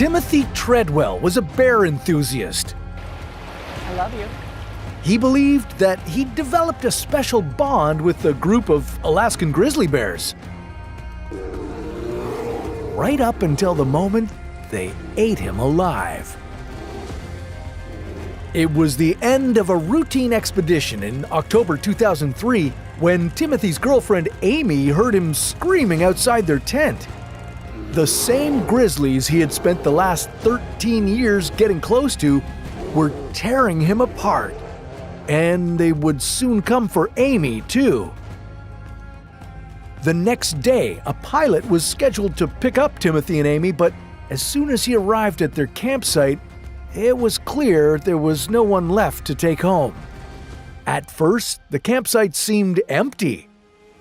Timothy Treadwell was a bear enthusiast. I love you. He believed that he'd developed a special bond with a group of Alaskan grizzly bears. Right up until the moment they ate him alive. It was the end of a routine expedition in October 2003 when Timothy's girlfriend Amy heard him screaming outside their tent. The same grizzlies he had spent the last 13 years getting close to were tearing him apart. And they would soon come for Amy, too. The next day, a pilot was scheduled to pick up Timothy and Amy, but as soon as he arrived at their campsite, it was clear there was no one left to take home. At first, the campsite seemed empty,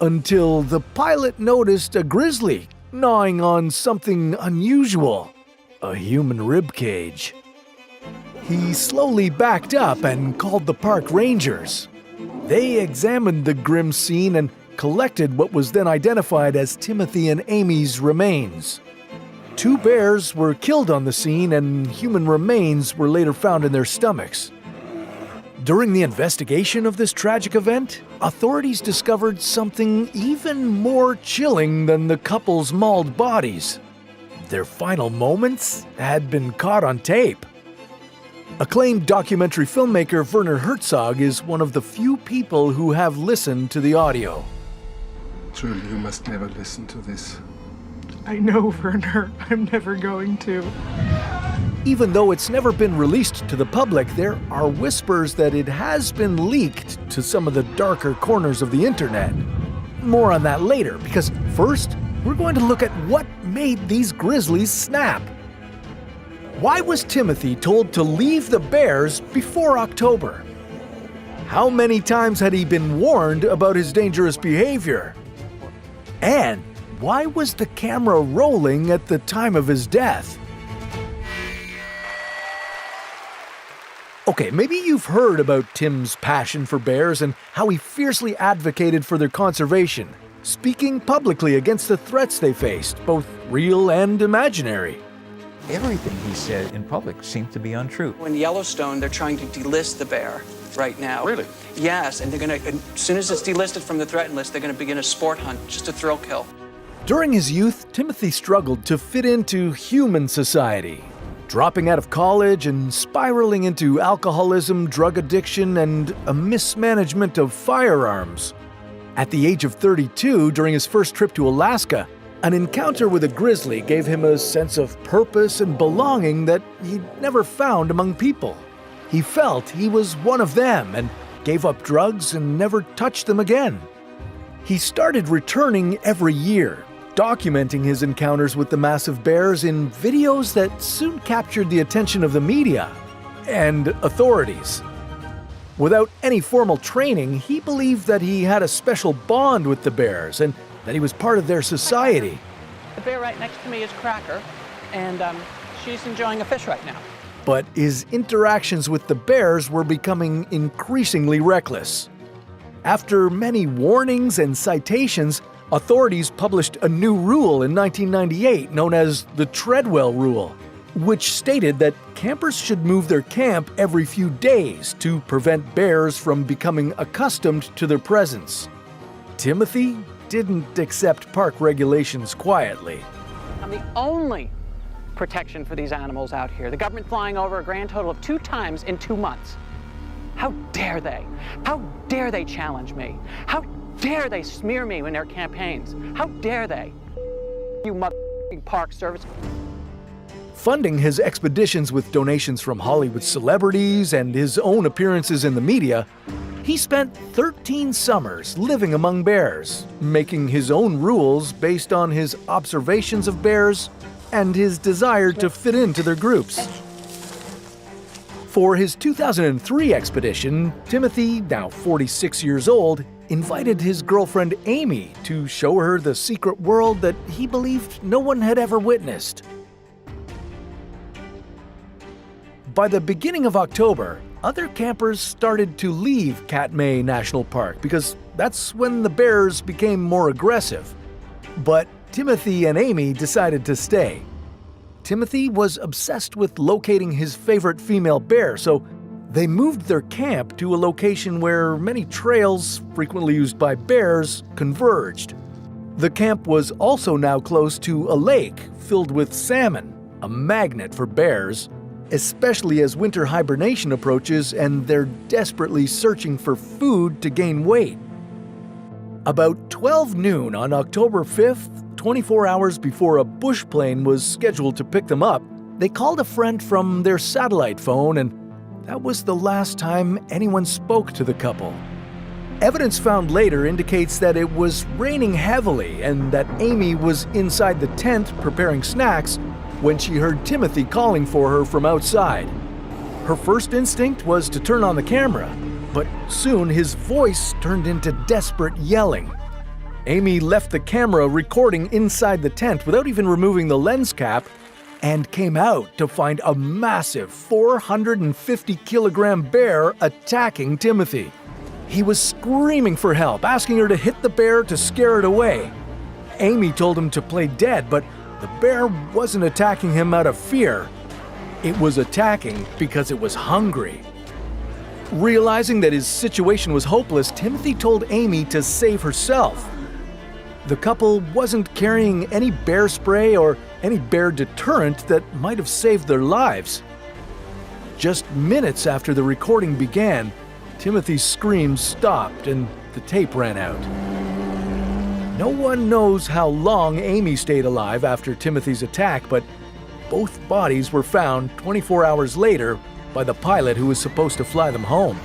until the pilot noticed a grizzly gnawing on something unusual, a human ribcage. He slowly backed up and called the park rangers. They examined the grim scene and collected what was then identified as Timothy and Amy's remains. 2 bears were killed on the scene and human remains were later found in their stomachs. During the investigation of this tragic event, authorities discovered something even more chilling than the couple's mauled bodies. Their final moments had been caught on tape. Acclaimed documentary filmmaker Werner Herzog is one of the few people who have listened to the audio. Truly, you must never listen to this. I know, Werner. I'm never going to. Even though it's never been released to the public, there are whispers that it has been leaked to some of the darker corners of the internet. More on that later, because first, we're going to look at what made these grizzlies snap. Why was Timothy told to leave the bears before October? How many times had he been warned about his dangerous behavior? And why was the camera rolling at the time of his death? Okay, maybe you've heard about Tim's passion for bears and how he fiercely advocated for their conservation, speaking publicly against the threats they faced, both real and imaginary. Everything he said in public seemed to be untrue. In Yellowstone, they're trying to delist the bear right now. Really? Yes, and they're going to, as soon as it's delisted from the threatened list, they're going to begin a sport hunt, just a thrill kill. During his youth, Timothy struggled to fit into human society, dropping out of college and spiraling into alcoholism, drug addiction, and a mismanagement of firearms. At the age of 32, during his first trip to Alaska, an encounter with a grizzly gave him a sense of purpose and belonging that he'd never found among people. He felt he was one of them and gave up drugs and never touched them again. He started returning every year, documenting his encounters with the massive bears in videos that soon captured the attention of the media and authorities. Without any formal training, he believed that he had a special bond with the bears and that he was part of their society. The bear right next to me is Cracker, and she's enjoying a fish right now. But his interactions with the bears were becoming increasingly reckless. After many warnings and citations, authorities published a new rule in 1998 known as the Treadwell Rule, which stated that campers should move their camp every few days to prevent bears from becoming accustomed to their presence. Timothy didn't accept park regulations quietly. I'm the only protection for these animals out here. The government flying over a grand total of 2 times in 2 months. How dare they? How dare they challenge me? How dare they smear me in their campaigns? How dare they? You motherfucking Park Service. Funding his expeditions with donations from Hollywood celebrities and his own appearances in the media, he spent 13 summers living among bears, making his own rules based on his observations of bears and his desire to fit into their groups. For his 2003 expedition, Timothy, now 46 years old, invited his girlfriend Amy to show her the secret world that he believed no one had ever witnessed. By the beginning of October, other campers started to leave Katmai National Park because that's when the bears became more aggressive. But Timothy and Amy decided to stay. Timothy was obsessed with locating his favorite female bear, so they moved their camp to a location where many trails, frequently used by bears, converged. The camp was also now close to a lake filled with salmon, a magnet for bears, especially as winter hibernation approaches and they're desperately searching for food to gain weight. About 12 noon on October 5th, 24 hours before a bush plane was scheduled to pick them up, they called a friend from their satellite phone, and that was the last time anyone spoke to the couple. Evidence found later indicates that it was raining heavily and that Amy was inside the tent preparing snacks when she heard Timothy calling for her from outside. Her first instinct was to turn on the camera, but soon his voice turned into desperate yelling. Amy left the camera recording inside the tent without even removing the lens cap and came out to find a massive 450-kilogram bear attacking Timothy. He was screaming for help, asking her to hit the bear to scare it away. Amy told him to play dead, but the bear wasn't attacking him out of fear. It was attacking because it was hungry. Realizing that his situation was hopeless, Timothy told Amy to save herself. The couple wasn't carrying any bear spray or any bear deterrent that might have saved their lives. Just minutes after the recording began, Timothy's screams stopped and the tape ran out. No one knows how long Amy stayed alive after Timothy's attack, but both bodies were found 24 hours later by the pilot who was supposed to fly them home.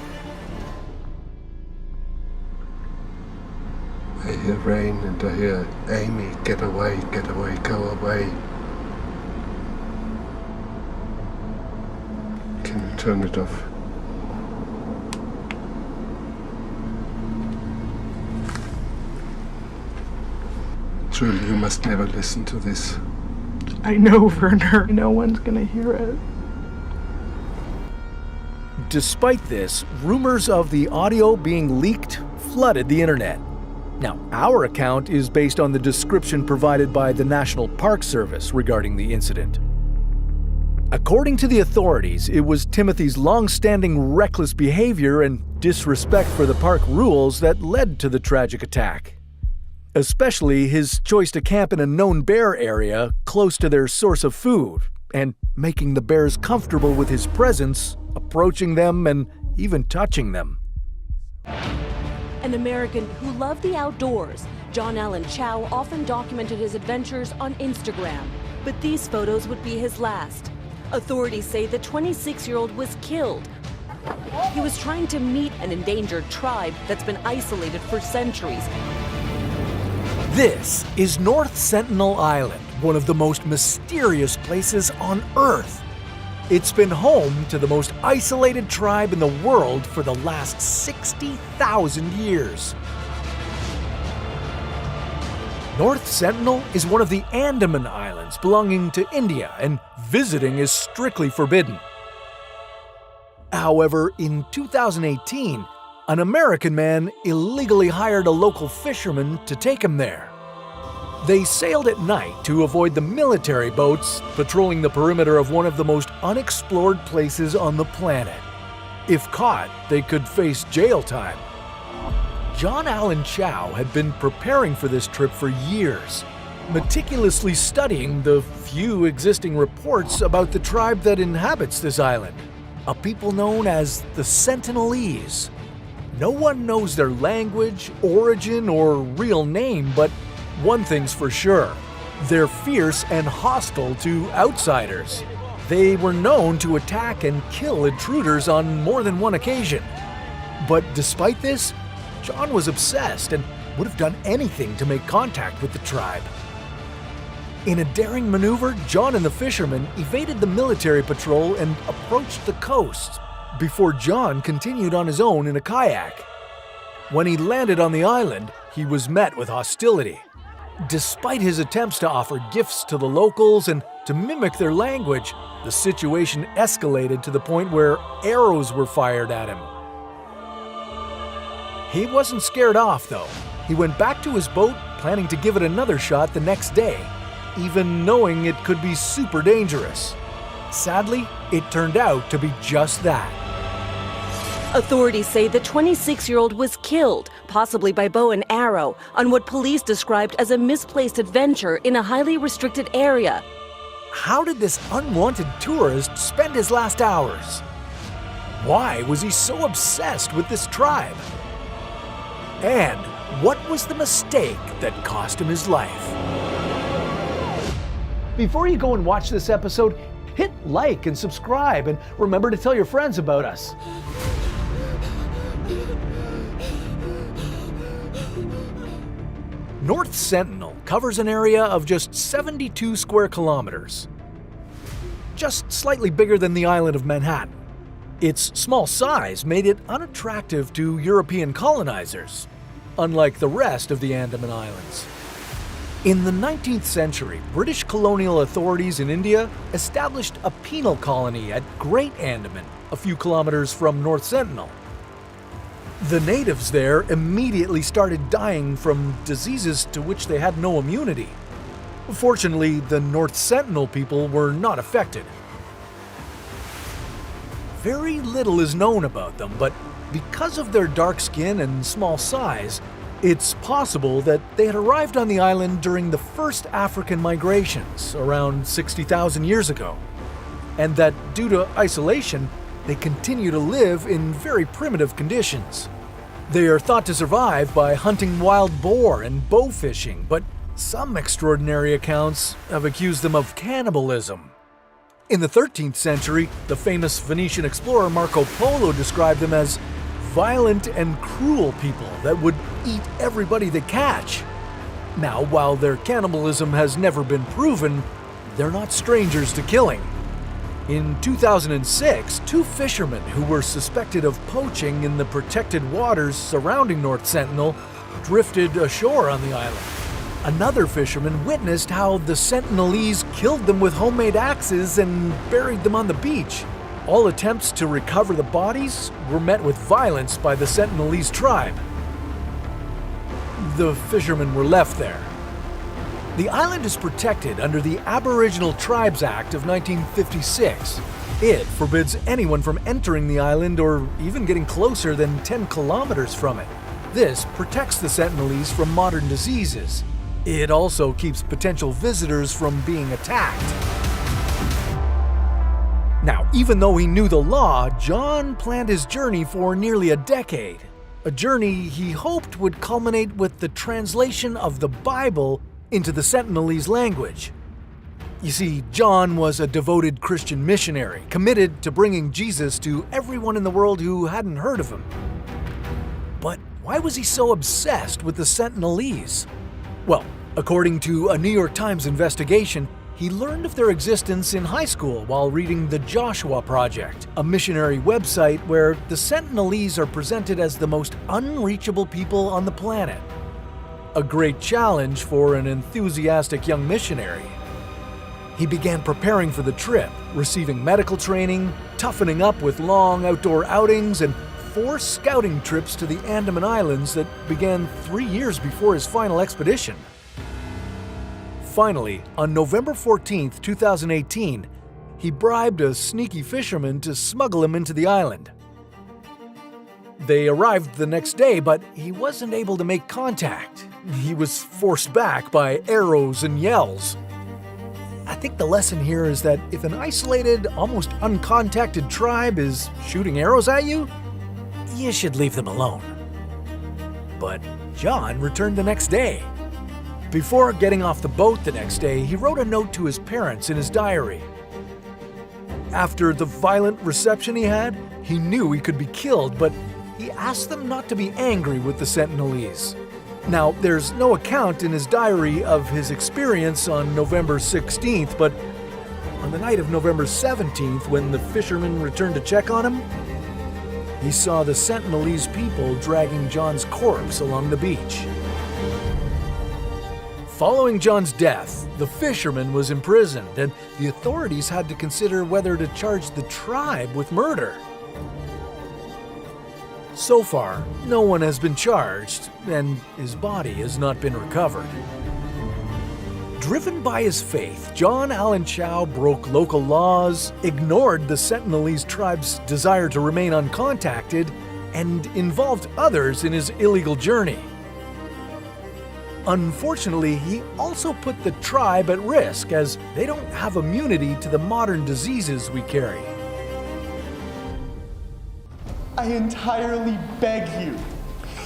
I hear rain and I hear, Amy, get away, go away. Can you turn it off? Truly, you must never listen to this. I know, Werner. No one's gonna hear it. Despite this, rumors of the audio being leaked flooded the internet. Now, our account is based on the description provided by the National Park Service regarding the incident. According to the authorities, it was Timothy's long-standing reckless behavior and disrespect for the park rules that led to the tragic attack. Especially his choice to camp in a known bear area close to their source of food, and making the bears comfortable with his presence, approaching them and even touching them. An American who loved the outdoors, John Allen Chow often documented his adventures on Instagram, but these photos would be his last. Authorities say the 26-year-old was killed. He was trying to meet an endangered tribe that's been isolated for centuries. This is North Sentinel Island, one of the most mysterious places on Earth. It's been home to the most isolated tribe in the world for the last 60,000 years. North Sentinel is one of the Andaman Islands belonging to India, and visiting is strictly forbidden. However, in 2018, an American man illegally hired a local fisherman to take him there. They sailed at night to avoid the military boats patrolling the perimeter of one of the most unexplored places on the planet. If caught, they could face jail time. John Allen Chow had been preparing for this trip for years, meticulously studying the few existing reports about the tribe that inhabits this island, a people known as the Sentinelese. No one knows their language, origin, or real name, but one thing's for sure, they're fierce and hostile to outsiders. They were known to attack and kill intruders on more than one occasion. But despite this, John was obsessed and would have done anything to make contact with the tribe. In a daring maneuver, John and the fisherman evaded the military patrol and approached the coast, before John continued on his own in a kayak. When he landed on the island, he was met with hostility. Despite his attempts to offer gifts to the locals and to mimic their language, the situation escalated to the point where arrows were fired at him. He wasn't scared off, though. He went back to his boat, planning to give it another shot the next day. even knowing it could be super dangerous. Sadly, it turned out to be just that. Authorities say the 26-year-old was killed, possibly by bow and arrow, on what police described as a misplaced adventure in a highly restricted area. How did this unwanted tourist spend his last hours? Why was he so obsessed with this tribe? And what was the mistake that cost him his life? Before you go and watch this episode, hit like and subscribe, and remember to tell your friends about us. North Sentinel covers an area of just 72 square kilometers, just slightly bigger than the island of Manhattan. Its small size made it unattractive to European colonizers, unlike the rest of the Andaman Islands. In the 19th century, British colonial authorities in India established a penal colony at Great Andaman, a few kilometers from North Sentinel. The natives there immediately started dying from diseases to which they had no immunity. Fortunately, the North Sentinel people were not affected. Very little is known about them, but because of their dark skin and small size, it's possible that they had arrived on the island during the first African migrations, around 60,000 years ago, and that due to isolation, they continue to live in very primitive conditions. They are thought to survive by hunting wild boar and bow fishing, but some extraordinary accounts have accused them of cannibalism. In the 13th century, the famous Venetian explorer Marco Polo described them as violent and cruel people that would eat everybody they catch. Now, while their cannibalism has never been proven, they're not strangers to killing. In 2006, two fishermen who were suspected of poaching in the protected waters surrounding North Sentinel drifted ashore on the island. Another fisherman witnessed how the Sentinelese killed them with homemade axes and buried them on the beach. All attempts to recover the bodies were met with violence by the Sentinelese tribe. The fishermen were left there. The island is protected under the Aboriginal Tribes Act of 1956. It forbids anyone from entering the island or even getting closer than 10 kilometers from it. This protects the Sentinelese from modern diseases. It also keeps potential visitors from being attacked. Now, even though he knew the law, John planned his journey for nearly a decade. A journey he hoped would culminate with the translation of the Bible into the Sentinelese language. You see, John was a devoted Christian missionary, committed to bringing Jesus to everyone in the world who hadn't heard of him. But why was he so obsessed with the Sentinelese? Well, according to a New York Times investigation, he learned of their existence in high school while reading the Joshua Project, a missionary website where the Sentinelese are presented as the most unreachable people on the planet. A great challenge for an enthusiastic young missionary. He began preparing for the trip, receiving medical training, toughening up with long outdoor outings, and 4 scouting trips to the Andaman Islands that began 3 years before his final expedition. Finally, on November 14, 2018, he bribed a sneaky fisherman to smuggle him into the island. They arrived the next day, but he wasn't able to make contact. He was forced back by arrows and yells. I think the lesson here is that if an isolated, almost uncontacted tribe is shooting arrows at you, you should leave them alone. But John returned the next day. Before getting off the boat the next day, he wrote a note to his parents in his diary. After the violent reception he had, he knew he could be killed, but he asked them not to be angry with the Sentinelese. Now, there's no account in his diary of his experience on November 16th, but on the night of November 17th, when the fisherman returned to check on him, he saw the Sentinelese people dragging John's corpse along the beach. Following John's death, the fisherman was imprisoned, and the authorities had to consider whether to charge the tribe with murder. So far, no one has been charged, and his body has not been recovered. Driven by his faith, John Allen Chau broke local laws, ignored the Sentinelese tribe's desire to remain uncontacted, and involved others in his illegal journey. Unfortunately, he also put the tribe at risk, as they don't have immunity to the modern diseases we carry. I entirely beg you,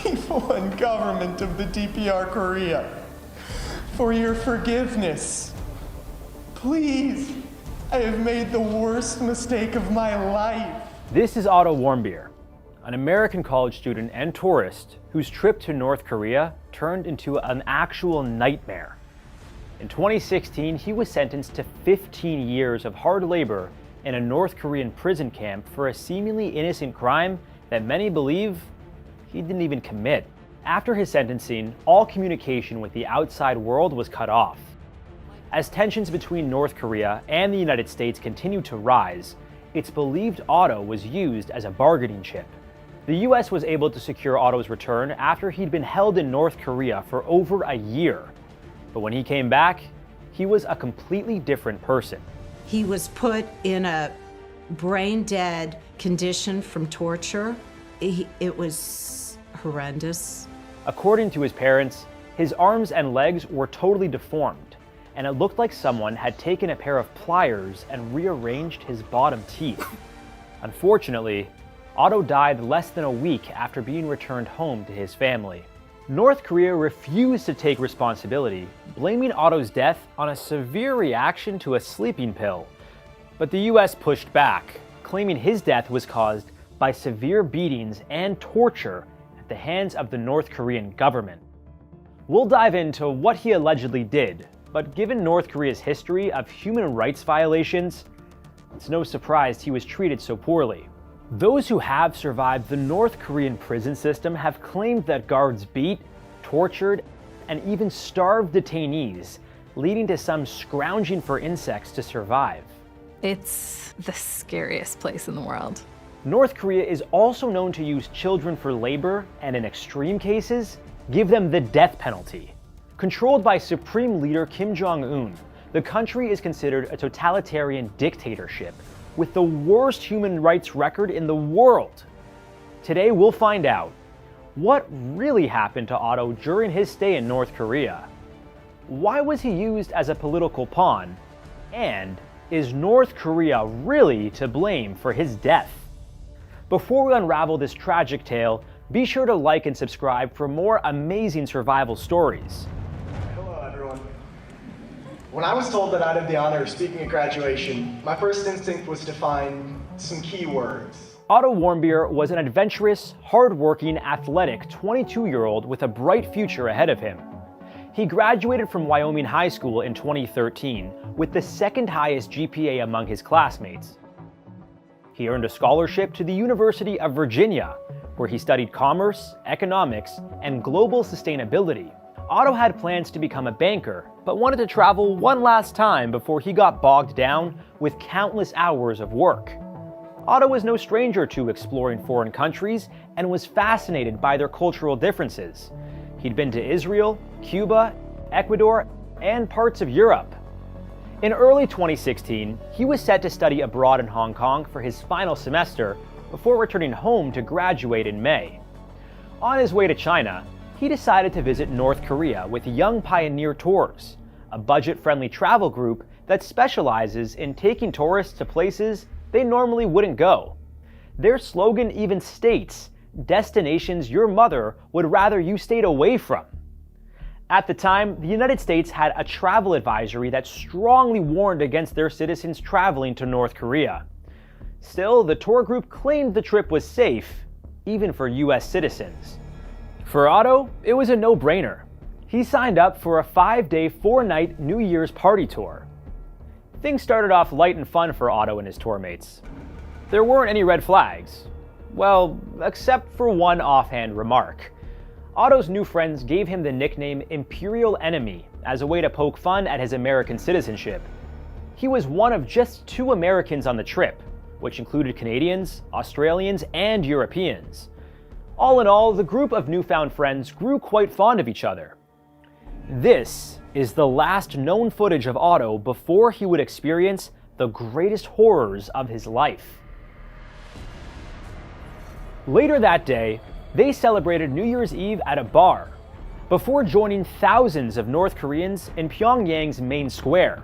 people and government of the DPR Korea, for your forgiveness. Please, I have made the worst mistake of my life. This is Otto Warmbier, an American college student and tourist whose trip to North Korea turned into an actual nightmare. In 2016, he was sentenced to 15 years of hard labor in a North Korean prison camp for a seemingly innocent crime that many believe he didn't even commit. After his sentencing, all communication with the outside world was cut off. As tensions between North Korea and the United States continued to rise, it's believed Otto was used as a bargaining chip. The US was able to secure Otto's return after he'd been held in North Korea for over a year. But when he came back, he was a completely different person. He was put in a brain-dead condition from torture. It was horrendous. According to his parents, his arms and legs were totally deformed, and it looked like someone had taken a pair of pliers and rearranged his bottom teeth. Unfortunately, Otto died less than a week after being returned home to his family. North Korea refused to take responsibility, blaming Otto's death on a severe reaction to a sleeping pill. But the US pushed back, claiming his death was caused by severe beatings and torture at the hands of the North Korean government. We'll dive into what he allegedly did, but given North Korea's history of human rights violations, it's no surprise he was treated so poorly. Those who have survived the North Korean prison system have claimed that guards beat, tortured, and even starved detainees, leading to some scrounging for insects to survive. It's the scariest place in the world. North Korea is also known to use children for labor and, in extreme cases, give them the death penalty. Controlled by Supreme Leader Kim Jong-un, the country is considered a totalitarian dictatorship with the worst human rights record in the world. Today we'll find out what really happened to Otto during his stay in North Korea. Why was he used as a political pawn? And is North Korea really to blame for his death? Before we unravel this tragic tale, be sure to like and subscribe for more amazing survival stories. Hello, everyone. When I was told that I'd have the honor of speaking at graduation, my first instinct was to find some key words. Otto Warmbier was an adventurous, hard-working, athletic 22-year-old with a bright future ahead of him. He graduated from Wyoming High School in 2013 with the second highest GPA among his classmates. He earned a scholarship to the University of Virginia, where he studied commerce, economics, and global sustainability. Otto had plans to become a banker, but wanted to travel one last time before he got bogged down with countless hours of work. Otto was no stranger to exploring foreign countries and was fascinated by their cultural differences. He'd been to Israel, Cuba, Ecuador, and parts of Europe. In early 2016, he was set to study abroad in Hong Kong for his final semester before returning home to graduate in May. On his way to China, he decided to visit North Korea with Young Pioneer Tours, a budget-friendly travel group that specializes in taking tourists to places they normally wouldn't go. Their slogan even states, "Destinations your mother would rather you stayed away from." At the time, the United States had a travel advisory that strongly warned against their citizens traveling to North Korea. Still, the tour group claimed the trip was safe, even for US citizens. For Otto, it was a no-brainer. He signed up for a 5-day, 4-night New Year's party tour. Things started off light and fun for Otto and his tour mates. There weren't any red flags. Well, except for one offhand remark. Otto's new friends gave him the nickname Imperial Enemy as a way to poke fun at his American citizenship. He was one of just 2 Americans on the trip, which included Canadians, Australians, and Europeans. All in all, the group of newfound friends grew quite fond of each other. This is the last known footage of Otto before he would experience the greatest horrors of his life. Later that day, they celebrated New Year's Eve at a bar, before joining thousands of North Koreans in Pyongyang's main square.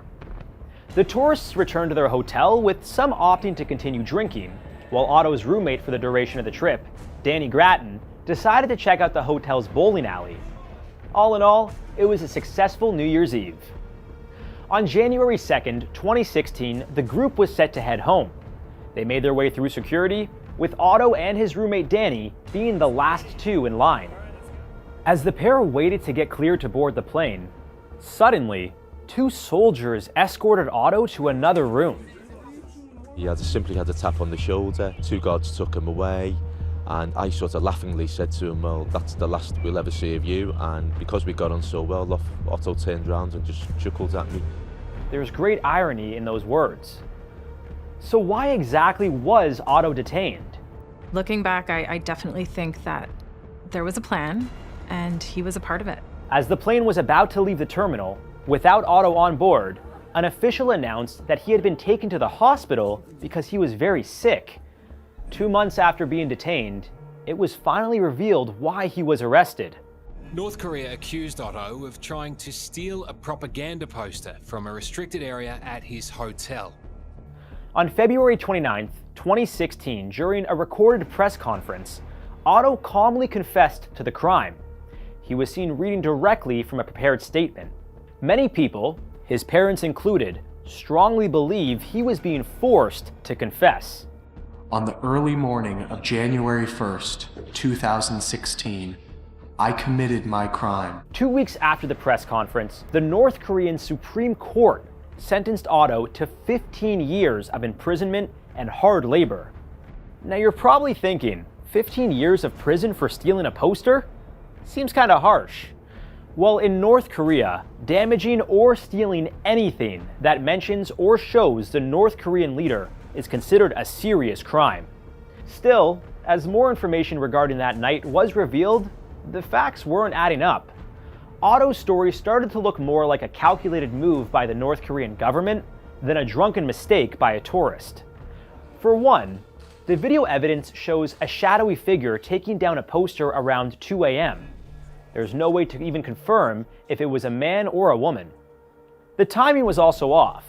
The tourists returned to their hotel, with some opting to continue drinking, while Otto's roommate for the duration of the trip, Danny Grattan, decided to check out the hotel's bowling alley. All in all, it was a successful New Year's Eve. On January 2nd, 2016, the group was set to head home. They made their way through security, with Otto and his roommate Danny being the last two in line. As the pair waited to get cleared to board the plane, suddenly, two soldiers escorted Otto to another room. He simply had a tap on the shoulder. Two guards took him away, and I sort of laughingly said to him, well, that's the last we'll ever see of you. And because we got on so well, Otto turned around and just chuckled at me. There's great irony in those words. So why exactly was Otto detained? Looking back, I definitely think that there was a plan, and he was a part of it. As the plane was about to leave the terminal, without Otto on board, an official announced that he had been taken to the hospital because he was very sick. 2 months after being detained, it was finally revealed why he was arrested. North Korea accused Otto of trying to steal a propaganda poster from a restricted area at his hotel. On February 29, 2016, during a recorded press conference, Otto calmly confessed to the crime. He was seen reading directly from a prepared statement. Many people, his parents included, strongly believe he was being forced to confess. On the early morning of January 1st, 2016, I committed my crime. 2 weeks after the press conference, the North Korean Supreme Court sentenced Otto to 15 years of imprisonment and hard labor. Now you're probably thinking, 15 years of prison for stealing a poster? Seems kinda harsh. Well, in North Korea, damaging or stealing anything that mentions or shows the North Korean leader is considered a serious crime. Still, as more information regarding that night was revealed, the facts weren't adding up. Otto's story started to look more like a calculated move by the North Korean government than a drunken mistake by a tourist. For one, the video evidence shows a shadowy figure taking down a poster around 2 a.m. There's no way to even confirm if it was a man or a woman. The timing was also off.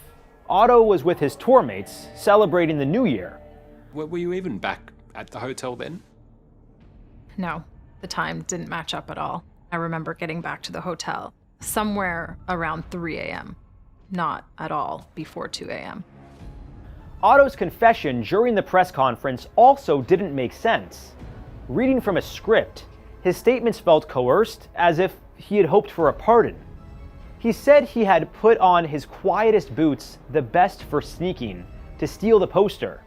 Otto was with his tour mates celebrating the New Year. Were you even back at the hotel then? No, the time didn't match up at all. I remember getting back to the hotel somewhere around 3 a.m., not at all before 2 a.m. Otto's confession during the press conference also didn't make sense. Reading from a script, his statements felt coerced, as if he had hoped for a pardon. He said he had put on his quietest boots, the best for sneaking, to steal the poster.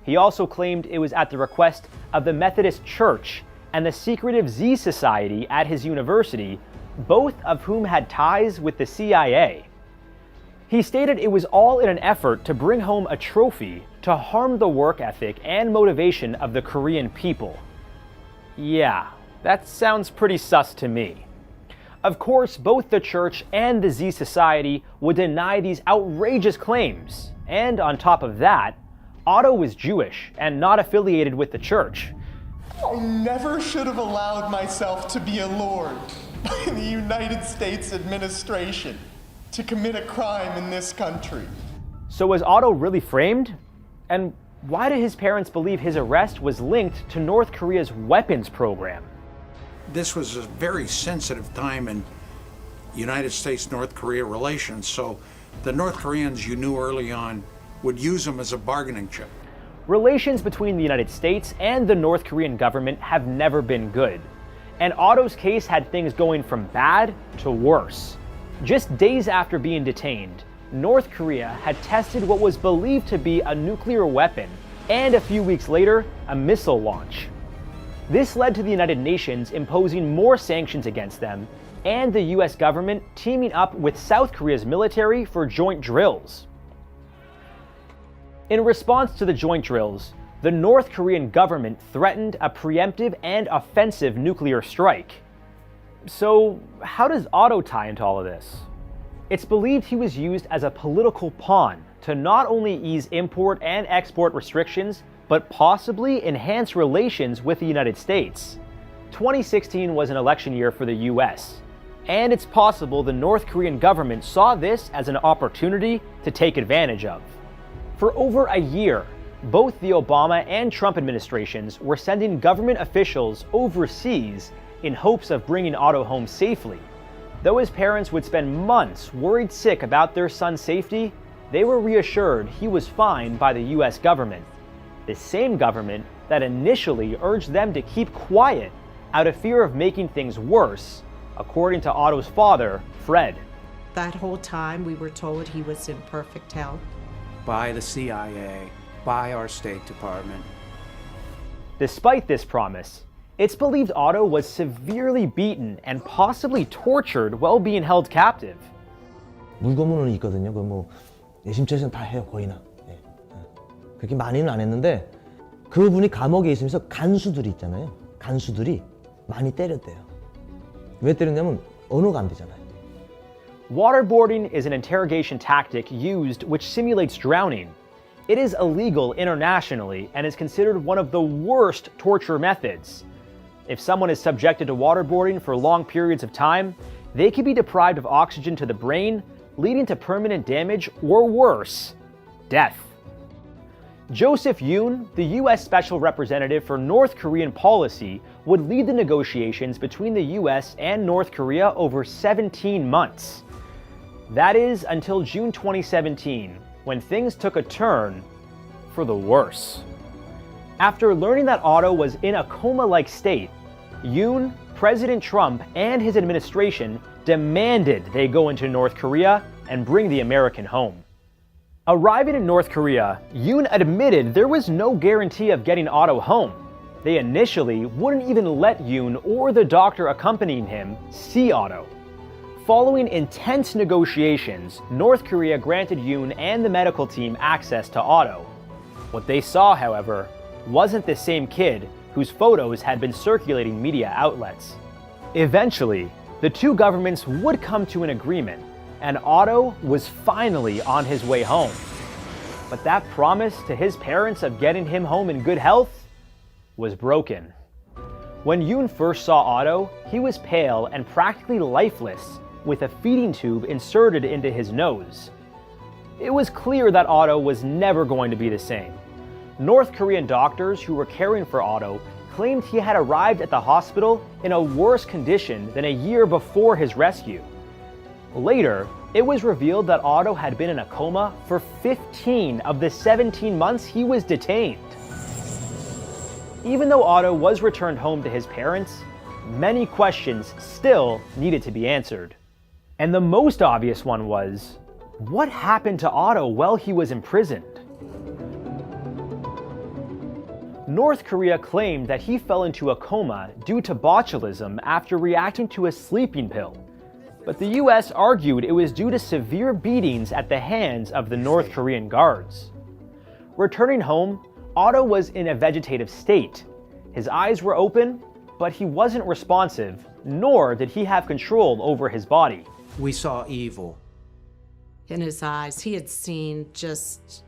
He also claimed it was at the request of the Methodist Church and the secretive Z Society at his university, both of whom had ties with the CIA. He stated it was all in an effort to bring home a trophy to harm the work ethic and motivation of the Korean people. Yeah, that sounds pretty sus to me. Of course, both the church and the Z Society would deny these outrageous claims, and on top of that, Otto was Jewish and not affiliated with the church. I never should have allowed myself to be allured by the United States administration to commit a crime in this country. So was Otto really framed? And why did his parents believe his arrest was linked to North Korea's weapons program? This was a very sensitive time in United States-North Korea relations, so the North Koreans, you knew early on, would use them as a bargaining chip. Relations between the United States and the North Korean government have never been good, and Otto's case had things going from bad to worse. Just days after being detained, North Korea had tested what was believed to be a nuclear weapon, and a few weeks later, a missile launch. This led to the United Nations imposing more sanctions against them, and the US government teaming up with South Korea's military for joint drills. In response to the joint drills, the North Korean government threatened a preemptive and offensive nuclear strike. So, how does Otto tie into all of this? It's believed he was used as a political pawn to not only ease import and export restrictions, but possibly enhance relations with the United States. 2016 was an election year for the US, and it's possible the North Korean government saw this as an opportunity to take advantage of. For over a year, both the Obama and Trump administrations were sending government officials overseas in hopes of bringing Otto home safely. Though his parents would spend months worried sick about their son's safety, they were reassured he was fine by the US government. The same government that initially urged them to keep quiet out of fear of making things worse, according to Otto's father, Fred. That whole time we were told he was in perfect health. By the CIA, by our State Department. Despite this promise, it's believed Otto was severely beaten and possibly tortured while being held captive. 물고문은 있거든요. 내심처에서는 다 해요, 거의나. 그렇게 많이는 안 했는데 그분이 감옥에 있으면서 간수들이 있잖아요. 간수들이 많이 때렸대요. 왜 때렸냐면 언어가 안 되잖아요. Waterboarding is an interrogation tactic used which simulates drowning. It is illegal internationally and is considered one of the worst torture methods. If someone is subjected to waterboarding for long periods of time, they can be deprived of oxygen to the brain, leading to permanent damage or worse, death. Joseph Yoon, the U.S. Special Representative for North Korean policy, would lead the negotiations between the U.S. and North Korea over 17 months. That is until June 2017, when things took a turn for the worse. After learning that Otto was in a coma-like state, Yoon, President Trump, and his administration demanded they go into North Korea and bring the American home. Arriving in North Korea, Yoon admitted there was no guarantee of getting Otto home. They initially wouldn't even let Yoon or the doctor accompanying him see Otto. Following intense negotiations, North Korea granted Yoon and the medical team access to Otto. What they saw, however, wasn't the same kid whose photos had been circulating media outlets. Eventually, the two governments would come to an agreement, and Otto was finally on his way home. But that promise to his parents of getting him home in good health was broken. When Yoon first saw Otto, he was pale and practically lifeless, with a feeding tube inserted into his nose. It was clear that Otto was never going to be the same. North Korean doctors who were caring for Otto claimed he had arrived at the hospital in a worse condition than a year before his rescue. Later, it was revealed that Otto had been in a coma for 15 of the 17 months he was detained. Even though Otto was returned home to his parents, many questions still needed to be answered. And the most obvious one was, what happened to Otto while he was imprisoned? North Korea claimed that he fell into a coma due to botulism after reacting to a sleeping pill. But the US argued it was due to severe beatings at the hands of the North Korean guards. Returning home, Otto was in a vegetative state. His eyes were open, but he wasn't responsive, nor did he have control over his body. We saw evil. In his eyes, he had seen just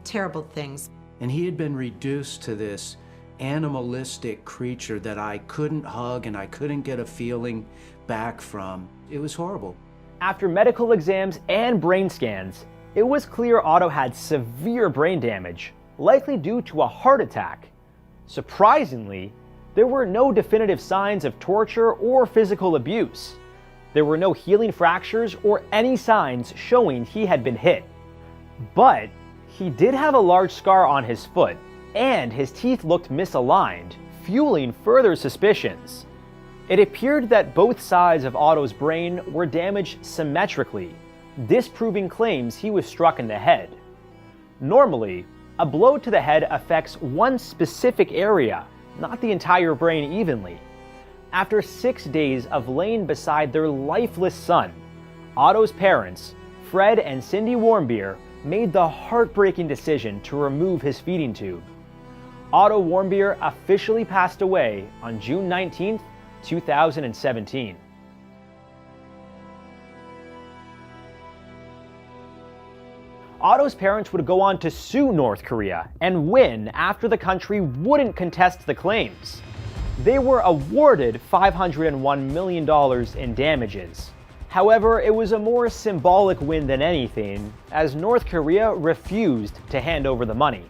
terrible things. And he had been reduced to this animalistic creature that I couldn't hug and I couldn't get a feeling back from. It was horrible. After medical exams and brain scans, it was clear Otto had severe brain damage, likely due to a heart attack. Surprisingly, there were no definitive signs of torture or physical abuse. There were no healing fractures or any signs showing he had been hit. But he did have a large scar on his foot, and his teeth looked misaligned, fueling further suspicions. It appeared that both sides of Otto's brain were damaged symmetrically, disproving claims he was struck in the head. Normally, a blow to the head affects one specific area, not the entire brain evenly. After 6 days of laying beside their lifeless son, Otto's parents, Fred and Cindy Warmbier, made the heartbreaking decision to remove his feeding tube. Otto Warmbier officially passed away on June 19th 2017. Otto's parents would go on to sue North Korea and win after the country wouldn't contest the claims. They were awarded $501 million in damages. However, it was a more symbolic win than anything, as North Korea refused to hand over the money.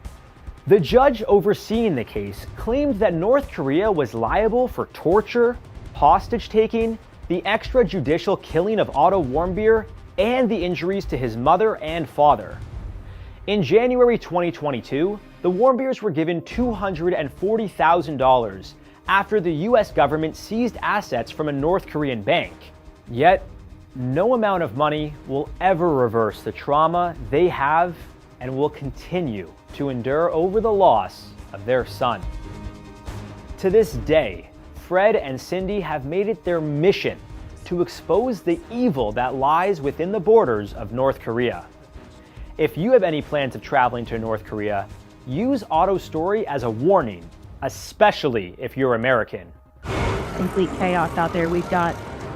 The judge overseeing the case claimed that North Korea was liable for torture, hostage-taking, the extrajudicial killing of Otto Warmbier, and the injuries to his mother and father. In January 2022, the Warmbiers were given $240,000 after the US government seized assets from a North Korean bank. Yet, no amount of money will ever reverse the trauma they have and will continue to endure over the loss of their son. To this day, Fred and Cindy have made it their mission to expose the evil that lies within the borders of North Korea. If you have any plans of traveling to North Korea, use Otto's story as a warning, especially if you're American. Complete chaos out there. We've got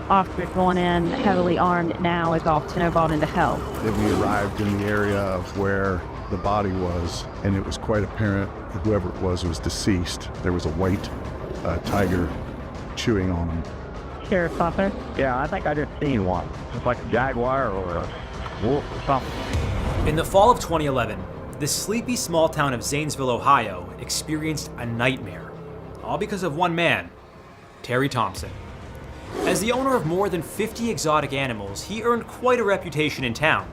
officers going in heavily armed now as all snowballed into hell. Then we arrived in the area of where the body was, and it was quite apparent that whoever it was deceased. There was a white tiger chewing on him. Sheriff's officer? Yeah, I think I just seen one. It's like a jaguar or a wolf or something. In the fall of 2011, the sleepy small town of Zanesville, Ohio, experienced a nightmare, all because of one man, Terry Thompson. As the owner of more than 50 exotic animals, he earned quite a reputation in town,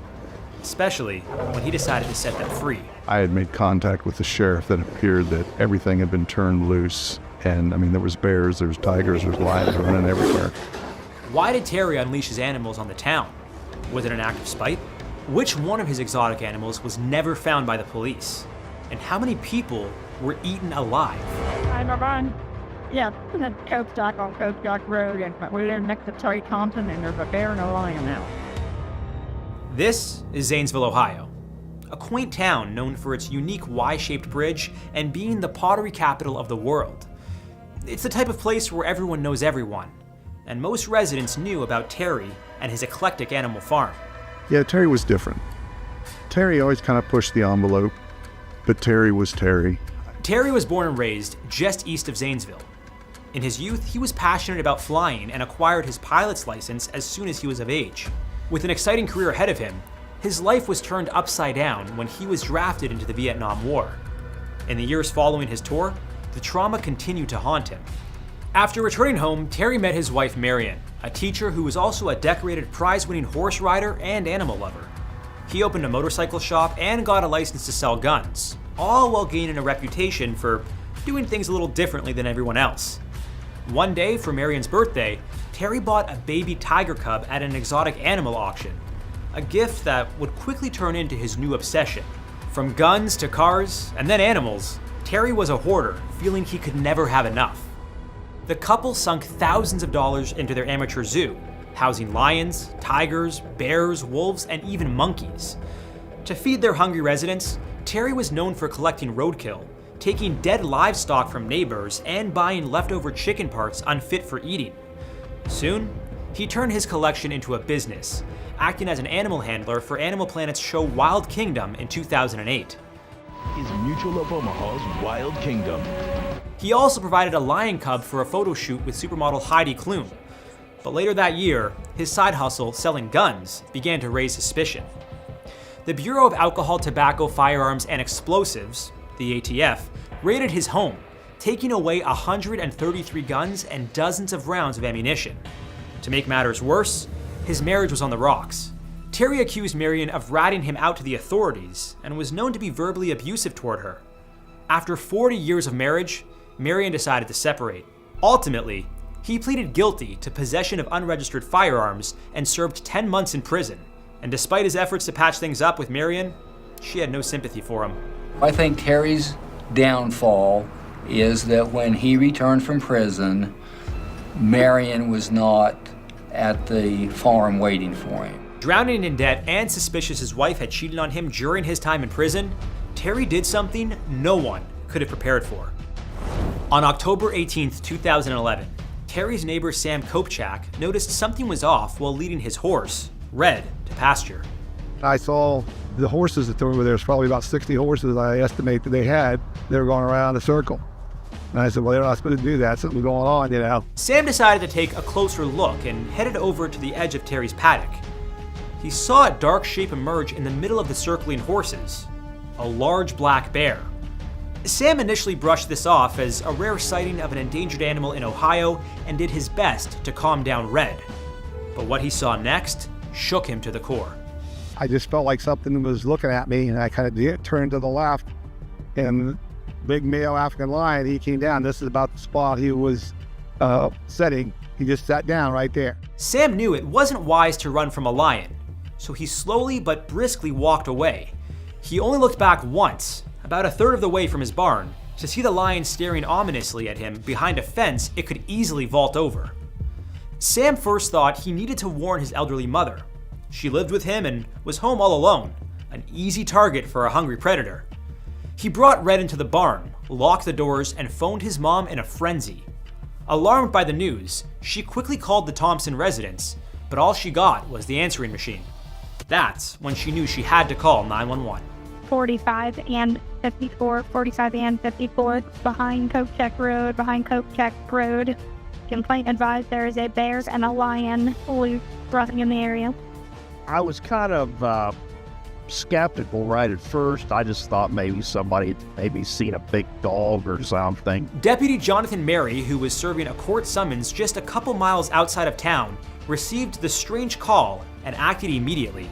especially when he decided to set them free. I had made contact with the sheriff that appeared that everything had been turned loose. And I mean, there was bears, there was tigers, there was lions running everywhere. Why did Terry unleash his animals on the town? Was it an act of spite? Which one of his exotic animals was never found by the police? And how many people were eaten alive? I'm around, yeah, the Coke Dock on Coke Dock Road, and we live next to Terry Thompson, and there's a bear and a lion now. This is Zanesville, Ohio, a quaint town known for its unique Y-shaped bridge and being the pottery capital of the world. It's the type of place where everyone knows everyone, and most residents knew about Terry and his eclectic animal farm. Yeah, Terry was different. Terry always kind of pushed the envelope, but Terry was Terry. Terry was born and raised just east of Zanesville. In his youth, he was passionate about flying and acquired his pilot's license as soon as he was of age. With an exciting career ahead of him, his life was turned upside down when he was drafted into the Vietnam War. In the years following his tour, the trauma continued to haunt him. After returning home, Terry met his wife Marion, a teacher who was also a decorated prize-winning horse rider and animal lover. He opened a motorcycle shop and got a license to sell guns, all while gaining a reputation for doing things a little differently than everyone else. One day, for Marion's birthday, Terry bought a baby tiger cub at an exotic animal auction, a gift that would quickly turn into his new obsession. From guns to cars, and then animals, Terry was a hoarder, feeling he could never have enough. The couple sunk thousands of dollars into their amateur zoo, housing lions, tigers, bears, wolves, and even monkeys. To feed their hungry residents, Terry was known for collecting roadkill, taking dead livestock from neighbors, and buying leftover chicken parts unfit for eating. Soon, he turned his collection into a business, acting as an animal handler for Animal Planet's show Wild Kingdom in 2008. Is Mutual of Omaha's Wild Kingdom. He also provided a lion cub for a photo shoot with supermodel Heidi Klum. But later that year, his side hustle, selling guns, began to raise suspicion. The Bureau of Alcohol, Tobacco, Firearms, and Explosives, the ATF, raided his home, taking away 133 guns and dozens of rounds of ammunition. To make matters worse, his marriage was on the rocks. Terry accused Marion of ratting him out to the authorities and was known to be verbally abusive toward her. After 40 years of marriage, Marion decided to separate. Ultimately, he pleaded guilty to possession of unregistered firearms and served 10 months in prison. And despite his efforts to patch things up with Marion, she had no sympathy for him. I think Terry's downfall is that when he returned from prison, Marion was not at the farm waiting for him. Drowning in debt and suspicious his wife had cheated on him during his time in prison, Terry did something no one could have prepared for. On October 18, 2011, Terry's neighbor Sam Kopchak noticed something was off while leading his horse, Red, to pasture. I saw the horses that were there. Was probably about 60 horses I estimate that they had. They were going around a circle. And I said, well, they're not supposed to do that. Something's going on, you know. Sam decided to take a closer look and headed over to the edge of Terry's paddock. He saw a dark shape emerge in the middle of the circling horses, a large black bear. Sam initially brushed this off as a rare sighting of an endangered animal in Ohio and did his best to calm down Red. But what he saw next shook him to the core. I just felt like something was looking at me, and I kind of turned to the left, and big male African lion, he came down. This is about the spot he was setting. He just sat down right there. Sam knew it wasn't wise to run from a lion, so he slowly but briskly walked away. He only looked back once, about a third of the way from his barn, to see the lion staring ominously at him behind a fence it could easily vault over. Sam first thought he needed to warn his elderly mother. She lived with him and was home all alone, an easy target for a hungry predator. He brought Red into the barn, locked the doors, and phoned his mom in a frenzy. Alarmed by the news, she quickly called the Thompson residence, but all she got was the answering machine. That's when she knew she had to call 911. 45 and 54, 45 and 54, behind Kopchak Road. Complaint advised there is a bear and a lion loose running in the area. I was kind of skeptical right at first. I just thought maybe somebody had seen a big dog or something. Deputy Jonathan Mary, who was serving a court summons just a couple miles outside of town, received the strange call and acted immediately.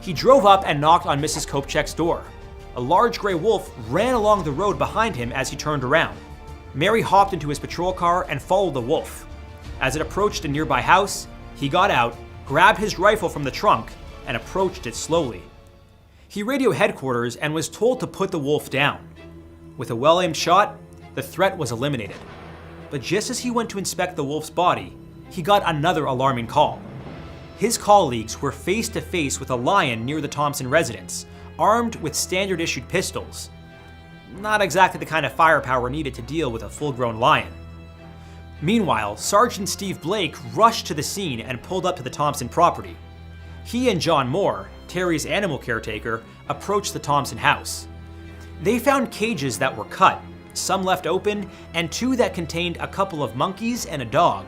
He drove up and knocked on Mrs. Kopchak's door. A large gray wolf ran along the road behind him as he turned around. Mary hopped into his patrol car and followed the wolf. As it approached a nearby house, he got out, grabbed his rifle from the trunk, and approached it slowly. He radioed headquarters and was told to put the wolf down. With a well-aimed shot, the threat was eliminated. But just as he went to inspect the wolf's body, he got another alarming call. His colleagues were face to face with a lion near the Thompson residence, armed with standard-issued pistols. Not exactly the kind of firepower needed to deal with a full-grown lion. Meanwhile, Sergeant Steve Blake rushed to the scene and pulled up to the Thompson property. He and John Moore, Terry's animal caretaker, approached the Thompson house. They found cages that were cut, some left open, and two that contained a couple of monkeys and a dog.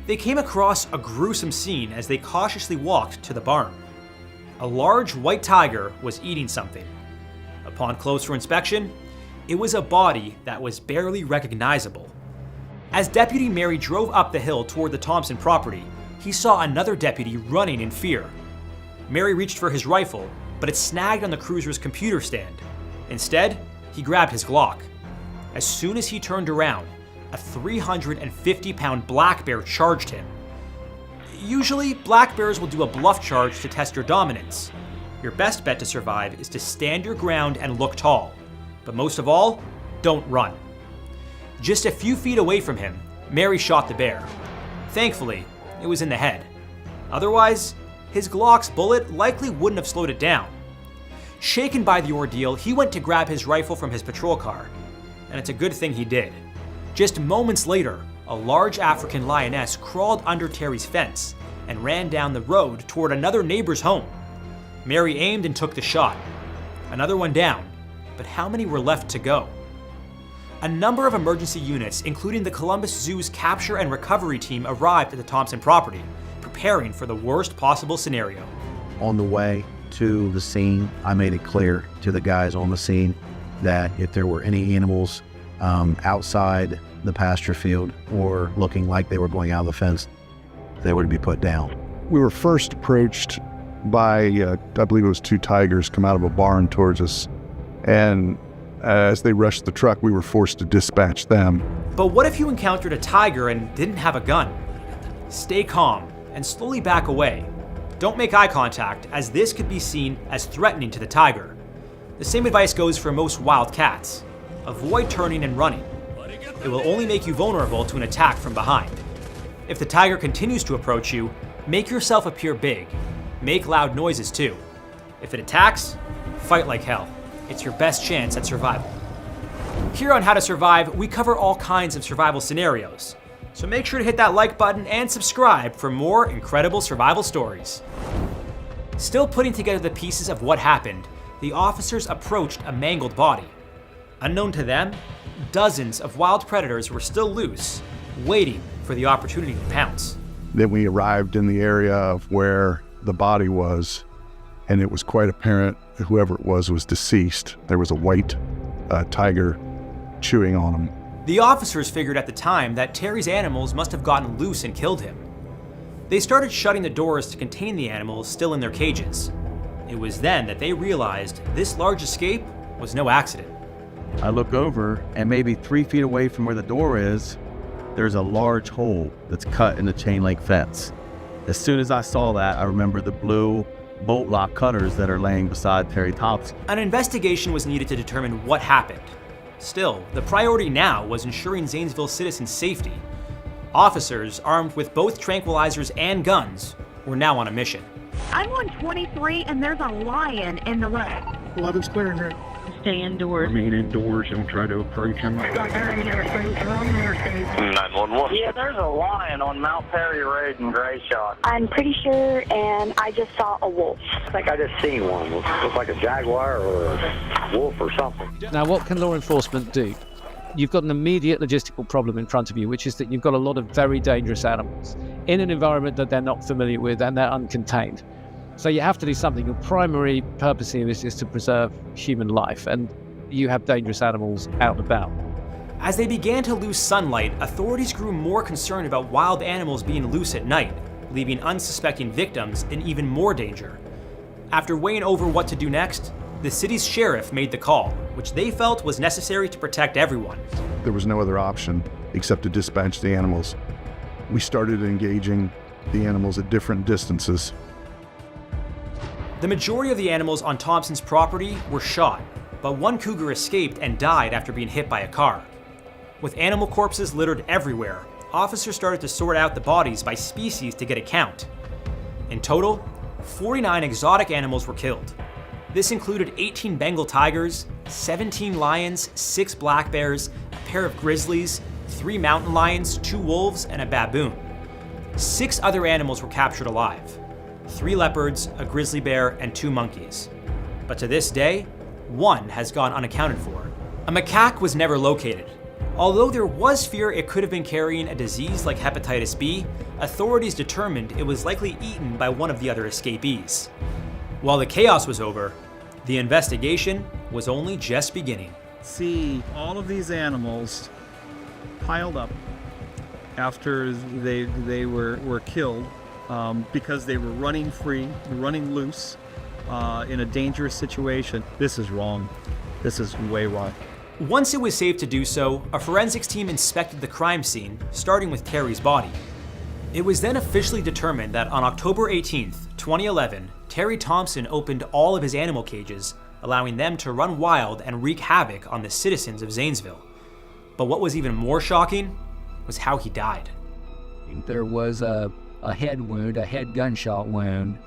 They came across a gruesome scene as they cautiously walked to the barn. A large white tiger was eating something. Upon closer inspection, it was a body that was barely recognizable. As Deputy Mary drove up the hill toward the Thompson property, he saw another deputy running in fear. Mary reached for his rifle, but it snagged on the cruiser's computer stand. Instead, he grabbed his Glock. As soon as he turned around, a 350-pound black bear charged him. Usually, black bears will do a bluff charge to test your dominance. Your best bet to survive is to stand your ground and look tall. But most of all, don't run. Just a few feet away from him, Mary shot the bear. Thankfully, it was in the head. Otherwise, his Glock's bullet likely wouldn't have slowed it down. Shaken by the ordeal, he went to grab his rifle from his patrol car. And it's a good thing he did. Just moments later, a large African lioness crawled under Terry's fence and ran down the road toward another neighbor's home. Mary aimed and took the shot. Another one down, but how many were left to go? A number of emergency units, including the Columbus Zoo's capture and recovery team, arrived at the Thompson property, preparing for the worst possible scenario. On the way to the scene, I made it clear to the guys on the scene that if there were any animals outside the pasture field or looking like they were going out of the fence, they would be put down. We were first approached by, I believe it was two tigers come out of a barn towards us. And as they rushed the truck, we were forced to dispatch them. But what if you encountered a tiger and didn't have a gun? Stay calm and slowly back away. Don't make eye contact, as this could be seen as threatening to the tiger. The same advice goes for most wild cats. Avoid turning and running. It will only make you vulnerable to an attack from behind. If the tiger continues to approach you, make yourself appear big. Make loud noises too. If it attacks, fight like hell. It's your best chance at survival. Here on How to Survive, we cover all kinds of survival scenarios. So make sure to hit that like button and subscribe for more incredible survival stories. Still putting together the pieces of what happened, the officers approached a mangled body. Unknown to them, dozens of wild predators were still loose, waiting for the opportunity to pounce. Then we arrived in the area of where the body was, and it was quite apparent whoever it was deceased. There was a white tiger chewing on him. The officers figured at the time that Terry's animals must have gotten loose and killed him. They started shutting the doors to contain the animals still in their cages. It was then that they realized this large escape was no accident. I look over, and maybe 3 feet away from where the door is, there's a large hole that's cut in the chain link fence. As soon as I saw that, I remember the blue bolt lock cutters that are laying beside Terry Thompson. An investigation was needed to determine what happened. Still, the priority now was ensuring Zanesville citizens' safety. Officers, armed with both tranquilizers and guns, were now on a mission. I'm on 23 and there's a lion in the road. 11's clear in here. Stay indoors. Remain indoors, don't try to approach him. 911. Yeah, there's a lion on Mount Perry Road in Gray Shot. I'm pretty sure, and I just saw a wolf. I think I just seen one. Looks like a jaguar or a wolf or something. Now, what can law enforcement do? You've got an immediate logistical problem in front of you, which is that you've got a lot of very dangerous animals in an environment that they're not familiar with and they're uncontained. So you have to do something. Your primary purpose here is to preserve human life, and you have dangerous animals out and about. As they began to lose sunlight, authorities grew more concerned about wild animals being loose at night, leaving unsuspecting victims in even more danger. After weighing over what to do next, the city's sheriff made the call, which they felt was necessary to protect everyone. There was no other option except to dispatch the animals. We started engaging the animals at different distances. The majority of the animals on Thompson's property were shot, but one cougar escaped and died after being hit by a car. With animal corpses littered everywhere, officers started to sort out the bodies by species to get a count. In total, 49 exotic animals were killed. This included 18 Bengal tigers, 17 lions, 6 black bears, a pair of grizzlies, 3 mountain lions, 2 wolves, and a baboon. 6 other animals were captured alive: 3 leopards, a grizzly bear, and 2 monkeys. But to this day, 1 has gone unaccounted for. A macaque was never located. Although there was fear it could have been carrying a disease like hepatitis B, authorities determined it was likely eaten by one of the other escapees. While the chaos was over, the investigation was only just beginning. See all of these animals piled up after they were killed because they were running free, running loose in a dangerous situation. This is wrong. This is way wrong. Once it was safe to do so, a forensics team inspected the crime scene, starting with Terry's body. It was then officially determined that on October 18th, 2011, Terry Thompson opened all of his animal cages, allowing them to run wild and wreak havoc on the citizens of Zanesville. But what was even more shocking was how he died. There was a head wound, a head gunshot wound.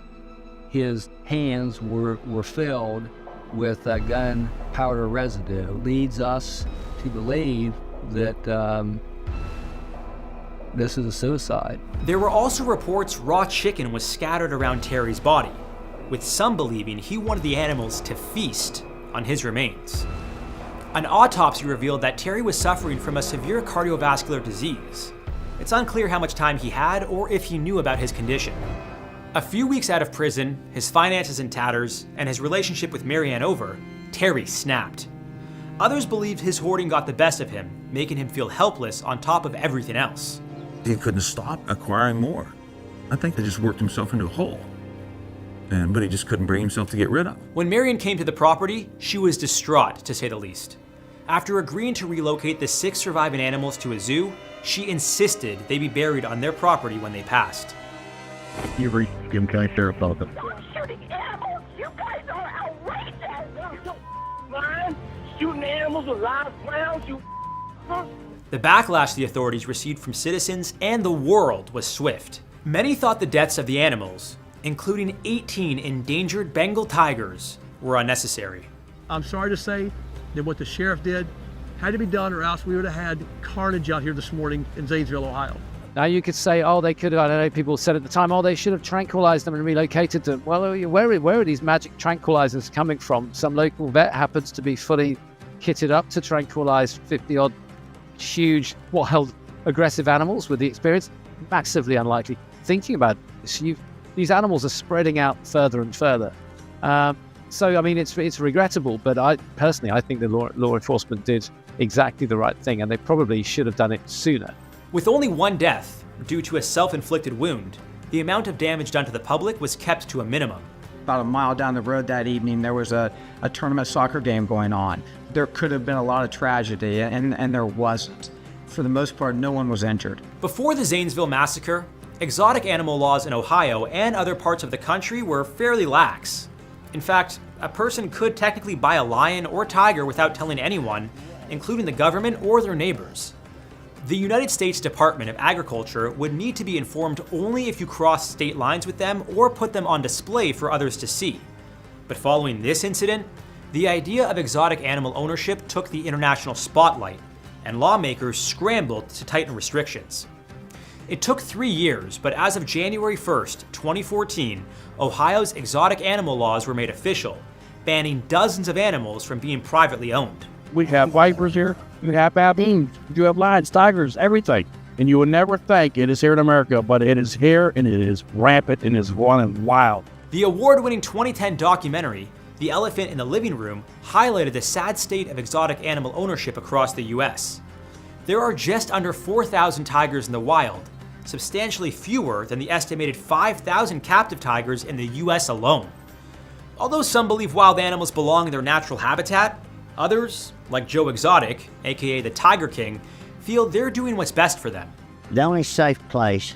His hands were filled with gunpowder residue. Leads us to believe that this is a suicide. There were also reports raw chicken was scattered around Terry's body, with some believing he wanted the animals to feast on his remains. An autopsy revealed that Terry was suffering from a severe cardiovascular disease. It's unclear how much time he had or if he knew about his condition. A few weeks out of prison, his finances in tatters, and his relationship with Marianne over, Terry snapped. Others believed his hoarding got the best of him, making him feel helpless on top of everything else. He couldn't stop acquiring more. I think he just worked himself into a hole. But he just couldn't bring himself to get rid of. When Marianne came to the property, she was distraught, to say the least. After agreeing to relocate the 6 surviving animals to a zoo, she insisted they be buried on their property when they passed. You reached Jim County Sheriff's Office. You're shooting animals! You guys are outrageous! Man, shooting animals with live rounds, you... The backlash the authorities received from citizens and the world was swift. Many thought the deaths of the animals, including 18 endangered Bengal tigers, were unnecessary. I'm sorry to say that what the sheriff did Had to be done, or else we would have had carnage out here this morning in Zanesville, Ohio. Now you could say, oh, they could have, I don't know, people said at the time, oh, they should have tranquilized them and relocated them. Well, where are these magic tranquilizers coming from? Some local vet happens to be fully kitted up to tranquilize 50-odd huge, wild, aggressive animals with the experience. Massively unlikely. Thinking about this, these animals are spreading out further and further. So, I mean, it's regrettable, but I think the law enforcement did exactly the right thing, and they probably should have done it sooner. With only one death due to a self-inflicted wound, the amount of damage done to the public was kept to a minimum. About a mile down the road that evening, there was a tournament soccer game going on. There could have been a lot of tragedy, and there wasn't. For the most part, no one was injured. Before the Zanesville Massacre, exotic animal laws in Ohio and other parts of the country were fairly lax. In fact, a person could technically buy a lion or tiger without telling anyone, including the government or their neighbors. The United States Department of Agriculture would need to be informed only if you crossed state lines with them or put them on display for others to see. But following this incident, the idea of exotic animal ownership took the international spotlight, and lawmakers scrambled to tighten restrictions. It took 3 years, but as of January 1st, 2014, Ohio's exotic animal laws were made official, banning dozens of animals from being privately owned. We have vipers here, you have baboons, you have lions, tigers, everything. And you would never think it is here in America, but it is here, and it is rampant, and it's running wild. The award-winning 2010 documentary, The Elephant in the Living Room, highlighted the sad state of exotic animal ownership across the US. There are just under 4,000 tigers in the wild, substantially fewer than the estimated 5,000 captive tigers in the US alone. Although some believe wild animals belong in their natural habitat, others, like Joe Exotic, aka the Tiger King, feel they're doing what's best for them. The only safe place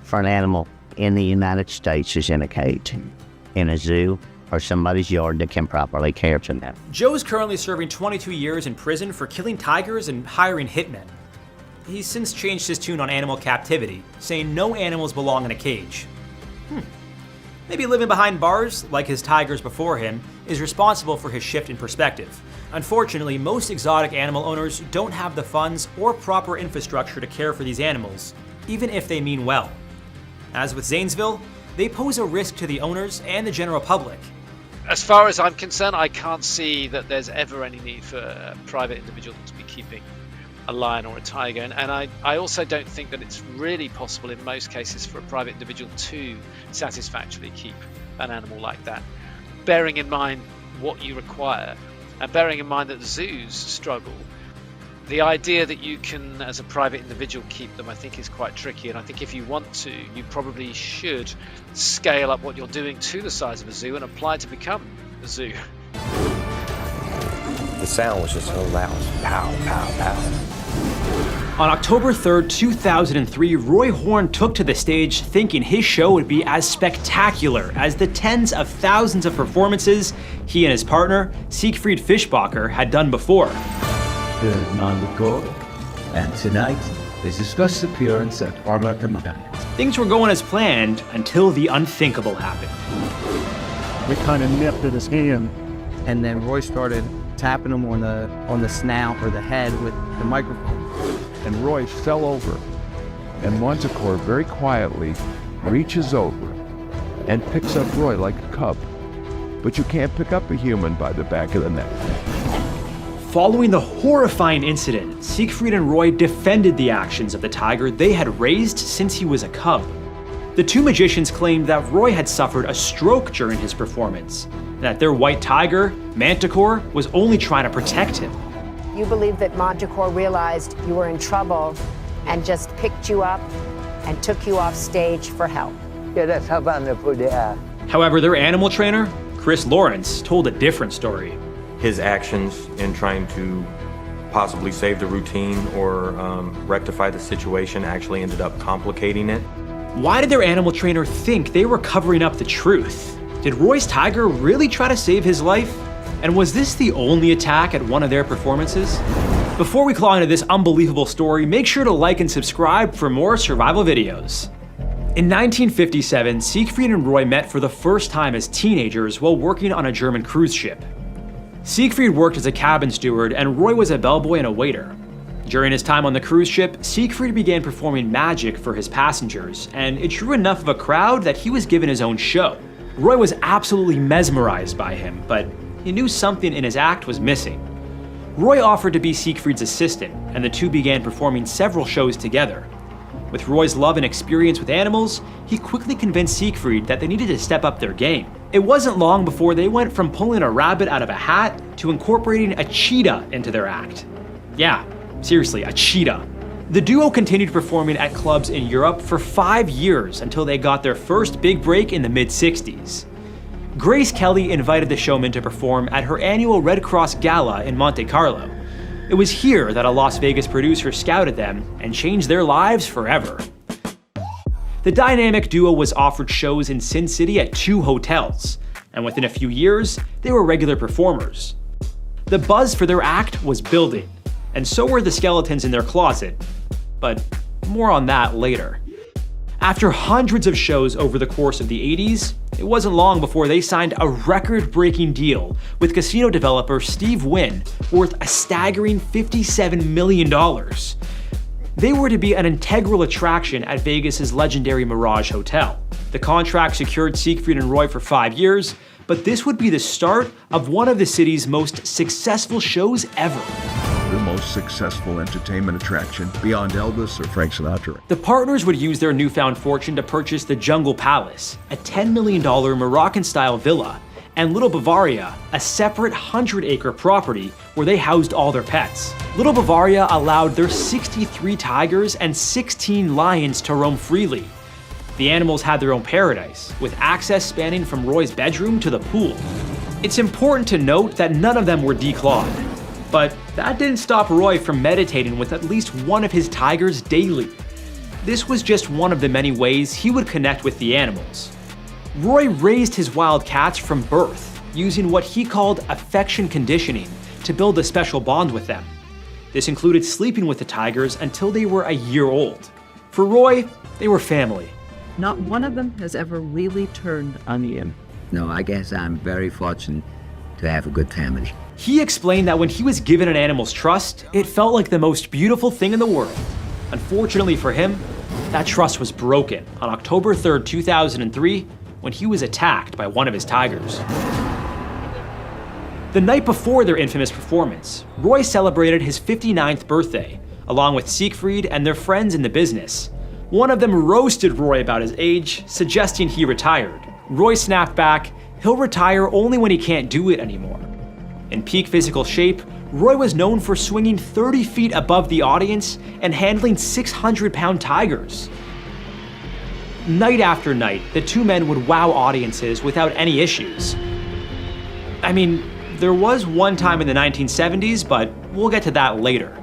for an animal in the United States is in a cage, in a zoo, or somebody's yard that can properly care for them. Joe is currently serving 22 years in prison for killing tigers and hiring hitmen. He's since changed his tune on animal captivity, saying no animals belong in a cage. Maybe living behind bars, like his tigers before him, is responsible for his shift in perspective. Unfortunately, most exotic animal owners don't have the funds or proper infrastructure to care for these animals, even if they mean well. As with Zanesville, they pose a risk to the owners and the general public. As far as I'm concerned, I can't see that there's ever any need for a private individual to be keeping a lion or a tiger, and I also don't think that it's really possible in most cases for a private individual to satisfactorily keep an animal like that, bearing in mind what you require and bearing in mind that zoos struggle. The idea that you can, as a private individual, keep them, I think is quite tricky, and I think if you want to, you probably should scale up what you're doing to the size of a zoo and apply to become a zoo. The sound was just so loud. Pow, pow, pow. On October 3rd, 2003, Roy Horn took to the stage thinking his show would be as spectacular as the tens of thousands of performances he and his partner, Siegfried Fischbacher, had done before. And tonight is his first appearance at Arlington. Things were going as planned until the unthinkable happened. We kind of nipped at his hand. And then Roy started tapping him on the snout or the head with the microphone. And Roy fell over, and Manticore very quietly reaches over and picks up Roy like a cub. But you can't pick up a human by the back of the neck. Following the horrifying incident, Siegfried and Roy defended the actions of the tiger they had raised since he was a cub. The two magicians claimed that Roy had suffered a stroke during his performance, and that their white tiger, Manticore, was only trying to protect him. You believe that Manticore realized you were in trouble and just picked you up and took you off stage for help. Yeah, that's how wonderful they are. However, their animal trainer, Chris Lawrence, told a different story. His actions in trying to possibly save the routine or rectify the situation actually ended up complicating it. Why did their animal trainer think they were covering up the truth? Did Roy's tiger really try to save his life? And was this the only attack at one of their performances? Before we claw into this unbelievable story, make sure to like and subscribe for more survival videos. In 1957, Siegfried and Roy met for the first time as teenagers while working on a German cruise ship. Siegfried worked as a cabin steward and Roy was a bellboy and a waiter. During his time on the cruise ship, Siegfried began performing magic for his passengers, and it drew enough of a crowd that he was given his own show. Roy was absolutely mesmerized by him, but he knew something in his act was missing. Roy offered to be Siegfried's assistant, and the two began performing several shows together. With Roy's love and experience with animals, he quickly convinced Siegfried that they needed to step up their game. It wasn't long before they went from pulling a rabbit out of a hat to incorporating a cheetah into their act. Yeah, seriously, a cheetah. The duo continued performing at clubs in Europe for 5 years until they got their first big break in the mid-60s. Grace Kelly invited the showmen to perform at her annual Red Cross Gala in Monte Carlo. It was here that a Las Vegas producer scouted them and changed their lives forever. The dynamic duo was offered shows in Sin City at 2 hotels, and within a few years, they were regular performers. The buzz for their act was building, and so were the skeletons in their closet, but more on that later. After hundreds of shows over the course of the 80s, it wasn't long before they signed a record-breaking deal with casino developer Steve Wynn, worth a staggering $57 million. They were to be an integral attraction at Vegas's legendary Mirage Hotel. The contract secured Siegfried and Roy for 5 years, but this would be the start of one of the city's most successful shows ever. The most successful entertainment attraction beyond Elvis or Frank Sinatra. The partners would use their newfound fortune to purchase the Jungle Palace, a $10 million Moroccan-style villa, and Little Bavaria, a separate 100-acre property where they housed all their pets. Little Bavaria allowed their 63 tigers and 16 lions to roam freely. The animals had their own paradise, with access spanning from Roy's bedroom to the pool. It's important to note that none of them were declawed. But that didn't stop Roy from meditating with at least one of his tigers daily. This was just one of the many ways he would connect with the animals. Roy raised his wild cats from birth, using what he called affection conditioning to build a special bond with them. This included sleeping with the tigers until they were a year old. For Roy, they were family. Not one of them has ever really turned on him. No, I guess I'm very fortunate to have a good family. He explained that when he was given an animal's trust, it felt like the most beautiful thing in the world. Unfortunately for him, that trust was broken on October 3rd, 2003, when he was attacked by one of his tigers. The night before their infamous performance, Roy celebrated his 59th birthday, along with Siegfried and their friends in the business. One of them roasted Roy about his age, suggesting he retired. Roy snapped back, he'll retire only when he can't do it anymore. In peak physical shape, Roy was known for swinging 30 feet above the audience and handling 600-pound tigers. Night after night, the two men would wow audiences without any issues. I mean, there was one time in the 1970s, but we'll get to that later.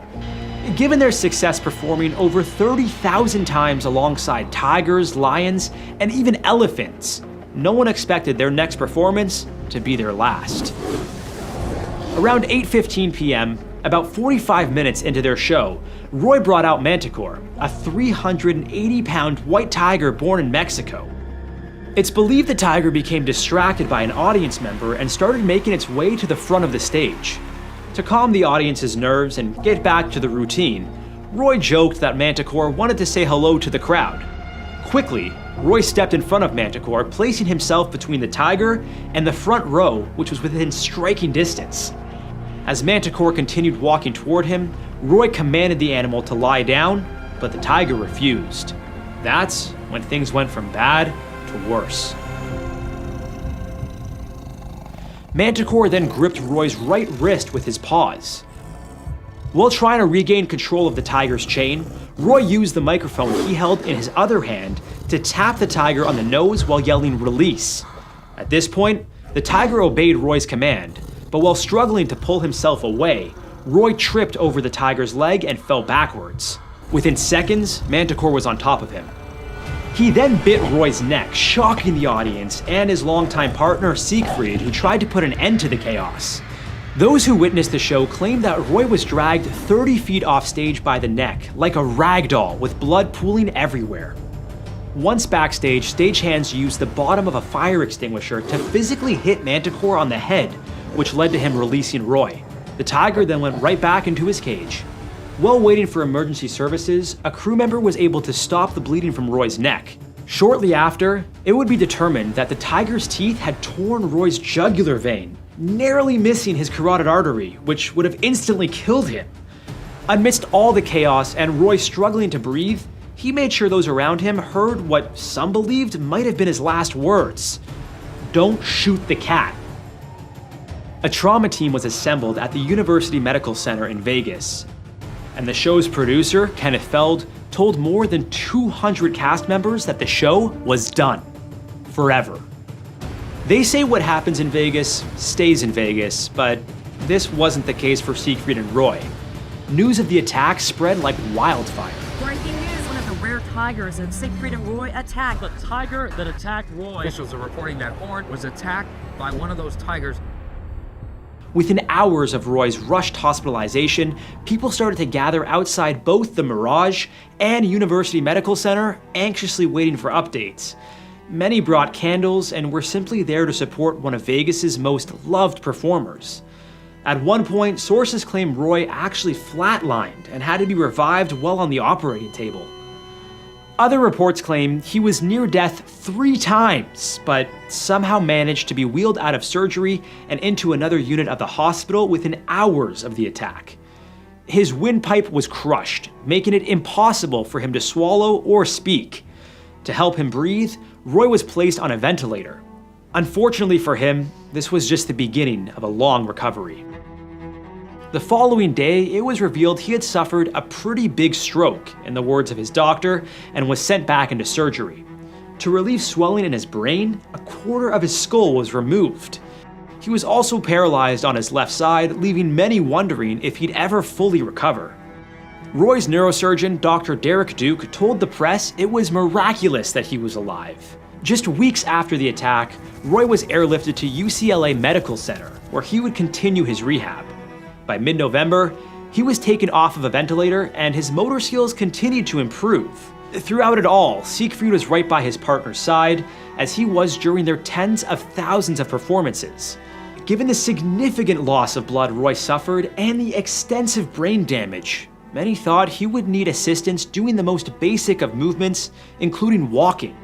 Given their success performing over 30,000 times alongside tigers, lions, and even elephants, no one expected their next performance to be their last. Around 8:15 p.m., about 45 minutes into their show, Roy brought out Manticore, a 380-pound white tiger born in Mexico. It's believed the tiger became distracted by an audience member and started making its way to the front of the stage. To calm the audience's nerves and get back to the routine, Roy joked that Manticore wanted to say hello to the crowd. Quickly, Roy stepped in front of Manticore, placing himself between the tiger and the front row, which was within striking distance. As Manticore continued walking toward him, Roy commanded the animal to lie down, but the tiger refused. That's when things went from bad to worse. Manticore then gripped Roy's right wrist with his paws. While trying to regain control of the tiger's chain, Roy used the microphone he held in his other hand to tap the tiger on the nose while yelling "release." At this point, the tiger obeyed Roy's command, but while struggling to pull himself away, Roy tripped over the tiger's leg and fell backwards. Within seconds, Manticore was on top of him. He then bit Roy's neck, shocking the audience and his longtime partner Siegfried, who tried to put an end to the chaos. Those who witnessed the show claimed that Roy was dragged 30 feet off stage by the neck, like a rag doll with blood pooling everywhere. Once backstage, stagehands used the bottom of a fire extinguisher to physically hit Manticore on the head, which led to him releasing Roy. The tiger then went right back into his cage. While waiting for emergency services, a crew member was able to stop the bleeding from Roy's neck. Shortly after, it would be determined that the tiger's teeth had torn Roy's jugular vein, narrowly missing his carotid artery, which would have instantly killed him. Amidst all the chaos and Roy struggling to breathe, he made sure those around him heard what some believed might have been his last words: "Don't shoot the cat." A trauma team was assembled at the University Medical Center in Vegas, and the show's producer, Kenneth Feld, told more than 200 cast members that the show was done. Forever. They say what happens in Vegas stays in Vegas, but this wasn't the case for Siegfried and Roy. News of the attack spread like wildfire. Breaking news, one of the rare tigers of Siegfried and Roy attacked. The tiger that attacked Roy. Officials are reporting that Horn was attacked by one of those tigers. Within hours of Roy's rushed hospitalization, people started to gather outside both the Mirage and University Medical Center, anxiously waiting for updates. Many brought candles and were simply there to support one of Vegas's most loved performers. At one point, sources claim Roy actually flatlined and had to be revived while on the operating table. Other reports claim he was near death 3 times, but somehow managed to be wheeled out of surgery and into another unit of the hospital within hours of the attack. His windpipe was crushed, making it impossible for him to swallow or speak. To help him breathe, Roy was placed on a ventilator. Unfortunately for him, this was just the beginning of a long recovery. The following day, it was revealed he had suffered a pretty big stroke, in the words of his doctor, and was sent back into surgery. To relieve swelling in his brain, a quarter of his skull was removed. He was also paralyzed on his left side, leaving many wondering if he'd ever fully recover. Roy's neurosurgeon, Dr. Derek Duke, told the press it was miraculous that he was alive. Just weeks after the attack, Roy was airlifted to UCLA Medical Center, where he would continue his rehab. By mid-November, he was taken off of a ventilator and his motor skills continued to improve. Throughout it all, Siegfried was right by his partner's side, as he was during their tens of thousands of performances. Given the significant loss of blood Roy suffered and the extensive brain damage, many thought he would need assistance doing the most basic of movements, including walking.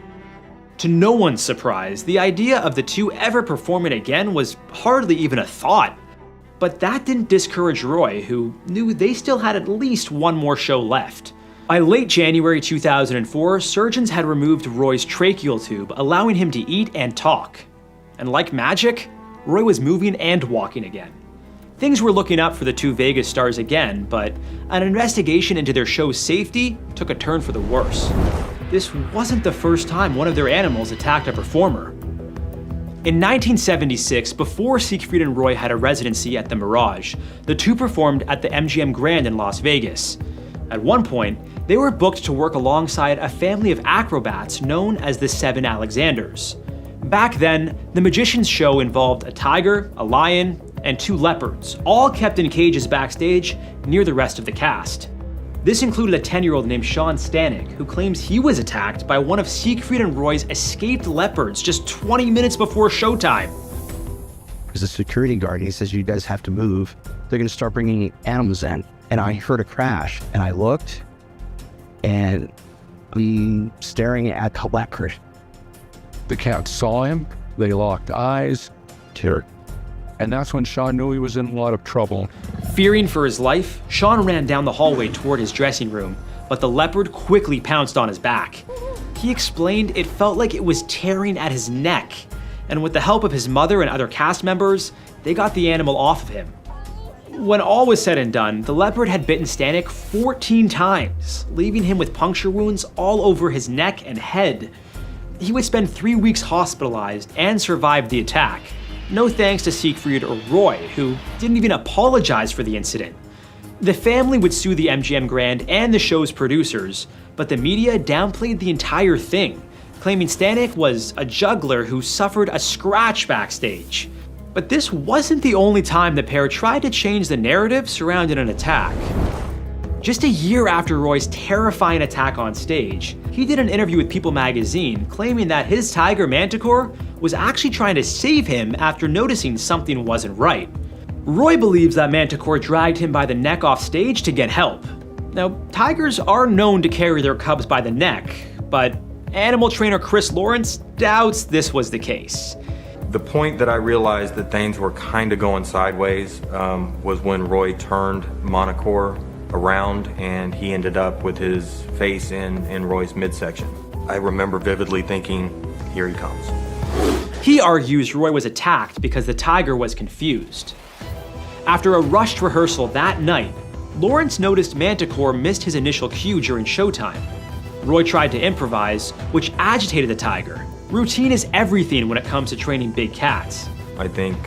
To no one's surprise, the idea of the two ever performing again was hardly even a thought. But that didn't discourage Roy, who knew they still had at least one more show left. By late January 2004, surgeons had removed Roy's tracheal tube, allowing him to eat and talk. And like magic, Roy was moving and walking again. Things were looking up for the two Vegas stars again, but an investigation into their show's safety took a turn for the worse. This wasn't the first time one of their animals attacked a performer. In 1976, before Siegfried and Roy had a residency at the Mirage, the two performed at the MGM Grand in Las Vegas. At one point, they were booked to work alongside a family of acrobats known as the Seven Alexanders. Back then, the magician's show involved a tiger, a lion, and 2 leopards, all kept in cages backstage near the rest of the cast. This included a 10-year-old named Sean Stanek, who claims he was attacked by one of Siegfried and Roy's escaped leopards just 20 minutes before showtime. There's a security guard, he says, "You guys have to move. They're going to start bringing animals in." And I heard a crash, and I looked, and I'm staring at the leopard. The cat saw him, they locked eyes, and that's when Sean knew he was in a lot of trouble. Fearing for his life, Sean ran down the hallway toward his dressing room, but the leopard quickly pounced on his back. He explained it felt like it was tearing at his neck, and with the help of his mother and other cast members, they got the animal off of him. When all was said and done, the leopard had bitten Stanek 14 times, leaving him with puncture wounds all over his neck and head. He would spend 3 weeks hospitalized and survived the attack. No thanks to Siegfried or Roy, who didn't even apologize for the incident. The family would sue the MGM Grand and the show's producers, but the media downplayed the entire thing, claiming Stanek was a juggler who suffered a scratch backstage. But this wasn't the only time the pair tried to change the narrative surrounding an attack. Just a year after Roy's terrifying attack on stage, he did an interview with People magazine claiming that his tiger Manticore was actually trying to save him after noticing something wasn't right. Roy believes that Manticore dragged him by the neck off stage to get help. Now, tigers are known to carry their cubs by the neck, but animal trainer Chris Lawrence doubts this was the case. The point that I realized that things were kind of going sideways was when Roy turned Manticore around and he ended up with his face in Roy's midsection. I remember vividly thinking, here he comes. He argues Roy was attacked because the tiger was confused. After a rushed rehearsal that night, Lawrence noticed Manticore missed his initial cue during showtime. Roy tried to improvise, which agitated the tiger. Routine is everything when it comes to training big cats. I think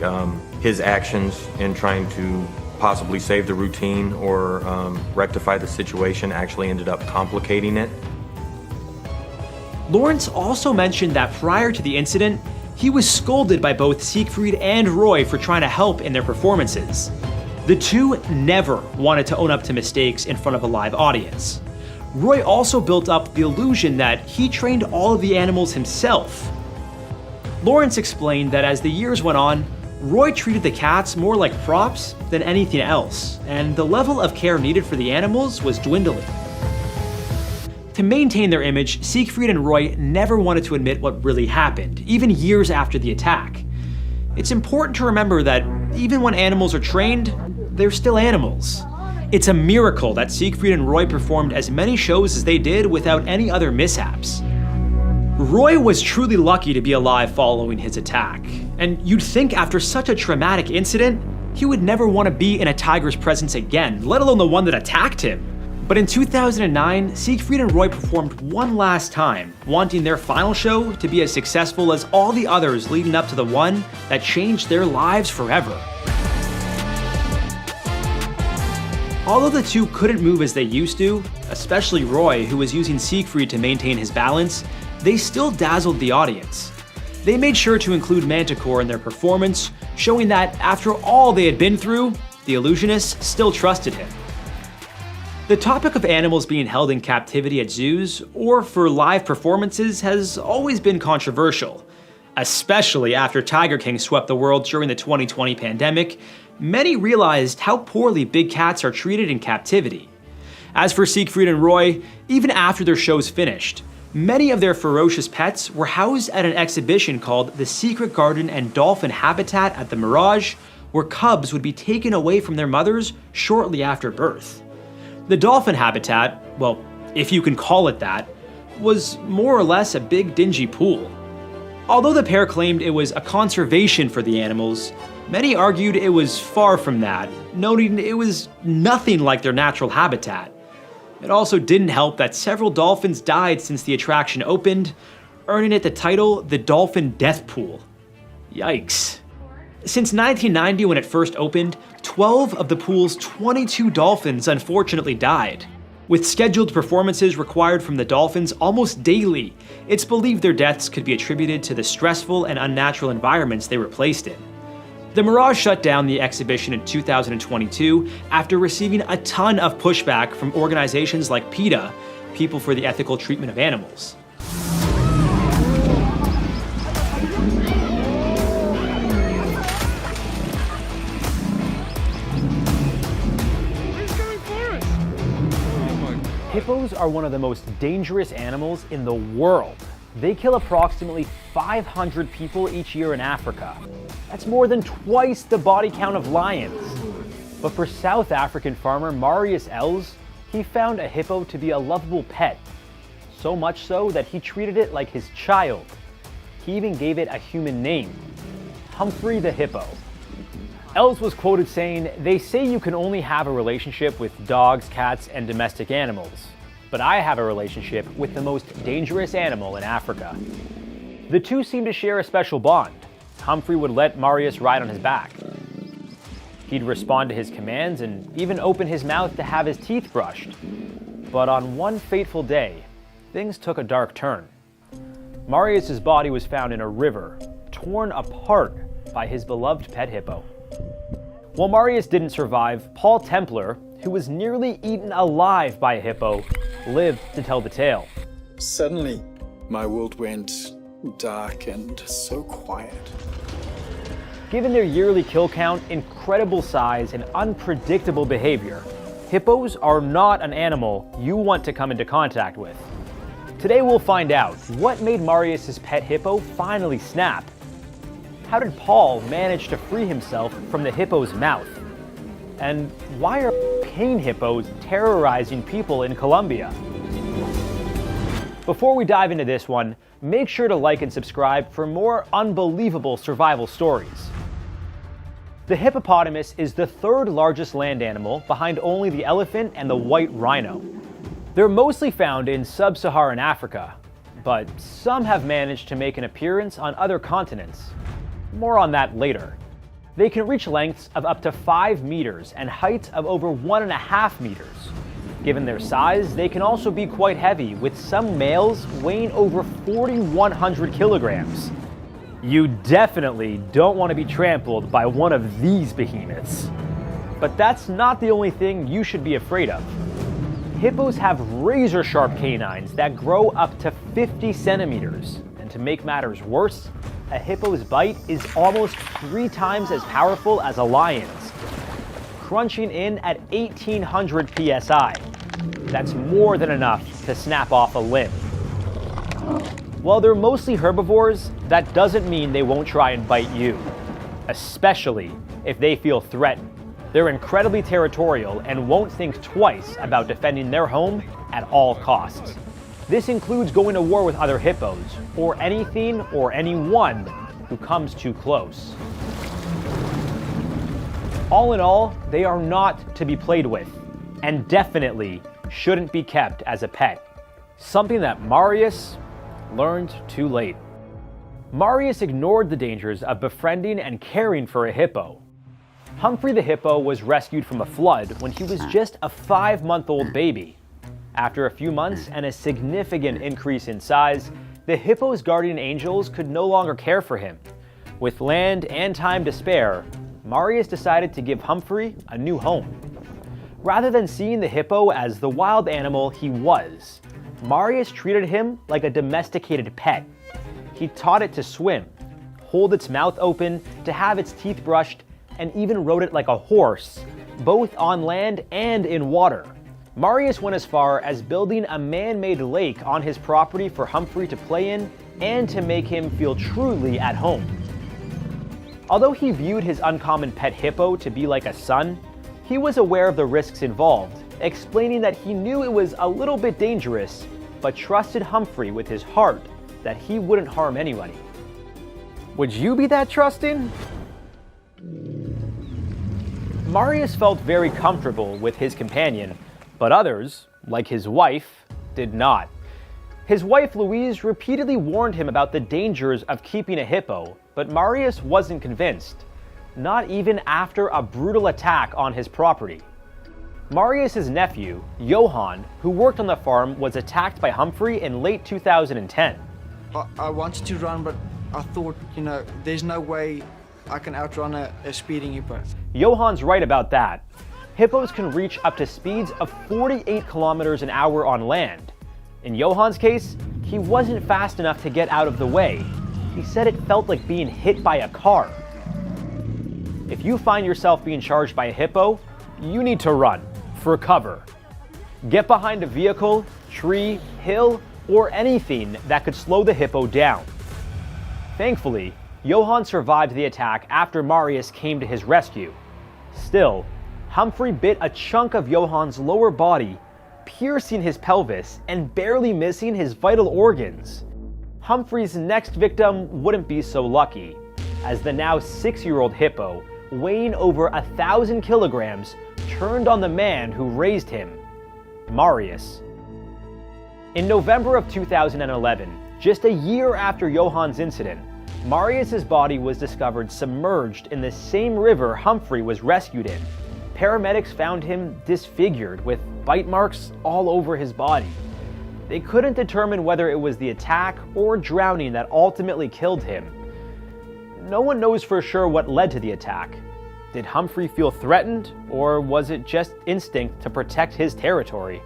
his actions in trying to possibly save the routine or rectify the situation actually ended up complicating it. Lawrence also mentioned that prior to the incident, he was scolded by both Siegfried and Roy for trying to help in their performances. The two never wanted to own up to mistakes in front of a live audience. Roy also built up the illusion that he trained all of the animals himself. Lawrence explained that as the years went on, Roy treated the cats more like props than anything else, and the level of care needed for the animals was dwindling. To maintain their image, Siegfried and Roy never wanted to admit what really happened, even years after the attack. It's important to remember that even when animals are trained, they're still animals. It's a miracle that Siegfried and Roy performed as many shows as they did without any other mishaps. Roy was truly lucky to be alive following his attack, and you'd think after such a traumatic incident, he would never want to be in a tiger's presence again, let alone the one that attacked him. But in 2009, Siegfried and Roy performed one last time, wanting their final show to be as successful as all the others leading up to the one that changed their lives forever. Although the two couldn't move as they used to, especially Roy, who was using Siegfried to maintain his balance, they still dazzled the audience. They made sure to include Manticore in their performance, showing that after all they had been through, the illusionists still trusted him. The topic of animals being held in captivity at zoos or for live performances has always been controversial. Especially after Tiger King swept the world during the 2020 pandemic, many realized how poorly big cats are treated in captivity. As for Siegfried and Roy, even after their shows finished, many of their ferocious pets were housed at an exhibition called the Secret Garden and Dolphin Habitat at the Mirage, where cubs would be taken away from their mothers shortly after birth. The dolphin habitat, well, if you can call it that, was more or less a big dingy pool. Although the pair claimed it was a conservation for the animals, many argued it was far from that, noting it was nothing like their natural habitat. It also didn't help that several dolphins died since the attraction opened, earning it the title the Dolphin Death Pool. Yikes. Since 1990, when it first opened, 12 of the pool's 22 dolphins unfortunately died. With scheduled performances required from the dolphins almost daily, it's believed their deaths could be attributed to the stressful and unnatural environments they were placed in. The Mirage shut down the exhibition in 2022 after receiving a ton of pushback from organizations like PETA, People for the Ethical Treatment of Animals. Hippos are one of the most dangerous animals in the world. They kill approximately 500 people each year in Africa. That's more than twice the body count of lions. But for South African farmer Marius Els, he found a hippo to be a lovable pet. So much so that he treated it like his child. He even gave it a human name, Humphrey the Hippo. Els was quoted saying, "They say you can only have a relationship with dogs, cats, and domestic animals. But I have a relationship with the most dangerous animal in Africa." The two seemed to share a special bond. Humphrey would let Marius ride on his back. He'd respond to his commands and even open his mouth to have his teeth brushed. But on one fateful day, things took a dark turn. Marius's body was found in a river, torn apart by his beloved pet hippo. While Marius didn't survive, Paul Templar, who was nearly eaten alive by a hippo, lived to tell the tale. Suddenly, my world went dark and so quiet. Given their yearly kill count, incredible size, and unpredictable behavior, hippos are not an animal you want to come into contact with. Today we'll find out what made Marius's pet hippo finally snap. How did Paul manage to free himself from the hippo's mouth? And why are pain hippos terrorizing people in Colombia? Before we dive into this one, make sure to like and subscribe for more unbelievable survival stories. The hippopotamus is the third largest land animal behind only the elephant and the white rhino. They're mostly found in sub-Saharan Africa, but some have managed to make an appearance on other continents. More on that later. They can reach lengths of up to 5 meters and heights of over 1.5 meters. Given their size, they can also be quite heavy, with some males weighing over 4,100 kilograms. You definitely don't want to be trampled by one of these behemoths. But that's not the only thing you should be afraid of. Hippos have razor-sharp canines that grow up to 50 centimeters. And to make matters worse, a hippo's bite is almost 3 times as powerful as a lion's, crunching in at 1,800 psi. That's more than enough to snap off a limb. While they're mostly herbivores, that doesn't mean they won't try and bite you, especially if they feel threatened. They're incredibly territorial and won't think twice about defending their home at all costs. This includes going to war with other hippos, or anything or anyone who comes too close. All in all, they are not to be played with, and definitely shouldn't be kept as a pet. Something that Marius learned too late. Marius ignored the dangers of befriending and caring for a hippo. Humphrey the hippo was rescued from a flood when he was just a 5-month-old baby. After a few months and a significant increase in size, the hippo's guardian angels could no longer care for him. With land and time to spare, Marius decided to give Humphrey a new home. Rather than seeing the hippo as the wild animal he was, Marius treated him like a domesticated pet. He taught it to swim, hold its mouth open, to have its teeth brushed, and even rode it like a horse, both on land and in water. Marius went as far as building a man-made lake on his property for Humphrey to play in and to make him feel truly at home. Although he viewed his uncommon pet hippo to be like a son, he was aware of the risks involved, explaining that he knew it was a little bit dangerous, but trusted Humphrey with his heart that he wouldn't harm anybody. Would you be that trusting? Marius felt very comfortable with his companion, but others, like his wife, did not. His wife Louise repeatedly warned him about the dangers of keeping a hippo, but Marius wasn't convinced, not even after a brutal attack on his property. Marius's nephew, Johann, who worked on the farm, was attacked by Humphrey in late 2010. I wanted to run, but I thought, there's no way I can outrun a speeding hippo. Johann's right about that. Hippos can reach up to speeds of 48 kilometers an hour on land. In Johann's case, he wasn't fast enough to get out of the way. He said it felt like being hit by a car. If you find yourself being charged by a hippo, you need to run for cover. Get behind a vehicle, tree, hill, or anything that could slow the hippo down. Thankfully, Johann survived the attack after Marius came to his rescue. Still, Humphrey bit a chunk of Johann's lower body, piercing his pelvis and barely missing his vital organs. Humphrey's next victim wouldn't be so lucky, as the now 6-year-old hippo, weighing over 1,000 kilograms, turned on the man who raised him, Marius. In November of 2011, just a year after Johann's incident, Marius's body was discovered submerged in the same river Humphrey was rescued in. Paramedics found him disfigured with bite marks all over his body. They couldn't determine whether it was the attack or drowning that ultimately killed him. No one knows for sure what led to the attack. Did Humphrey feel threatened, or was it just instinct to protect his territory?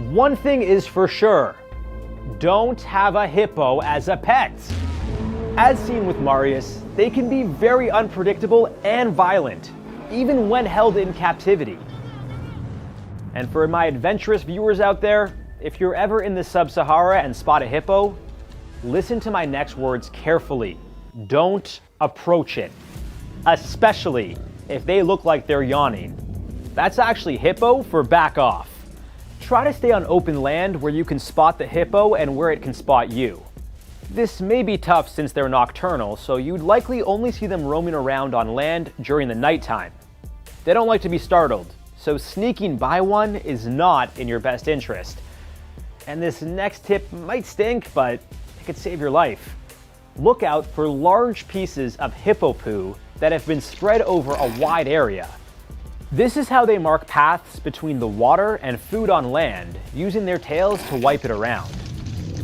One thing is for sure, don't have a hippo as a pet. As seen with Marius, they can be very unpredictable and violent, even when held in captivity. And for my adventurous viewers out there, if you're ever in the Sub-Sahara and spot a hippo, listen to my next words carefully. Don't approach it, especially if they look like they're yawning. That's actually hippo for back off. Try to stay on open land where you can spot the hippo and where it can spot you. This may be tough since they're nocturnal, so you'd likely only see them roaming around on land during the nighttime. They don't like to be startled, so sneaking by one is not in your best interest. And this next tip might stink, but it could save your life. Look out for large pieces of hippo poo that have been spread over a wide area. This is how they mark paths between the water and food on land, using their tails to wipe it around.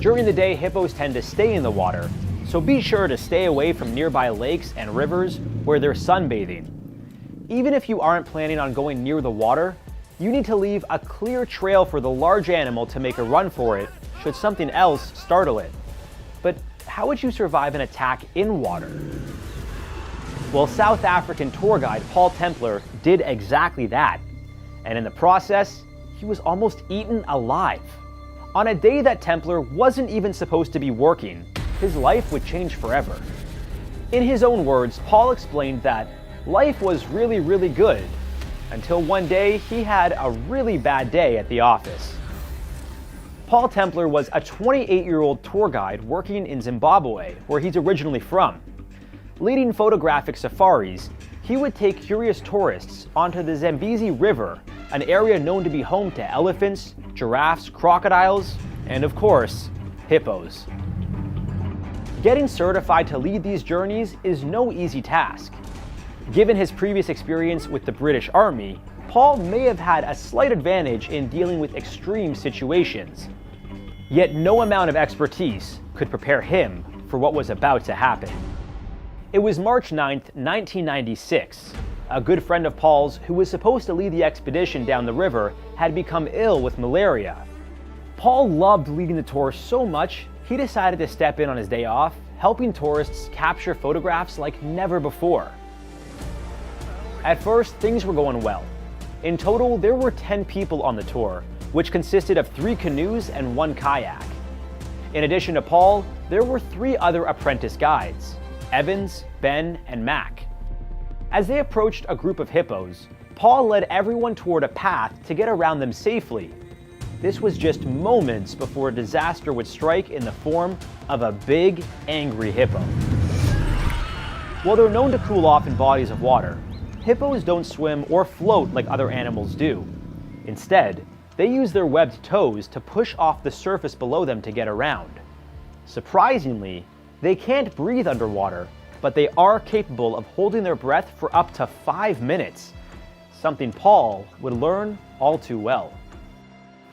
During the day, hippos tend to stay in the water, so be sure to stay away from nearby lakes and rivers where they're sunbathing. Even if you aren't planning on going near the water, you need to leave a clear trail for the large animal to make a run for it should something else startle it. But how would you survive an attack in water? Well, South African tour guide Paul Templar did exactly that, and in the process, he was almost eaten alive. On a day that Templar wasn't even supposed to be working, his life would change forever. In his own words, Paul explained that life was really good, until one day he had a really bad day at the office. Paul Templar was a 28-year-old tour guide working in Zimbabwe, where he's originally from. Leading photographic safaris, he would take curious tourists onto the Zambezi River, an area known to be home to elephants, giraffes, crocodiles, and of course, hippos. Getting certified to lead these journeys is no easy task. Given his previous experience with the British Army, Paul may have had a slight advantage in dealing with extreme situations. Yet no amount of expertise could prepare him for what was about to happen. It was March 9th, 1996. A good friend of Paul's, who was supposed to lead the expedition down the river, had become ill with malaria. Paul loved leading the tour so much, he decided to step in on his day off, helping tourists capture photographs like never before. At first, things were going well. In total, there were 10 people on the tour, which consisted of 3 canoes and 1 kayak. In addition to Paul, there were 3 other apprentice guides: Evans, Ben, and Mac. As they approached a group of hippos, Paul led everyone toward a path to get around them safely. This was just moments before a disaster would strike in the form of a big, angry hippo. While they're known to cool off in bodies of water, hippos don't swim or float like other animals do. Instead, they use their webbed toes to push off the surface below them to get around. Surprisingly, they can't breathe underwater, but they are capable of holding their breath for up to 5 minutes, something Paul would learn all too well.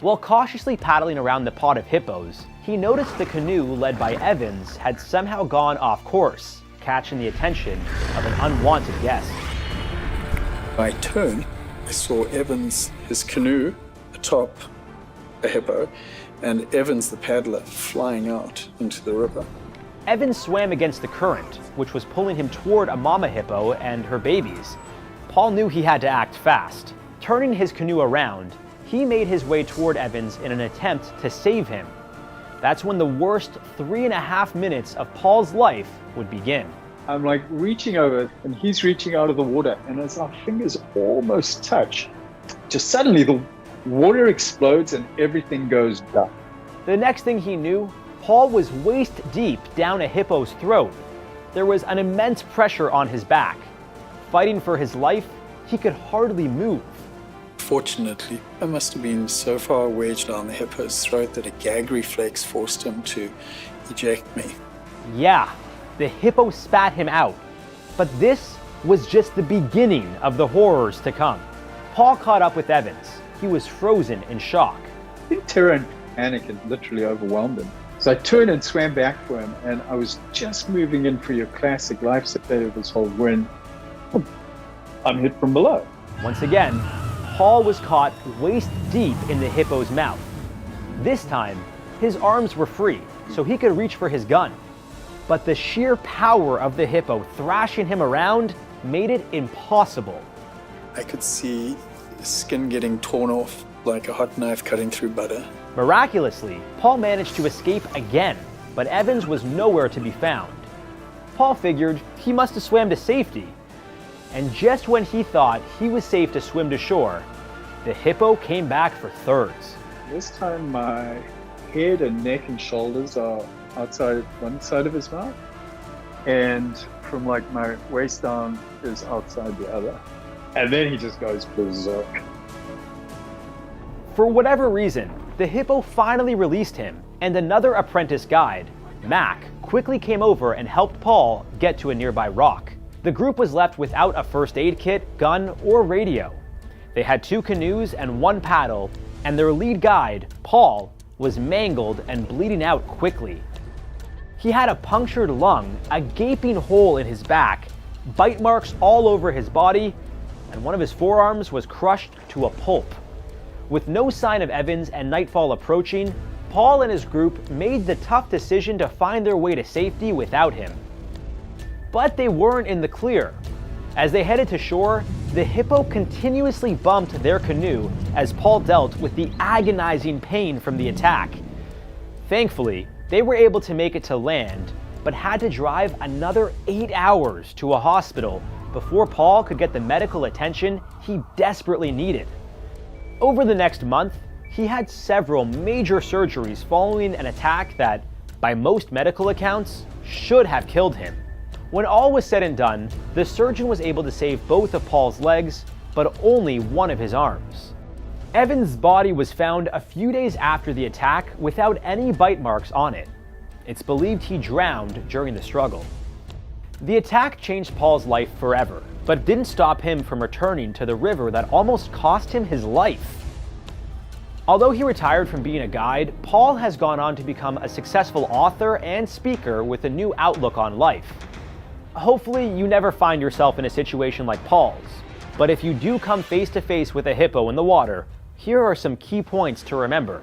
While cautiously paddling around the pod of hippos, he noticed the canoe led by Evans had somehow gone off course, catching the attention of an unwanted guest. I turned, I saw Evans, his canoe, atop a hippo, and Evans, the paddler, flying out into the river. Evans swam against the current, which was pulling him toward a mama hippo and her babies. Paul knew he had to act fast. Turning his canoe around, he made his way toward Evans in an attempt to save him. That's when the worst 3.5 minutes of Paul's life would begin. I'm like reaching over, and he's reaching out of the water, and as our fingers almost touch, just suddenly the water explodes and everything goes dark. The next thing he knew, Paul was waist deep down a hippo's throat. There was an immense pressure on his back. Fighting for his life, he could hardly move. Fortunately, I must have been so far wedged down the hippo's throat that a gag reflex forced him to eject me. Yeah, the hippo spat him out. But this was just the beginning of the horrors to come. Paul caught up with Evans. He was frozen in shock. Terror and panic had literally overwhelmed him. So I turned and swam back for him, and I was just moving in for your classic life savers hold when I'm hit from below. Once again, Paul was caught waist deep in the hippo's mouth. This time, his arms were free, so he could reach for his gun. But the sheer power of the hippo thrashing him around made it impossible. I could see skin getting torn off like a hot knife cutting through butter. Miraculously, Paul managed to escape again, but Evans was nowhere to be found. Paul figured he must have swam to safety. And just when he thought he was safe to swim to shore, the hippo came back for thirds. This time my head and neck and shoulders are outside one side of his mouth, and from like my waist down is outside the other. And then he just goes berserk. For whatever reason, the hippo finally released him, and another apprentice guide, Mac, quickly came over and helped Paul get to a nearby rock. The group was left without a first aid kit, gun, or radio. They had 2 canoes and 1 paddle, and their lead guide, Paul, was mangled and bleeding out quickly. He had a punctured lung, a gaping hole in his back, bite marks all over his body, and one of his forearms was crushed to a pulp. With no sign of Evans and nightfall approaching, Paul and his group made the tough decision to find their way to safety without him. But they weren't in the clear. As they headed to shore, the hippo continuously bumped their canoe as Paul dealt with the agonizing pain from the attack. Thankfully, they were able to make it to land, but had to drive another 8 hours to a hospital before Paul could get the medical attention he desperately needed. Over the next month, he had several major surgeries following an attack that, by most medical accounts, should have killed him. When all was said and done, the surgeon was able to save both of Paul's legs, but only one of his arms. Evans' body was found a few days after the attack without any bite marks on it. It's believed he drowned during the struggle. The attack changed Paul's life forever, but didn't stop him from returning to the river that almost cost him his life. Although he retired from being a guide, Paul has gone on to become a successful author and speaker with a new outlook on life. Hopefully, you never find yourself in a situation like Paul's, but if you do come face to face with a hippo in the water, here are some key points to remember.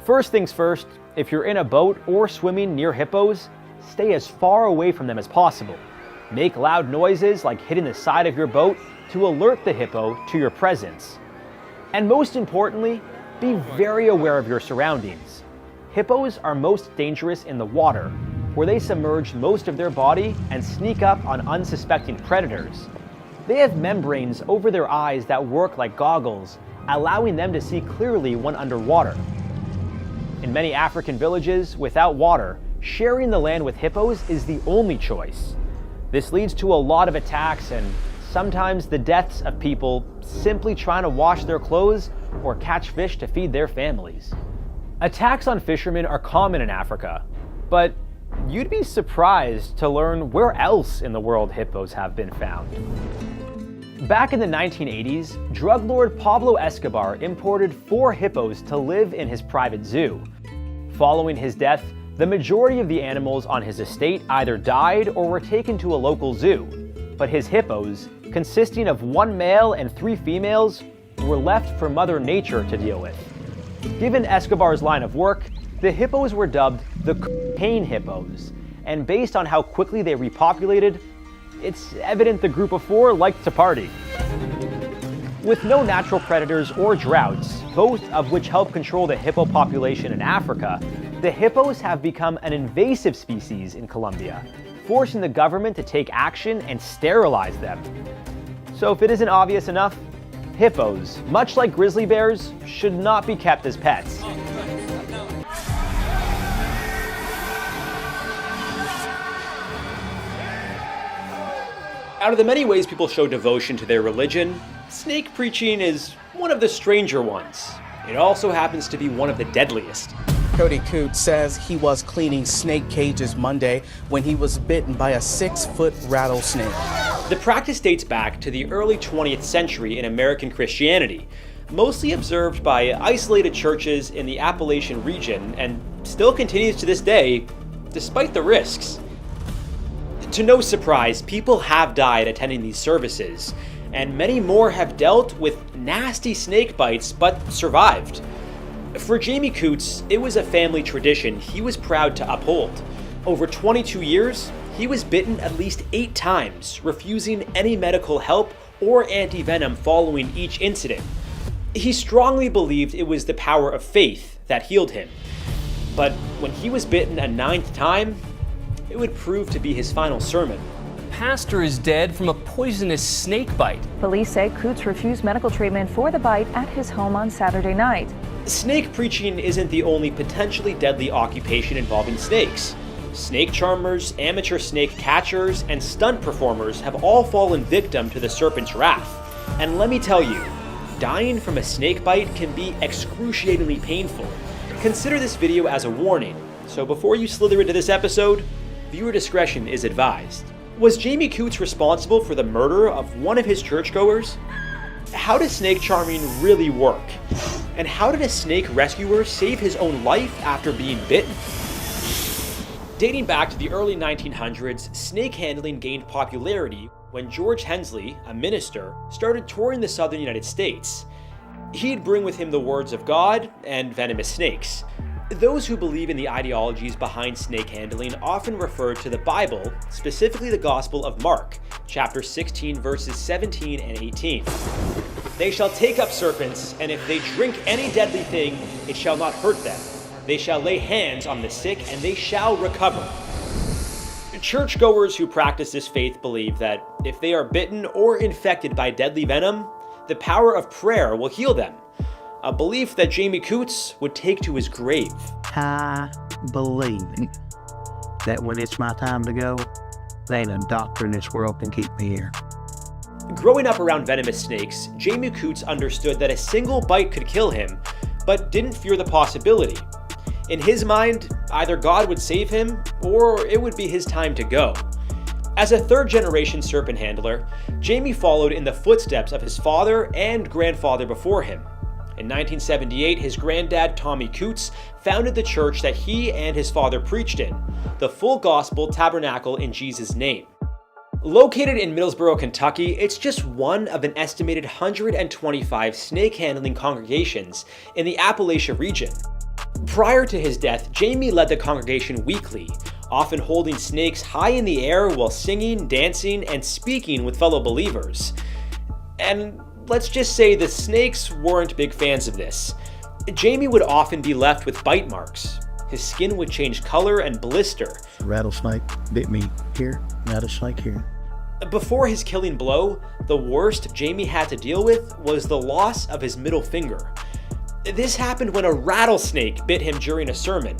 First things first, if you're in a boat or swimming near hippos, stay as far away from them as possible. Make loud noises like hitting the side of your boat to alert the hippo to your presence. And most importantly, be very aware of your surroundings. Hippos are most dangerous in the water, where they submerge most of their body and sneak up on unsuspecting predators. They have membranes over their eyes that work like goggles, allowing them to see clearly when underwater. In many African villages without water, sharing the land with hippos is the only choice. This leads to a lot of attacks and sometimes the deaths of people simply trying to wash their clothes or catch fish to feed their families. Attacks on fishermen are common in Africa, but you'd be surprised to learn where else in the world hippos have been found. Back in the 1980s, drug lord Pablo Escobar imported 4 hippos to live in his private zoo. Following his death, the majority of the animals on his estate either died or were taken to a local zoo, but his hippos, consisting of 1 male and 3 females, were left for Mother Nature to deal with. Given Escobar's line of work, the hippos were dubbed the cocaine hippos, and based on how quickly they repopulated, it's evident the group of 4 liked to party. With no natural predators or droughts, both of which help control the hippo population in Africa, the hippos have become an invasive species in Colombia, forcing the government to take action and sterilize them. So if it isn't obvious enough, hippos, much like grizzly bears, should not be kept as pets. Out of the many ways people show devotion to their religion, snake preaching is one of the stranger ones. It also happens to be one of the deadliest. Cody Coote says he was cleaning snake cages Monday when he was bitten by a 6-foot rattlesnake. The practice dates back to the early 20th century in American Christianity, mostly observed by isolated churches in the Appalachian region, and still continues to this day, despite the risks. To no surprise, people have died attending these services, and many more have dealt with nasty snake bites but survived. For Jamie Coots, it was a family tradition he was proud to uphold. Over 22 years, he was bitten at least 8 times, refusing any medical help or anti-venom following each incident. He strongly believed it was the power of faith that healed him. But when he was bitten a 9th time, it would prove to be his final sermon. Pastor is dead from a poisonous snake bite. Police say Coots refused medical treatment for the bite at his home on Saturday night. Snake preaching isn't the only potentially deadly occupation involving snakes. Snake charmers, amateur snake catchers, and stunt performers have all fallen victim to the serpent's wrath. And let me tell you, dying from a snake bite can be excruciatingly painful. Consider this video as a warning, so before you slither into this episode, viewer discretion is advised. Was Jamie Coots responsible for the murder of one of his churchgoers? How does snake charming really work? And how did a snake rescuer save his own life after being bitten? Dating back to the early 1900s, snake handling gained popularity when George Hensley, a minister, started touring the southern United States. He'd bring with him the words of God and venomous snakes. Those who believe in the ideologies behind snake handling often refer to the Bible, specifically the Gospel of Mark, chapter 16, verses 17 and 18. They shall take up serpents, and if they drink any deadly thing, it shall not hurt them. They shall lay hands on the sick, and they shall recover. Churchgoers who practice this faith believe that if they are bitten or infected by deadly venom, the power of prayer will heal them. A belief that Jamie Coots would take to his grave. I believe that when it's my time to go, there ain't a doctor in this world can keep me here. Growing up around venomous snakes, Jamie Coots understood that a single bite could kill him, but didn't fear the possibility. In his mind, either God would save him, or it would be his time to go. As a third-generation serpent handler, Jamie followed in the footsteps of his father and grandfather before him. In 1978, his granddad, Tommy Coots, founded the church that he and his father preached in, the Full Gospel Tabernacle in Jesus' Name. Located in Middlesboro, Kentucky, it's just one of an estimated 125 snake handling congregations in the Appalachia region. Prior to his death, Jamie led the congregation weekly, often holding snakes high in the air while singing, dancing, and speaking with fellow believers. And let's just say the snakes weren't big fans of this. Jamie would often be left with bite marks. His skin would change color and blister. Rattlesnake bit me here, rattlesnake here. Before his killing blow, the worst Jamie had to deal with was the loss of his middle finger. This happened when a rattlesnake bit him during a sermon.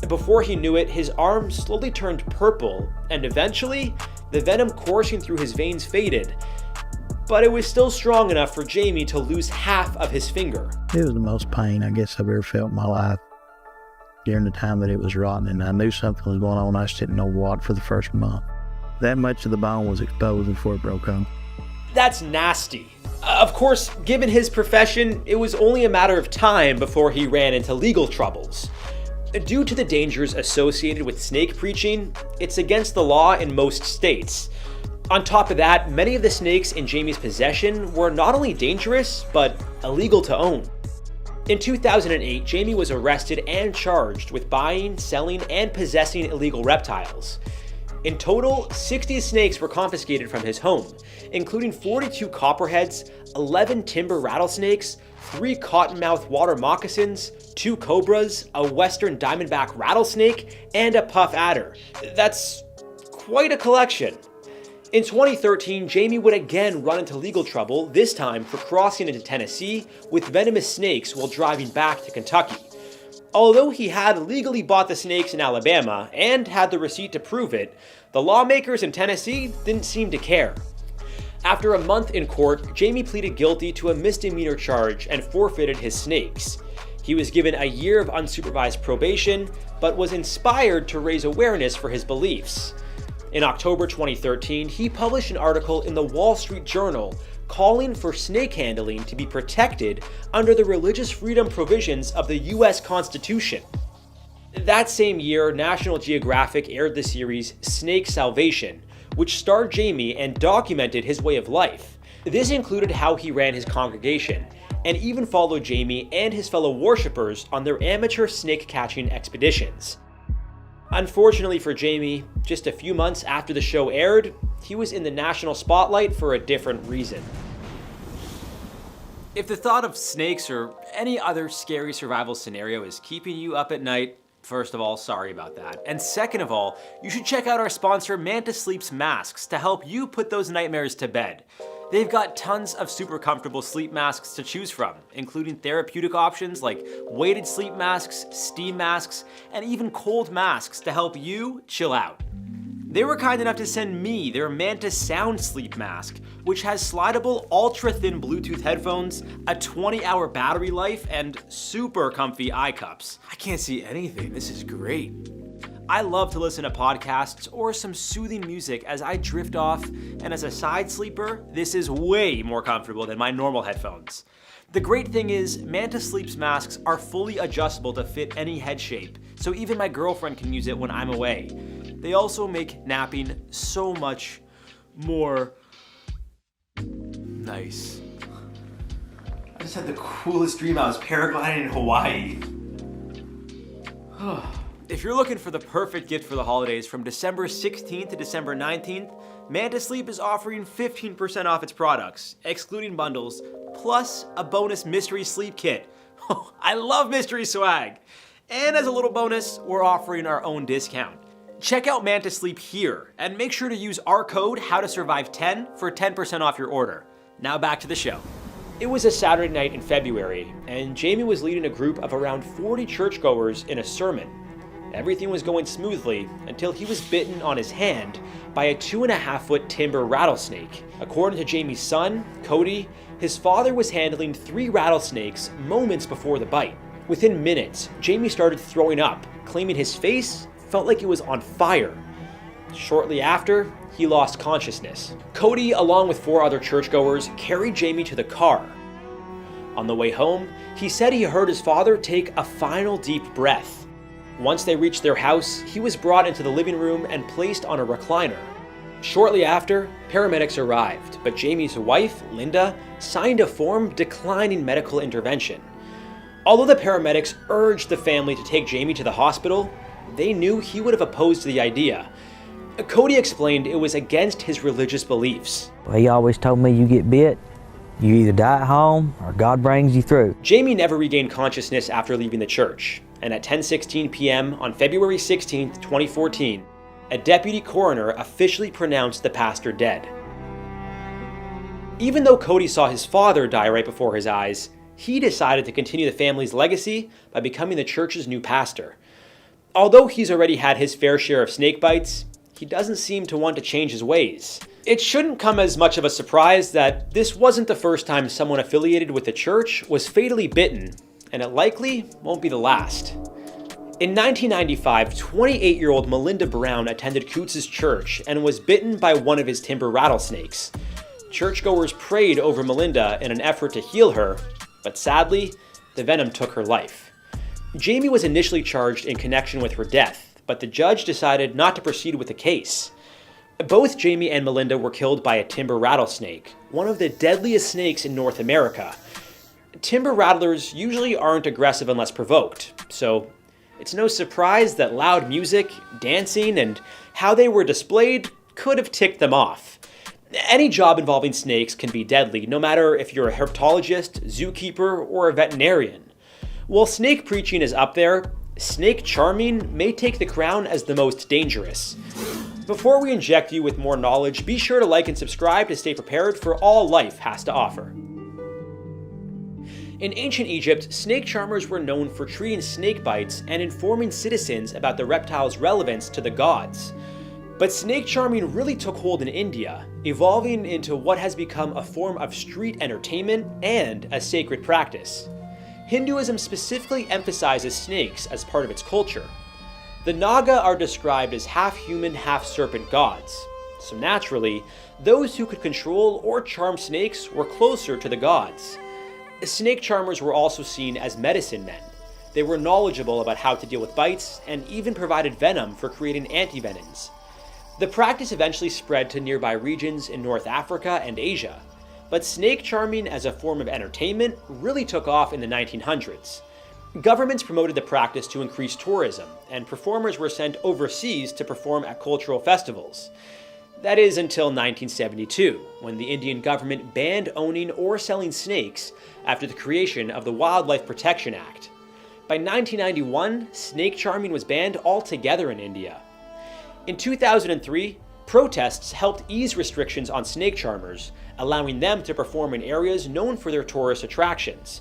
Before he knew it, his arm slowly turned purple, and eventually, the venom coursing through his veins faded. But it was still strong enough for Jamie to lose half of his finger. It was the most pain I guess I've ever felt in my life during the time that it was rotting, and I knew something was going on. I just didn't know what for the first month. That much of the bone was exposed before it broke off. That's nasty. Of course, given his profession, it was only a matter of time before he ran into legal troubles. Due to the dangers associated with snake preaching, it's against the law in most states. On top of that, many of the snakes in Jamie's possession were not only dangerous, but illegal to own. In 2008, Jamie was arrested and charged with buying, selling, and possessing illegal reptiles. In total, 60 snakes were confiscated from his home, including 42 copperheads, 11 timber rattlesnakes, 3 cottonmouth water moccasins, 2 cobras, a western diamondback rattlesnake, and a puff adder. That's quite a collection. In 2013, Jamie would again run into legal trouble, this time for crossing into Tennessee with venomous snakes while driving back to Kentucky. Although he had legally bought the snakes in Alabama and had the receipt to prove it, the lawmakers in Tennessee didn't seem to care. After a month in court, Jamie pleaded guilty to a misdemeanor charge and forfeited his snakes. He was given a year of unsupervised probation, but was inspired to raise awareness for his beliefs. In October 2013, he published an article in the Wall Street Journal calling for snake handling to be protected under the religious freedom provisions of the US Constitution. That same year, National Geographic aired the series Snake Salvation, which starred Jamie and documented his way of life. This included how he ran his congregation, and even followed Jamie and his fellow worshippers on their amateur snake catching expeditions. Unfortunately for Jamie, just a few months after the show aired, he was in the national spotlight for a different reason. If the thought of snakes or any other scary survival scenario is keeping you up at night, first of all, sorry about that. And second of all, you should check out our sponsor Manta Sleep's masks to help you put those nightmares to bed. They've got tons of super comfortable sleep masks to choose from, including therapeutic options like weighted sleep masks, steam masks, and even cold masks to help you chill out. They were kind enough to send me their Manta Sound Sleep Mask, which has slidable ultra-thin Bluetooth headphones, a 20-hour battery life, and super comfy eye cups. I can't see anything, this is great. I love to listen to podcasts or some soothing music as I drift off, and as a side sleeper, this is way more comfortable than my normal headphones. The great thing is, Manta Sleep's masks are fully adjustable to fit any head shape, so even my girlfriend can use it when I'm away. They also make napping so much more nice. I just had the coolest dream. I was paragliding in Hawaii. If you're looking for the perfect gift for the holidays from December 16th to December 19th, Manta Sleep is offering 15% off its products, excluding bundles, plus a bonus mystery sleep kit. I love mystery swag! And as a little bonus, we're offering our own discount. Check out Manta Sleep here, and make sure to use our code HowToSurvive10 for 10% off your order. Now back to the show. It was a Saturday night in February, and Jamie was leading a group of around 40 churchgoers in a sermon. Everything was going smoothly until he was bitten on his hand by a 2.5-foot timber rattlesnake. According to Jamie's son, Cody, his father was handling 3 rattlesnakes moments before the bite. Within minutes, Jamie started throwing up, claiming his face felt like it was on fire. Shortly after, he lost consciousness. Cody, along with 4 other churchgoers, carried Jamie to the car. On the way home, he said he heard his father take a final deep breath. Once they reached their house, he was brought into the living room and placed on a recliner. Shortly after, paramedics arrived, but Jamie's wife, Linda, signed a form declining medical intervention. Although the paramedics urged the family to take Jamie to the hospital, they knew he would have opposed the idea. Cody explained it was against his religious beliefs. He always told me, you get bit, you either die at home or God brings you through. Jamie never regained consciousness after leaving the church, and at 10:16 p.m. on February 16, 2014, a deputy coroner officially pronounced the pastor dead. Even though Cody saw his father die right before his eyes, he decided to continue the family's legacy by becoming the church's new pastor. Although he's already had his fair share of snake bites, he doesn't seem to want to change his ways. It shouldn't come as much of a surprise that this wasn't the first time someone affiliated with the church was fatally bitten, and it likely won't be the last. In 1995, 28-year-old Melinda Brown attended Coots's church and was bitten by one of his timber rattlesnakes. Churchgoers prayed over Melinda in an effort to heal her, but sadly, the venom took her life. Jamie was initially charged in connection with her death, but the judge decided not to proceed with the case. Both Jamie and Melinda were killed by a timber rattlesnake, one of the deadliest snakes in North America. Timber rattlers usually aren't aggressive unless provoked, so it's no surprise that loud music, dancing, and how they were displayed could have ticked them off. Any job involving snakes can be deadly, no matter if you're a herpetologist, zookeeper, or a veterinarian. While snake preaching is up there, snake charming may take the crown as the most dangerous. Before we inject you with more knowledge, be sure to like and subscribe to stay prepared for all life has to offer. In ancient Egypt, snake charmers were known for treating snake bites and informing citizens about the reptile's relevance to the gods. But snake charming really took hold in India, evolving into what has become a form of street entertainment and a sacred practice. Hinduism specifically emphasizes snakes as part of its culture. The Naga are described as half-human, half-serpent gods, so naturally, those who could control or charm snakes were closer to the gods. Snake charmers were also seen as medicine men. They were knowledgeable about how to deal with bites and even provided venom for creating antivenoms. The practice eventually spread to nearby regions in North Africa and Asia, but snake charming as a form of entertainment really took off in the 1900s. Governments promoted the practice to increase tourism, and performers were sent overseas to perform at cultural festivals. That is until 1972, when the Indian government banned owning or selling snakes after the creation of the Wildlife Protection Act. By 1991, snake charming was banned altogether in India. In 2003, protests helped ease restrictions on snake charmers, allowing them to perform in areas known for their tourist attractions.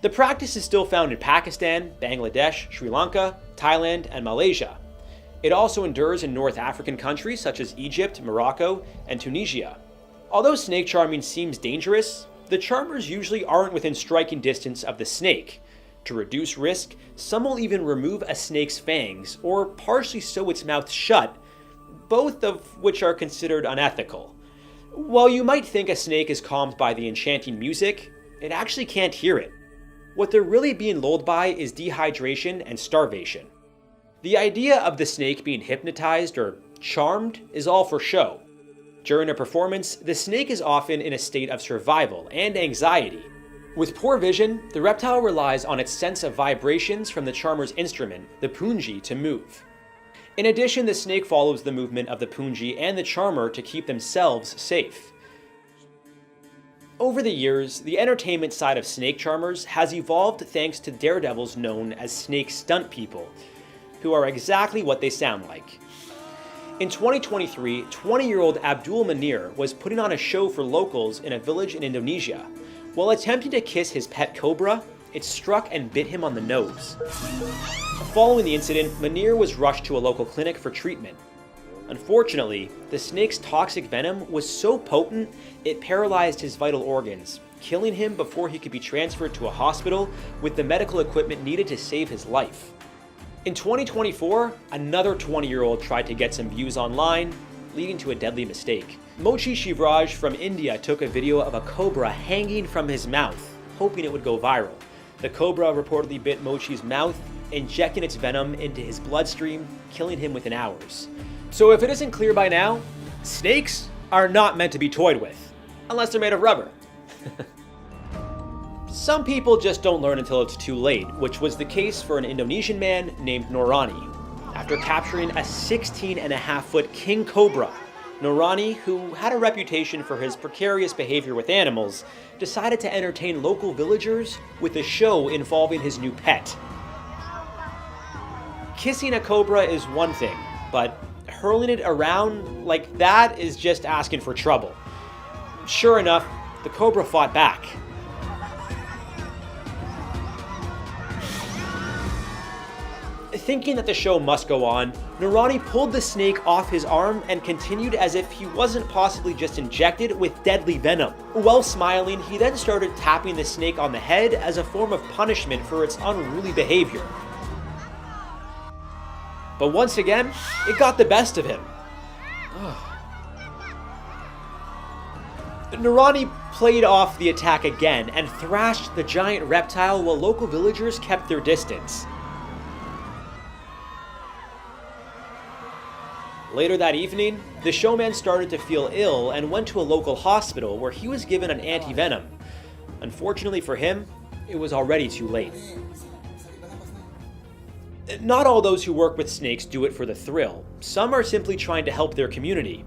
The practice is still found in Pakistan, Bangladesh, Sri Lanka, Thailand, and Malaysia. It also endures in North African countries such as Egypt, Morocco, and Tunisia. Although snake charming seems dangerous, the charmers usually aren't within striking distance of the snake. To reduce risk, some will even remove a snake's fangs or partially sew its mouth shut, both of which are considered unethical. While you might think a snake is calmed by the enchanting music, it actually can't hear it. What they're really being lulled by is dehydration and starvation. The idea of the snake being hypnotized or charmed is all for show. During a performance, the snake is often in a state of survival and anxiety. With poor vision, the reptile relies on its sense of vibrations from the charmer's instrument, the punji, to move. In addition, the snake follows the movement of the punji and the charmer to keep themselves safe. Over the years, the entertainment side of snake charmers has evolved thanks to daredevils known as snake stunt people, who are exactly what they sound like. In 2023, 20-year-old Abdul Manir was putting on a show for locals in a village in Indonesia. While attempting to kiss his pet cobra, it struck and bit him on the nose. Following the incident, Manir was rushed to a local clinic for treatment. Unfortunately, the snake's toxic venom was so potent it paralyzed his vital organs, killing him before he could be transferred to a hospital with the medical equipment needed to save his life. In 2024, another 20-year-old tried to get some views online, leading to a deadly mistake. Mochi Shivraj from India took a video of a cobra hanging from his mouth, hoping it would go viral. The cobra reportedly bit Mochi's mouth, injecting its venom into his bloodstream, killing him within hours. So if it isn't clear by now, snakes are not meant to be toyed with, unless they're made of rubber. Some people just don't learn until it's too late, which was the case for an Indonesian man named Norani. After capturing a 16.5-foot king cobra, Norani, who had a reputation for his precarious behavior with animals, decided to entertain local villagers with a show involving his new pet. Kissing a cobra is one thing, but hurling it around like that is just asking for trouble. Sure enough, the cobra fought back. Thinking that the show must go on, Norani pulled the snake off his arm and continued as if he wasn't possibly just injected with deadly venom. While smiling, he then started tapping the snake on the head as a form of punishment for its unruly behavior. But once again, it got the best of him. Norani played off the attack again and thrashed the giant reptile while local villagers kept their distance. Later that evening, the showman started to feel ill and went to a local hospital where he was given an anti-venom. Unfortunately for him, it was already too late. Not all those who work with snakes do it for the thrill. Some are simply trying to help their community.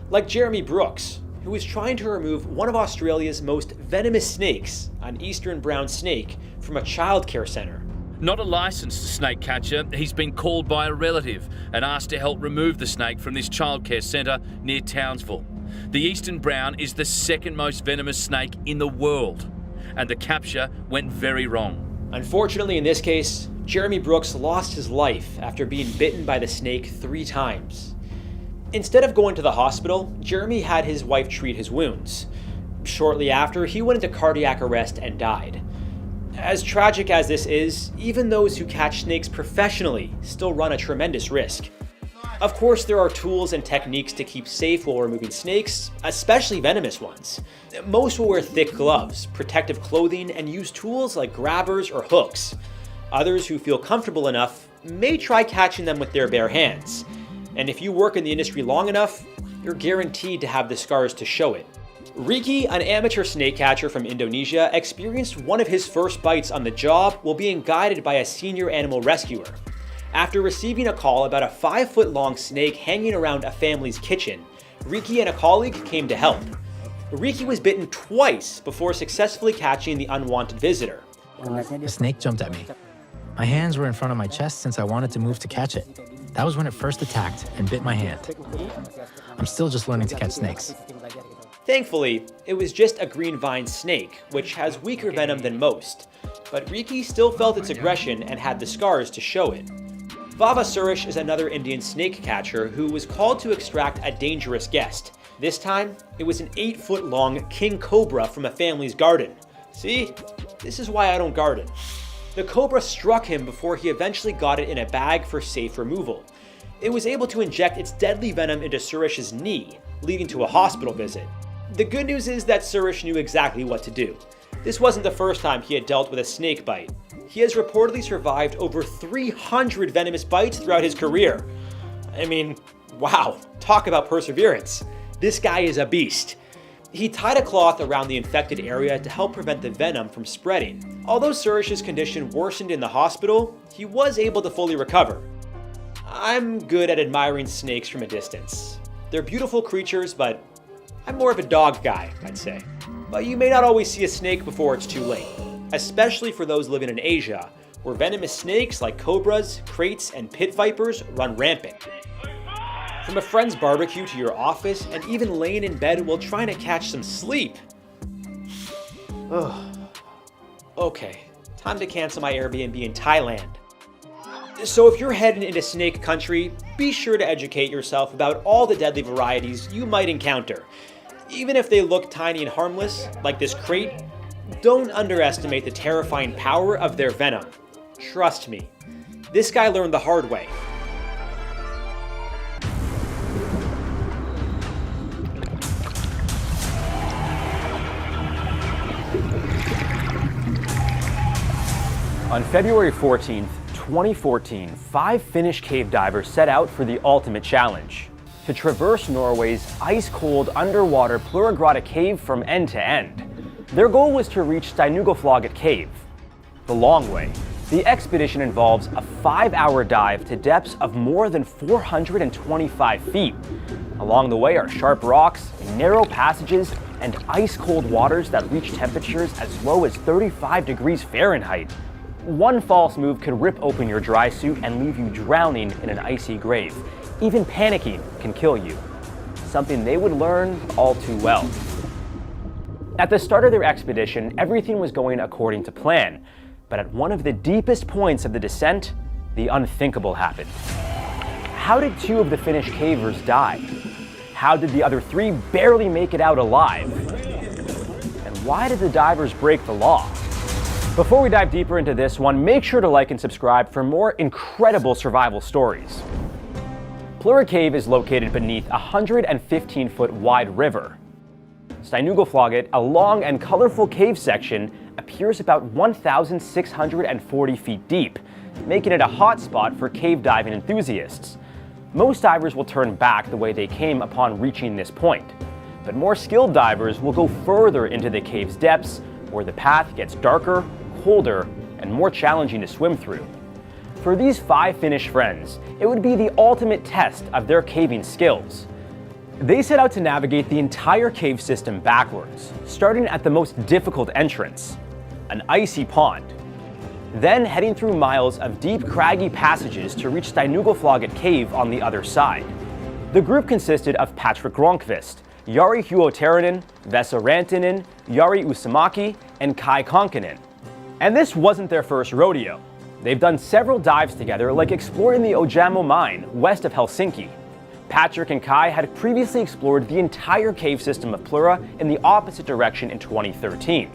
Like Jeremy Brooks, who is trying to remove one of Australia's most venomous snakes, an eastern brown snake, from a childcare center. Not a licensed snake catcher, he's been called by a relative and asked to help remove the snake from this childcare centre near Townsville. The eastern brown is the second most venomous snake in the world, and the capture went very wrong. Unfortunately, in this case, Jeremy Brooks lost his life after being bitten by the snake 3 times. Instead of going to the hospital, Jeremy had his wife treat his wounds. Shortly after, he went into cardiac arrest and died. As tragic as this is, even those who catch snakes professionally still run a tremendous risk. Of course, there are tools and techniques to keep safe while removing snakes, especially venomous ones. Most will wear thick gloves, protective clothing, and use tools like grabbers or hooks. Others who feel comfortable enough may try catching them with their bare hands. And if you work in the industry long enough, you're guaranteed to have the scars to show it. Riki, an amateur snake catcher from Indonesia, experienced one of his first bites on the job while being guided by a senior animal rescuer. After receiving a call about a 5-foot-long snake hanging around a family's kitchen, Riki and a colleague came to help. Riki was bitten twice before successfully catching the unwanted visitor. The snake jumped at me. My hands were in front of my chest since I wanted to move to catch it. That was when it first attacked and bit my hand. I'm still just learning to catch snakes. Thankfully, it was just a green vine snake, which has weaker venom than most, but Riki still felt its aggression and had the scars to show it. Vava Suresh is another Indian snake catcher who was called to extract a dangerous guest. This time, it was an 8-foot-long king cobra from a family's garden. See? This is why I don't garden. The cobra struck him before he eventually got it in a bag for safe removal. It was able to inject its deadly venom into Suresh's knee, leading to a hospital visit. The good news is that Suresh knew exactly what to do. This wasn't the first time he had dealt with a snake bite. He has reportedly survived over 300 venomous bites throughout his career. I mean, wow, talk about perseverance. This guy is a beast. He tied a cloth around the infected area to help prevent the venom from spreading. Although Suresh's condition worsened in the hospital, he was able to fully recover. I'm good at admiring snakes from a distance. They're beautiful creatures, but I'm more of a dog guy, I'd say. But you may not always see a snake before it's too late, especially for those living in Asia, where venomous snakes like cobras, kraits, and pit vipers run rampant. From a friend's barbecue to your office, and even laying in bed while trying to catch some sleep. Ugh. Okay, time to cancel my Airbnb in Thailand. So if you're heading into snake country, be sure to educate yourself about all the deadly varieties you might encounter. Even if they look tiny and harmless, like this krait, don't underestimate the terrifying power of their venom. Trust me, this guy learned the hard way. On February 14th, 2014, 5 Finnish cave divers set out for the ultimate challenge: to traverse Norway's ice-cold underwater Pluragrada cave from end to end. Their goal was to reach Steinugaflaget Cave. The long way. The expedition involves a 5-hour dive to depths of more than 425 feet. Along the way are sharp rocks, narrow passages, and ice-cold waters that reach temperatures as low as 35 degrees Fahrenheit. One false move could rip open your dry suit and leave you drowning in an icy grave. Even panicking can kill you. Something they would learn all too well. At the start of their expedition, everything was going according to plan. But at one of the deepest points of the descent, the unthinkable happened. How did 2 of the Finnish cavers die? How did the other 3 barely make it out alive? And why did the divers break the law? Before we dive deeper into this one, make sure to like and subscribe for more incredible survival stories. Plura Cave is located beneath a 115-foot wide river. Steinugaflaget, a long and colorful cave section, appears about 1,640 feet deep, making it a hot spot for cave diving enthusiasts. Most divers will turn back the way they came upon reaching this point, but more skilled divers will go further into the cave's depths, where the path gets darker, colder, and more challenging to swim through. For these 5 Finnish friends, it would be the ultimate test of their caving skills. They set out to navigate the entire cave system backwards, starting at the most difficult entrance, an icy pond. Then heading through miles of deep, craggy passages to reach Steinugaflaget Cave on the other side. The group consisted of Patrick Gronqvist, Jari Huotarinen, Vesa Rantanen, Jari Usamaki, and Kai Konkinen. And this wasn't their first rodeo. They've done several dives together, like exploring the Ojamo mine west of Helsinki. Patrick and Kai had previously explored the entire cave system of Plura in the opposite direction in 2013.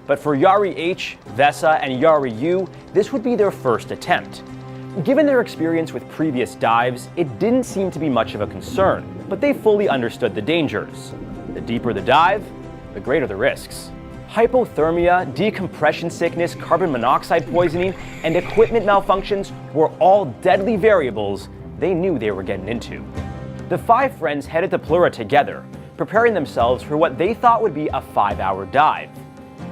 But for Jari H., Vesa, and Jari U, this would be their first attempt. Given their experience with previous dives, it didn't seem to be much of a concern, but they fully understood the dangers. The deeper the dive, the greater the risks. Hypothermia, decompression sickness, carbon monoxide poisoning, and equipment malfunctions were all deadly variables they knew they were getting into. The 5 friends headed to Plura together, preparing themselves for what they thought would be a 5-hour dive.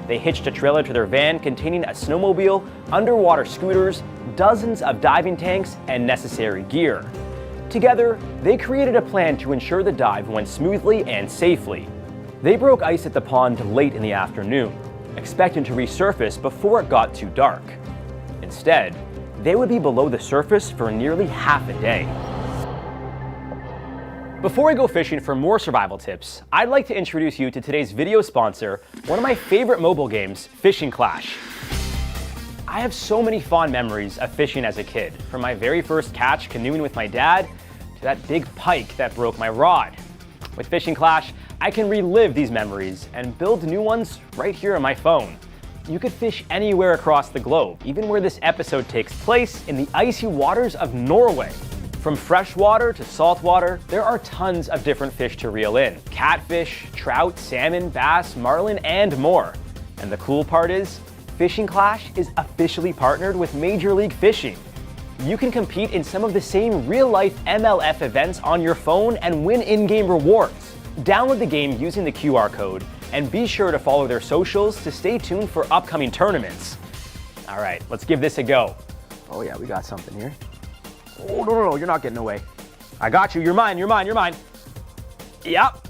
They hitched a trailer to their van containing a snowmobile, underwater scooters, dozens of diving tanks, and necessary gear. Together, they created a plan to ensure the dive went smoothly and safely. They broke ice at the pond late in the afternoon, expecting to resurface before it got too dark. Instead, they would be below the surface for nearly half a day. Before we go fishing for more survival tips, I'd like to introduce you to today's video sponsor, one of my favorite mobile games, Fishing Clash. I have so many fond memories of fishing as a kid, from my very first catch canoeing with my dad to that big pike that broke my rod. With Fishing Clash, I can relive these memories and build new ones right here on my phone. You could fish anywhere across the globe, even where this episode takes place in the icy waters of Norway. From freshwater to saltwater, there are tons of different fish to reel in. Catfish, trout, salmon, bass, marlin, and more. And the cool part is, Fishing Clash is officially partnered with Major League Fishing. You can compete in some of the same real-life MLF events on your phone and win in-game rewards. Download the game using the QR code and be sure to follow their socials to stay tuned for upcoming tournaments. All right, let's give this a go. Oh yeah, we got something here. Oh, no, you're not getting away. I got you, you're mine. Yep.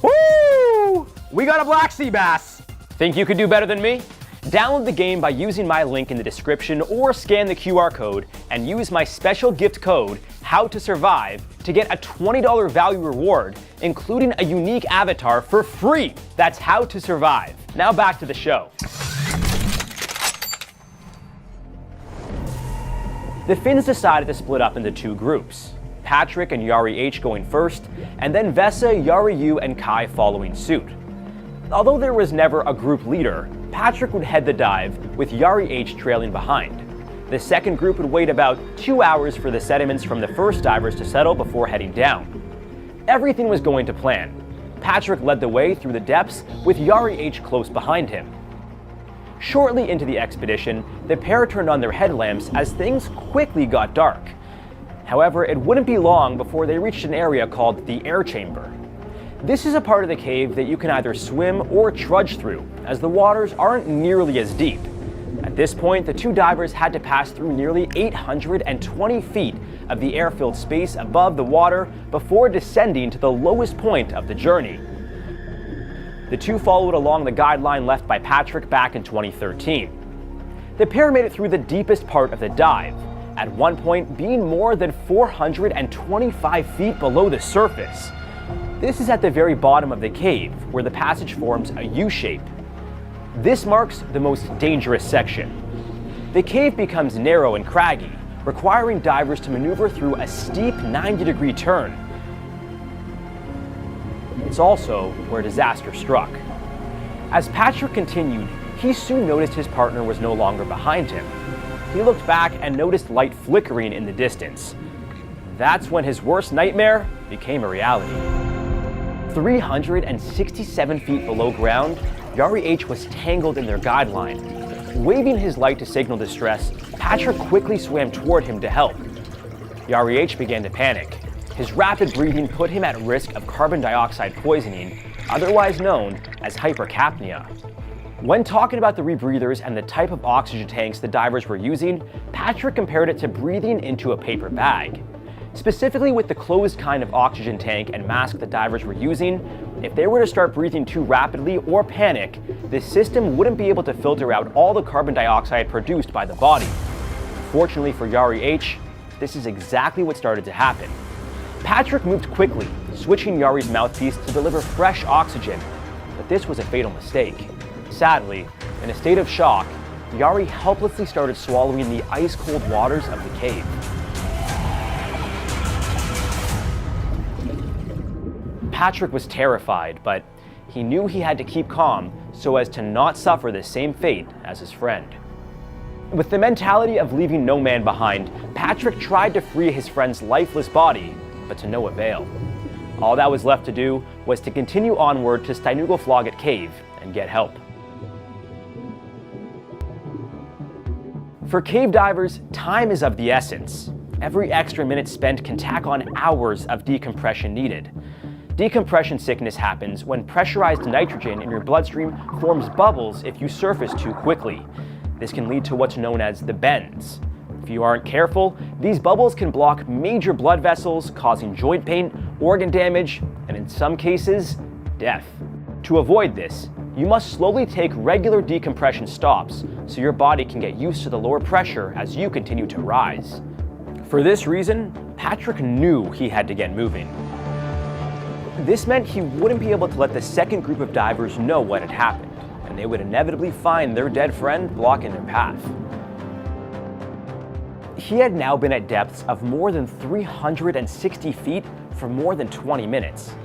Woo! We got a black sea bass. Think you could do better than me? Download the game by using my link in the description or scan the QR code and use my special gift code, HOWTOSURVIVE, to get a $20 value reward, including a unique avatar for free. That's How to Survive. Now back to the show. The Finns decided to split up into two groups, Patrick and Jari H going first, and then Vesa, Jari U, and Kai following suit. Although there was never a group leader, Patrick would head the dive, with Jari H trailing behind. The second group would wait about 2 hours for the sediments from the first divers to settle before heading down. Everything was going to plan. Patrick led the way through the depths, with Jari H close behind him. Shortly into the expedition, the pair turned on their headlamps as things quickly got dark. However, it wouldn't be long before they reached an area called the air chamber. This is a part of the cave that you can either swim or trudge through, as the waters aren't nearly as deep. At this point, the two divers had to pass through nearly 820 feet of the air-filled space above the water before descending to the lowest point of the journey. The two followed along the guideline left by Patrick back in 2013. The pair made it through the deepest part of the dive, at one point being more than 425 feet below the surface. This is at the very bottom of the cave, where the passage forms a U-shape. This marks the most dangerous section. The cave becomes narrow and craggy, requiring divers to maneuver through a steep 90-degree turn. It's also where disaster struck. As Patrick continued, he soon noticed his partner was no longer behind him. He looked back and noticed light flickering in the distance. That's when his worst nightmare became a reality. 367 feet below ground, Jari H was tangled in their guideline. Waving his light to signal distress, Patrick quickly swam toward him to help. Jari H began to panic. His rapid breathing put him at risk of carbon dioxide poisoning, otherwise known as hypercapnia. When talking about the rebreathers and the type of oxygen tanks the divers were using, Patrick compared it to breathing into a paper bag. Specifically with the closed kind of oxygen tank and mask the divers were using, if they were to start breathing too rapidly or panic, the system wouldn't be able to filter out all the carbon dioxide produced by the body. Fortunately for Jari H, this is exactly what started to happen. Patrick moved quickly, switching Yari's mouthpiece to deliver fresh oxygen, but this was a fatal mistake. Sadly, in a state of shock, Jari helplessly started swallowing the ice-cold waters of the cave. Patrick was terrified, but he knew he had to keep calm so as to not suffer the same fate as his friend. With the mentality of leaving no man behind, Patrick tried to free his friend's lifeless body, but to no avail. All that was left to do was to continue onward to Steinugaflaget Cave and get help. For cave divers, time is of the essence. Every extra minute spent can tack on hours of decompression needed. Decompression sickness happens when pressurized nitrogen in your bloodstream forms bubbles if you surface too quickly. This can lead to what's known as the bends. If you aren't careful, these bubbles can block major blood vessels, causing joint pain, organ damage, and in some cases, death. To avoid this, you must slowly take regular decompression stops so your body can get used to the lower pressure as you continue to rise. For this reason, Patrick knew he had to get moving. This meant he wouldn't be able to let the second group of divers know what had happened, and they would inevitably find their dead friend blocking their path. He had now been at depths of more than 360 feet for more than 20 minutes.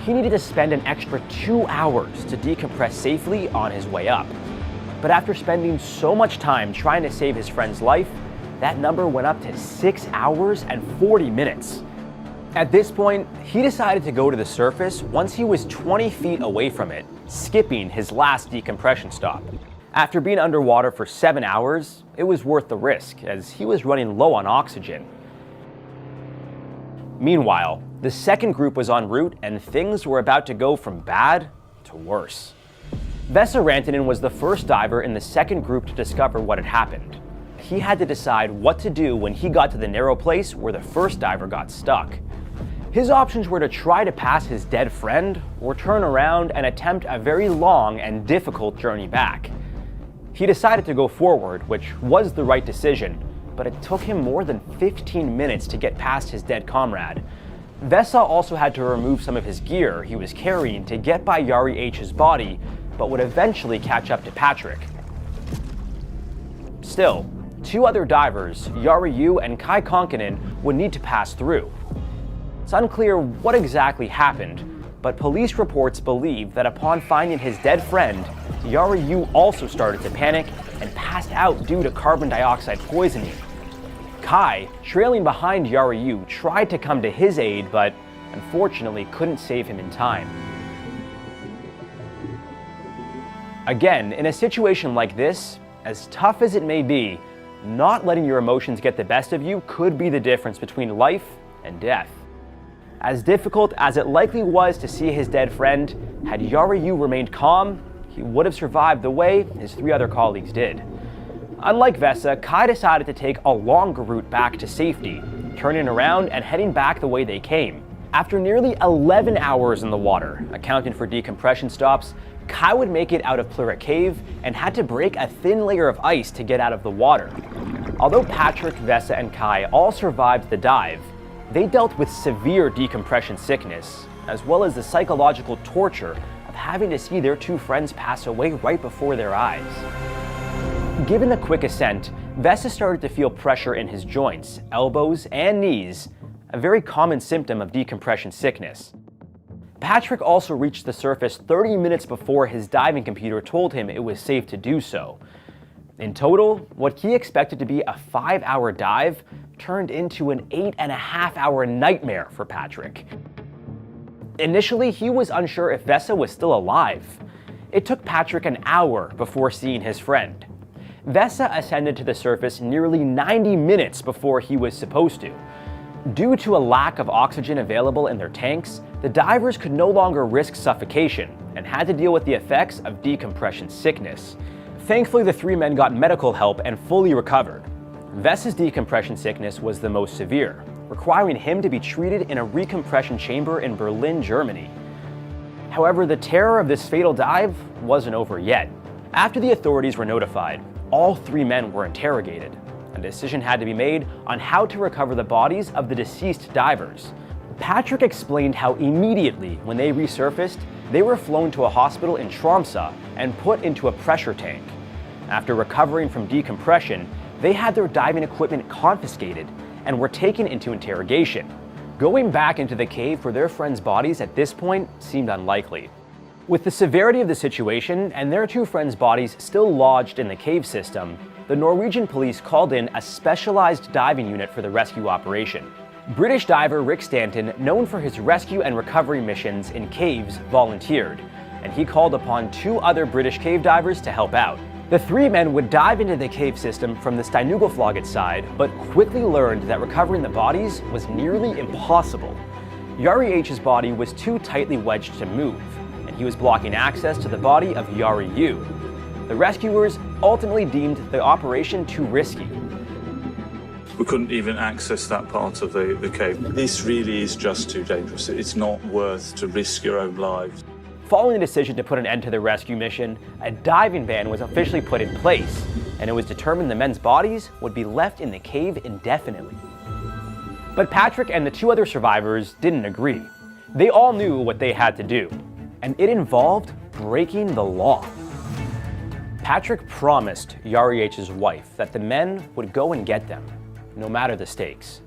He needed to spend an extra 2 hours to decompress safely on his way up. But after spending so much time trying to save his friend's life, that number went up to 6 hours and 40 minutes. At this point, he decided to go to the surface once he was 20 feet away from it, skipping his last decompression stop. After being underwater for 7 hours, it was worth the risk, as he was running low on oxygen. Meanwhile, the second group was en route and things were about to go from bad to worse. Vesa Rantanen was the first diver in the second group to discover what had happened. He had to decide what to do when he got to the narrow place where the first diver got stuck. His options were to try to pass his dead friend or turn around and attempt a very long and difficult journey back. He decided to go forward, which was the right decision, but it took him more than 15 minutes to get past his dead comrade. Vesa also had to remove some of his gear he was carrying to get by Jari H's body, but would eventually catch up to Patrick. Still, 2 other divers, Jari Yu and Kai Konkinen, would need to pass through. It's unclear what exactly happened, but police reports believe that upon finding his dead friend, Jari Yu also started to panic and passed out due to carbon dioxide poisoning. Kai, trailing behind Jari Yu, tried to come to his aid, but unfortunately couldn't save him in time. Again, in a situation like this, as tough as it may be, not letting your emotions get the best of you could be the difference between life and death. As difficult as it likely was to see his dead friend, had Jari Yu remained calm, he would have survived the way his 3 other colleagues did. Unlike Vesa, Kai decided to take a longer route back to safety, turning around and heading back the way they came. After nearly 11 hours in the water, accounting for decompression stops, Kai would make it out of Plura Cave and had to break a thin layer of ice to get out of the water. Although Patrick, Vesa, and Kai all survived the dive, they dealt with severe decompression sickness, as well as the psychological torture of having to see their 2 friends pass away right before their eyes. Given the quick ascent, Vesa started to feel pressure in his joints, elbows, and knees, a very common symptom of decompression sickness. Patrick also reached the surface 30 minutes before his diving computer told him it was safe to do so. In total, what he expected to be a 5-hour dive turned into an 8.5-hour nightmare for Patrick. Initially, he was unsure if Vesa was still alive. It took Patrick an hour before seeing his friend. Vesa ascended to the surface nearly 90 minutes before he was supposed to. Due to a lack of oxygen available in their tanks, the divers could no longer risk suffocation and had to deal with the effects of decompression sickness. Thankfully, the 3 men got medical help and fully recovered. Vesa's decompression sickness was the most severe, requiring him to be treated in a recompression chamber in Berlin, Germany. However, the terror of this fatal dive wasn't over yet. After the authorities were notified, all 3 men were interrogated. A decision had to be made on how to recover the bodies of the deceased divers. Patrick explained how immediately when they resurfaced, they were flown to a hospital in Tromsø and put into a pressure tank. After recovering from decompression, they had their diving equipment confiscated and were taken into interrogation. Going back into the cave for their friends' bodies at this point seemed unlikely. With the severity of the situation and their 2 friends' bodies still lodged in the cave system, the Norwegian police called in a specialized diving unit for the rescue operation. British diver Rick Stanton, known for his rescue and recovery missions in caves, volunteered, and he called upon 2 other British cave divers to help out. The 3 men would dive into the cave system from the Steinugelflaget side, but quickly learned that recovering the bodies was nearly impossible. Yari H's body was too tightly wedged to move, and he was blocking access to the body of Yari U. The rescuers ultimately deemed the operation too risky. We couldn't even access that part of the cave. This really is just too dangerous. It's not worth to risk your own lives. Following the decision to put an end to the rescue mission, a diving ban was officially put in place, and it was determined the men's bodies would be left in the cave indefinitely. But Patrick and the 2 other survivors didn't agree. They all knew what they had to do, and it involved breaking the law. Patrick promised Yari H's wife that the men would go and get them, no matter the stakes.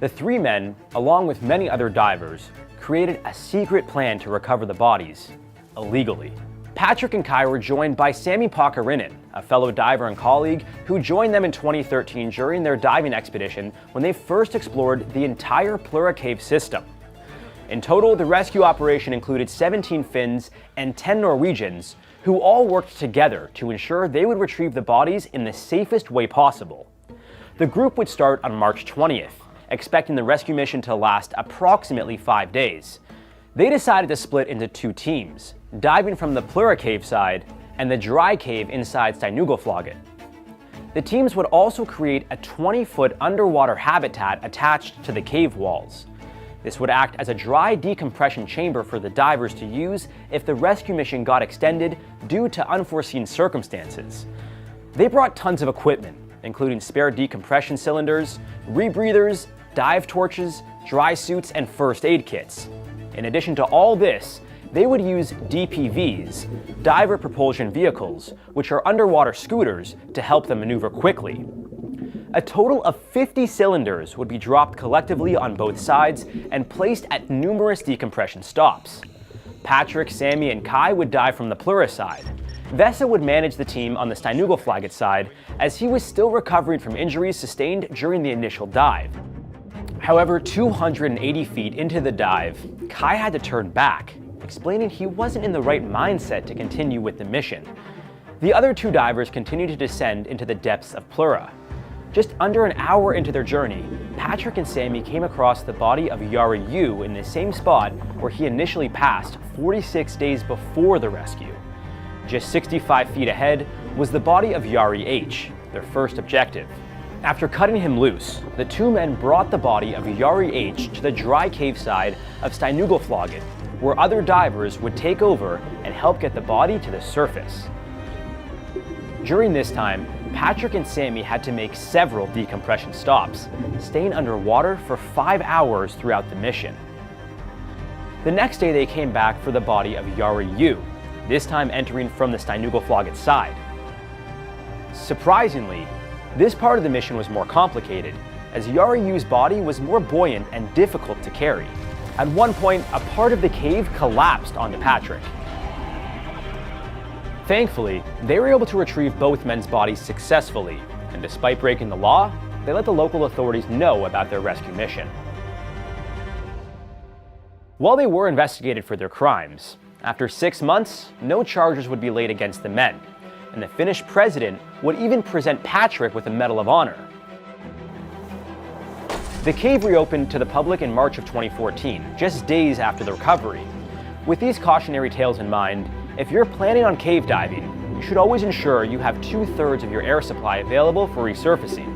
The 3 men, along with many other divers, created a secret plan to recover the bodies, illegally. Patrick and Kai were joined by Sami Pakarinen, a fellow diver and colleague who joined them in 2013 during their diving expedition when they first explored the entire Plura Cave system. In total, the rescue operation included 17 Finns and 10 Norwegians, who all worked together to ensure they would retrieve the bodies in the safest way possible. The group would start on March 20th, expecting the rescue mission to last approximately 5 days. They decided to split into 2 teams, diving from the Plura Cave side and the dry cave inside Steinugelflaget. The teams would also create a 20-foot underwater habitat attached to the cave walls. This would act as a dry decompression chamber for the divers to use if the rescue mission got extended due to unforeseen circumstances. They brought tons of equipment, including spare decompression cylinders, rebreathers, dive torches, dry suits, and first aid kits. In addition to all this, they would use DPVs, diver propulsion vehicles, which are underwater scooters, to help them maneuver quickly. A total of 50 cylinders would be dropped collectively on both sides and placed at numerous decompression stops. Patrick, Sami, and Kai would dive from the Plura side. Vesa would manage the team on the Steinugelflaget side, as he was still recovering from injuries sustained during the initial dive. However, 280 feet into the dive, Kai had to turn back, explaining he wasn't in the right mindset to continue with the mission. The other 2 divers continued to descend into the depths of Plura. Just under an hour into their journey, Patrick and Sami came across the body of Yari U in the same spot where he initially passed 46 days before the rescue. Just 65 feet ahead was the body of Yari H, their first objective. After cutting him loose, the 2 men brought the body of Yari H to the dry cave side of Steinugelflaget, where other divers would take over and help get the body to the surface. During this time, Patrick and Sami had to make several decompression stops, staying underwater for 5 hours throughout the mission. The next day they came back for the body of Yari U, this time entering from the Steinugelflaget side. Surprisingly, this part of the mission was more complicated, as Yari U's body was more buoyant and difficult to carry. At one point, a part of the cave collapsed onto Patrick. Thankfully, they were able to retrieve both men's bodies successfully, and despite breaking the law, they let the local authorities know about their rescue mission. While they were investigated for their crimes, after 6 months, no charges would be laid against the men, and the Finnish president would even present Patrick with a Medal of Honor. The cave reopened to the public in March of 2014, just days after the recovery. With these cautionary tales in mind, if you're planning on cave diving, you should always ensure you have 2/3 of your air supply available for resurfacing.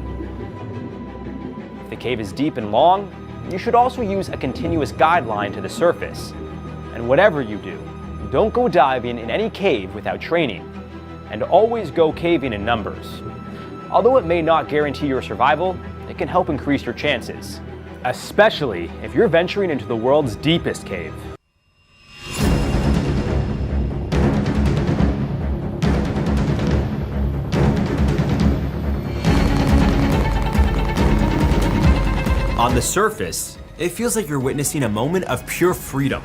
If the cave is deep and long, you should also use a continuous guideline to the surface. And whatever you do, don't go diving in any cave without training, and always go caving in numbers. Although it may not guarantee your survival, it can help increase your chances, especially if you're venturing into the world's deepest cave. On the surface, it feels like you're witnessing a moment of pure freedom.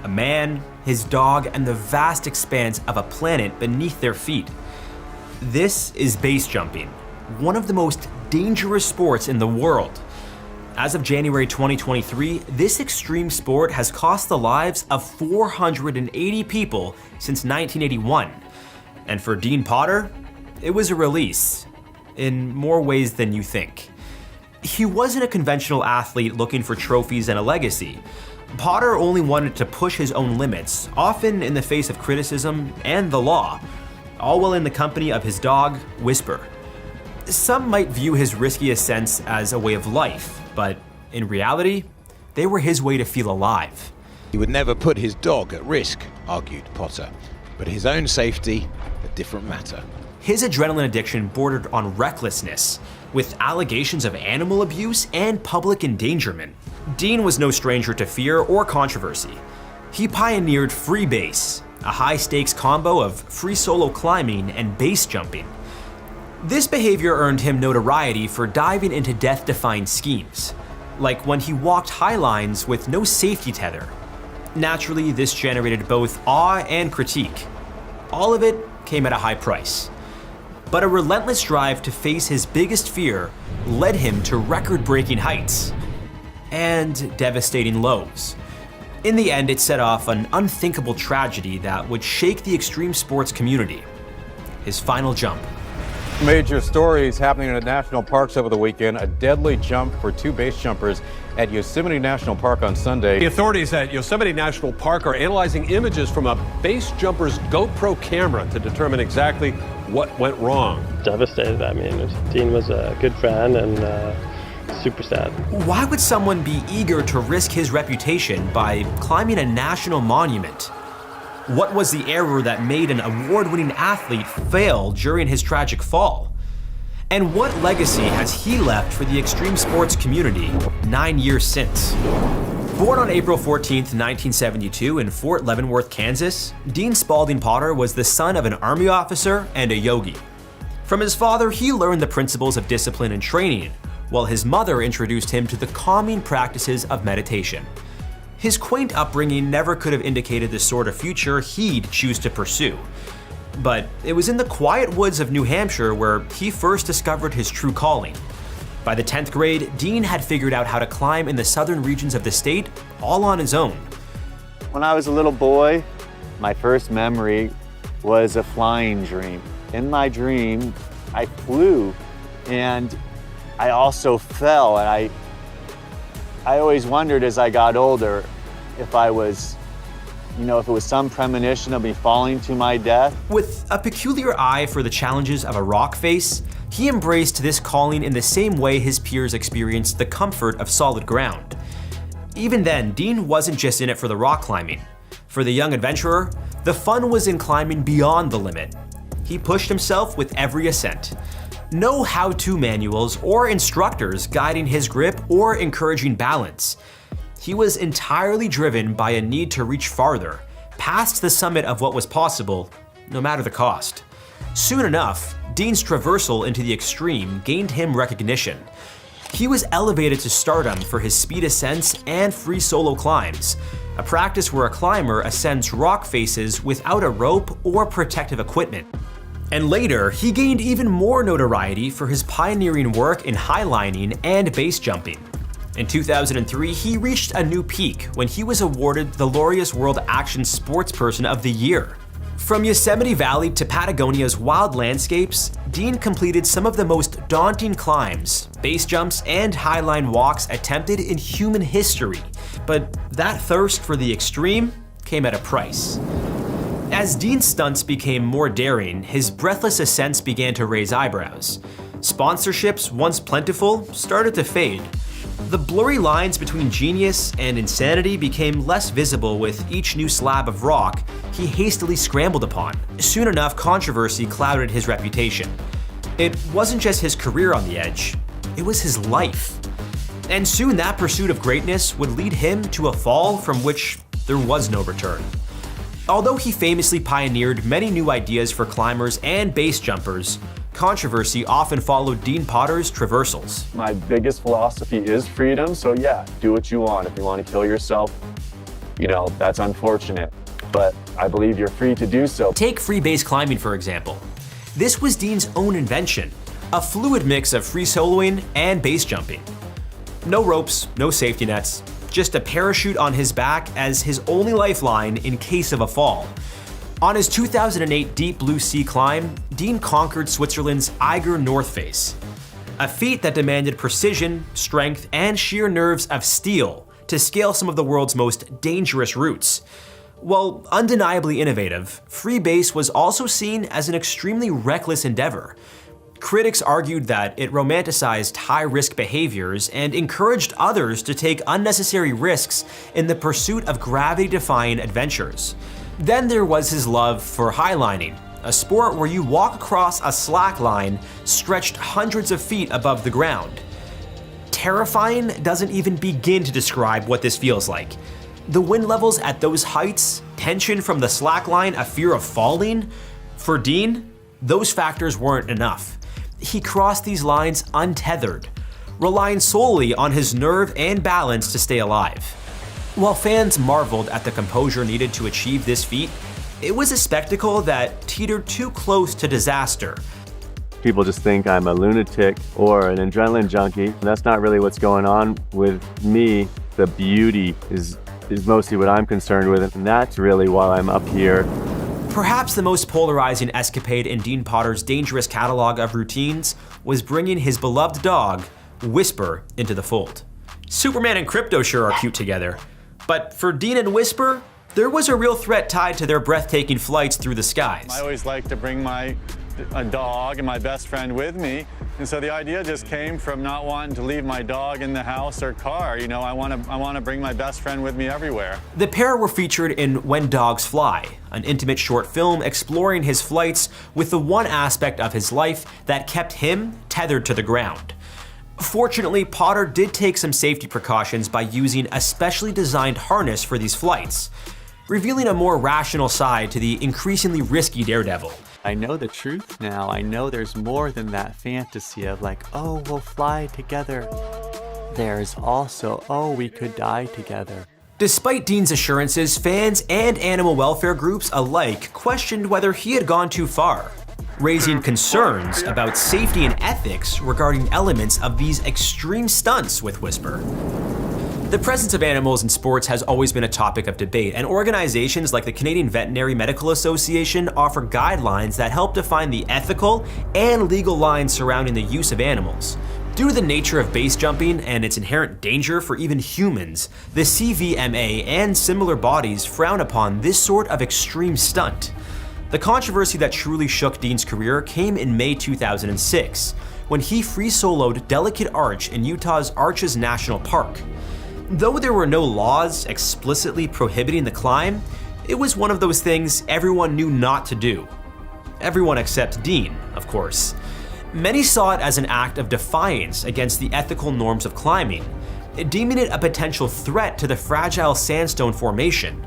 A man, his dog, and the vast expanse of a planet beneath their feet. This is base jumping, one of the most dangerous sports in the world. As of January 2023, this extreme sport has cost the lives of 480 people since 1981. And for Dean Potter, it was a release, in more ways than you think. He wasn't a conventional athlete looking for trophies and a legacy. Potter only wanted to push his own limits, often in the face of criticism and the law, all while in the company of his dog, Whisper. Some might view his risky ascents as a way of life, but in reality, they were his way to feel alive. He would never put his dog at risk, argued Potter, but his own safety, a different matter. His adrenaline addiction bordered on recklessness, with allegations of animal abuse and public endangerment. Dean was no stranger to fear or controversy. He pioneered free base, a high-stakes combo of free solo climbing and base jumping. This behavior earned him notoriety for diving into death-defying schemes, like when he walked high lines with no safety tether. Naturally, this generated both awe and critique. All of it came at a high price. But a relentless drive to face his biggest fear led him to record-breaking heights and devastating lows. In the end, it set off an unthinkable tragedy that would shake the extreme sports community: his final jump. Major stories happening in national parks over the weekend. A deadly jump for two base jumpers at Yosemite National Park on Sunday. The authorities at Yosemite National Park are analyzing images from a base jumper's GoPro camera to determine exactly what went wrong. Devastated. I mean, Dean was a good friend and super sad. Why would someone be eager to risk his reputation by climbing a national monument? What was the error that made an award-winning athlete fail during his tragic fall? And what legacy has he left for the extreme sports community 9 years since? Born on April 14, 1972 in Fort Leavenworth, Kansas, Dean Spalding Potter was the son of an Army officer and a yogi. From his father, he learned the principles of discipline and training, while his mother introduced him to the calming practices of meditation. His quaint upbringing never could have indicated the sort of future he'd choose to pursue. But it was in the quiet woods of New Hampshire where he first discovered his true calling. By the 10th grade, Dean had figured out how to climb in the southern regions of the state all on his own. When I was a little boy, my first memory was a flying dream. In my dream, I flew, and I also fell, and I always wondered as I got older if I was, if it was some premonition of me falling to my death. With a peculiar eye for the challenges of a rock face, he embraced this calling in the same way his peers experienced the comfort of solid ground. Even then, Dean wasn't just in it for the rock climbing. For the young adventurer, the fun was in climbing beyond the limit. He pushed himself with every ascent. No how-to manuals or instructors guiding his grip or encouraging balance. He was entirely driven by a need to reach farther, past the summit of what was possible, no matter the cost. Soon enough, Dean's traversal into the extreme gained him recognition. He was elevated to stardom for his speed ascents and free solo climbs, a practice where a climber ascends rock faces without a rope or protective equipment. And later, he gained even more notoriety for his pioneering work in highlining and base jumping. In 2003, he reached a new peak when he was awarded the Laureus World Action Sportsperson of the Year. From Yosemite Valley to Patagonia's wild landscapes, Dean completed some of the most daunting climbs, base jumps, and highline walks attempted in human history. But that thirst for the extreme came at a price. As Dean's stunts became more daring, his breathless ascents began to raise eyebrows. Sponsorships, once plentiful, started to fade. The blurry lines between genius and insanity became less visible with each new slab of rock he hastily scrambled upon. Soon enough, controversy clouded his reputation. It wasn't just his career on the edge, it was his life. And soon that pursuit of greatness would lead him to a fall from which there was no return. Although he famously pioneered many new ideas for climbers and base jumpers, controversy often followed Dean Potter's traversals. My biggest philosophy is freedom, so yeah, do what you want. If you want to kill yourself, that's unfortunate, but I believe you're free to do so. Take free base climbing, for example. This was Dean's own invention, a fluid mix of free soloing and base jumping. No ropes, no safety nets, just a parachute on his back as his only lifeline in case of a fall. On his 2008 Deep Blue Sea climb, Dean conquered Switzerland's Eiger North Face. a feat that demanded precision, strength, and sheer nerves of steel to scale some of the world's most dangerous routes. While undeniably innovative, freebase was also seen as an extremely reckless endeavor. Critics argued that it romanticized high-risk behaviors and encouraged others to take unnecessary risks in the pursuit of gravity-defying adventures. Then there was his love for highlining, a sport where you walk across a slack line stretched hundreds of feet above the ground. Terrifying doesn't even begin to describe what this feels like. The wind levels at those heights, tension from the slack line, a fear of falling. For Dean, those factors weren't enough. He crossed these lines untethered, relying solely on his nerve and balance to stay alive. While fans marveled at the composure needed to achieve this feat, it was a spectacle that teetered too close to disaster. People just think I'm a lunatic or an adrenaline junkie. And that's not really what's going on with me. The beauty is mostly what I'm concerned with, and that's really why I'm up here. Perhaps the most polarizing escapade in Dean Potter's dangerous catalog of routines was bringing his beloved dog, Whisper, into the fold. Superman and Crypto sure are cute together, but for Dean and Whisper, there was a real threat tied to their breathtaking flights through the skies. I always like to bring a dog and my best friend with me. And so the idea just came from not wanting to leave my dog in the house or car. You know, I want to bring my best friend with me everywhere. The pair were featured in When Dogs Fly, an intimate short film exploring his flights with the one aspect of his life that kept him tethered to the ground. Fortunately, Potter did take some safety precautions by using a specially designed harness for these flights, revealing a more rational side to the increasingly risky daredevil. I know the truth now. I know there's more than that fantasy of like, oh, we'll fly together. There's also, oh, we could die together. Despite Dean's assurances, fans and animal welfare groups alike questioned whether he had gone too far, raising concerns about safety and ethics regarding elements of these extreme stunts with Whisper. The presence of animals in sports has always been a topic of debate, and organizations like the Canadian Veterinary Medical Association offer guidelines that help define the ethical and legal lines surrounding the use of animals. Due to the nature of base jumping and its inherent danger for even humans, the CVMA and similar bodies frown upon this sort of extreme stunt. The controversy that truly shook Dean's career came in May 2006, when he free-soloed Delicate Arch in Utah's Arches National Park. Though there were no laws explicitly prohibiting the climb, it was one of those things everyone knew not to do. Everyone except Dean, of course. Many saw it as an act of defiance against the ethical norms of climbing, deeming it a potential threat to the fragile sandstone formation.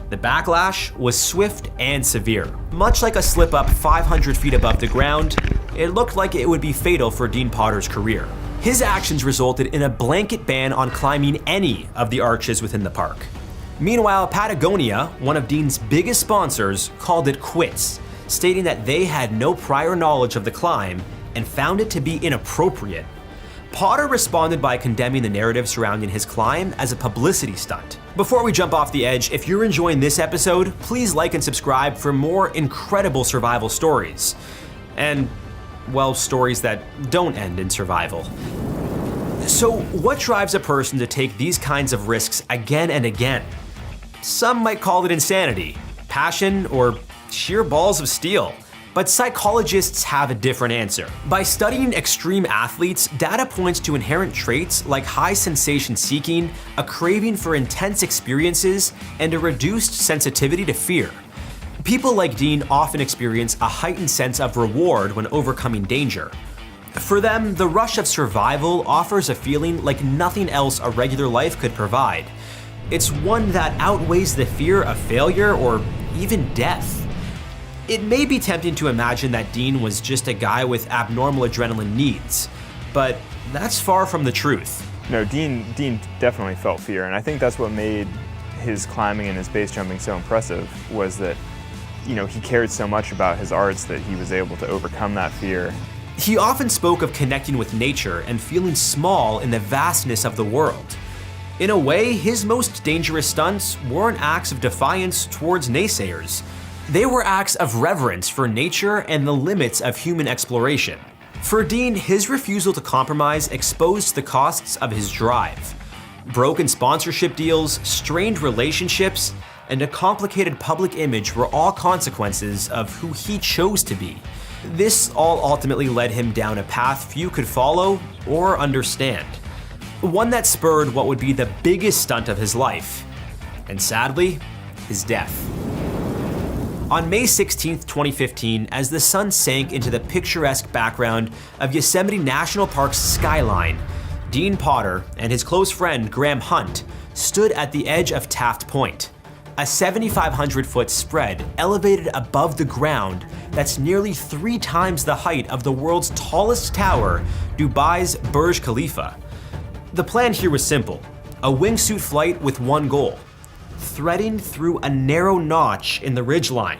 The backlash was swift and severe. Much like a slip-up 500 feet above the ground, it looked like it would be fatal for Dean Potter's career. His actions resulted in a blanket ban on climbing any of the arches within the park. Meanwhile, Patagonia, one of Dean's biggest sponsors, called it quits, stating that they had no prior knowledge of the climb and found it to be inappropriate. Potter responded by condemning the narrative surrounding his climb as a publicity stunt. Before we jump off the edge, if you're enjoying this episode, please like and subscribe for more incredible survival stories. And, well, stories that don't end in survival. So, what drives a person to take these kinds of risks again and again? Some might call it insanity, passion, or sheer balls of steel. But psychologists have a different answer. By studying extreme athletes, data points to inherent traits like high sensation seeking, a craving for intense experiences, and a reduced sensitivity to fear. People like Dean often experience a heightened sense of reward when overcoming danger. For them, the rush of survival offers a feeling like nothing else a regular life could provide. It's one that outweighs the fear of failure or even death. It may be tempting to imagine that Dean was just a guy with abnormal adrenaline needs, but that's far from the truth. No, Dean definitely felt fear, and I think that's what made his climbing and his base jumping so impressive, was that, you know, he cared so much about his arts that he was able to overcome that fear. He often spoke of connecting with nature and feeling small in the vastness of the world. In a way, his most dangerous stunts weren't acts of defiance towards naysayers. They were acts of reverence for nature and the limits of human exploration. For Dean, his refusal to compromise exposed the costs of his drive. Broken sponsorship deals, strained relationships, and a complicated public image were all consequences of who he chose to be. This all ultimately led him down a path few could follow or understand. One that spurred what would be the biggest stunt of his life, and sadly, his death. On May 16, 2015, as the sun sank into the picturesque background of Yosemite National Park's skyline, Dean Potter and his close friend Graham Hunt stood at the edge of Taft Point, a 7,500-foot spread elevated above the ground that's nearly 3 times the height of the world's tallest tower, Dubai's Burj Khalifa. The plan here was simple: a wingsuit flight with one goal: threading through a narrow notch in the ridgeline.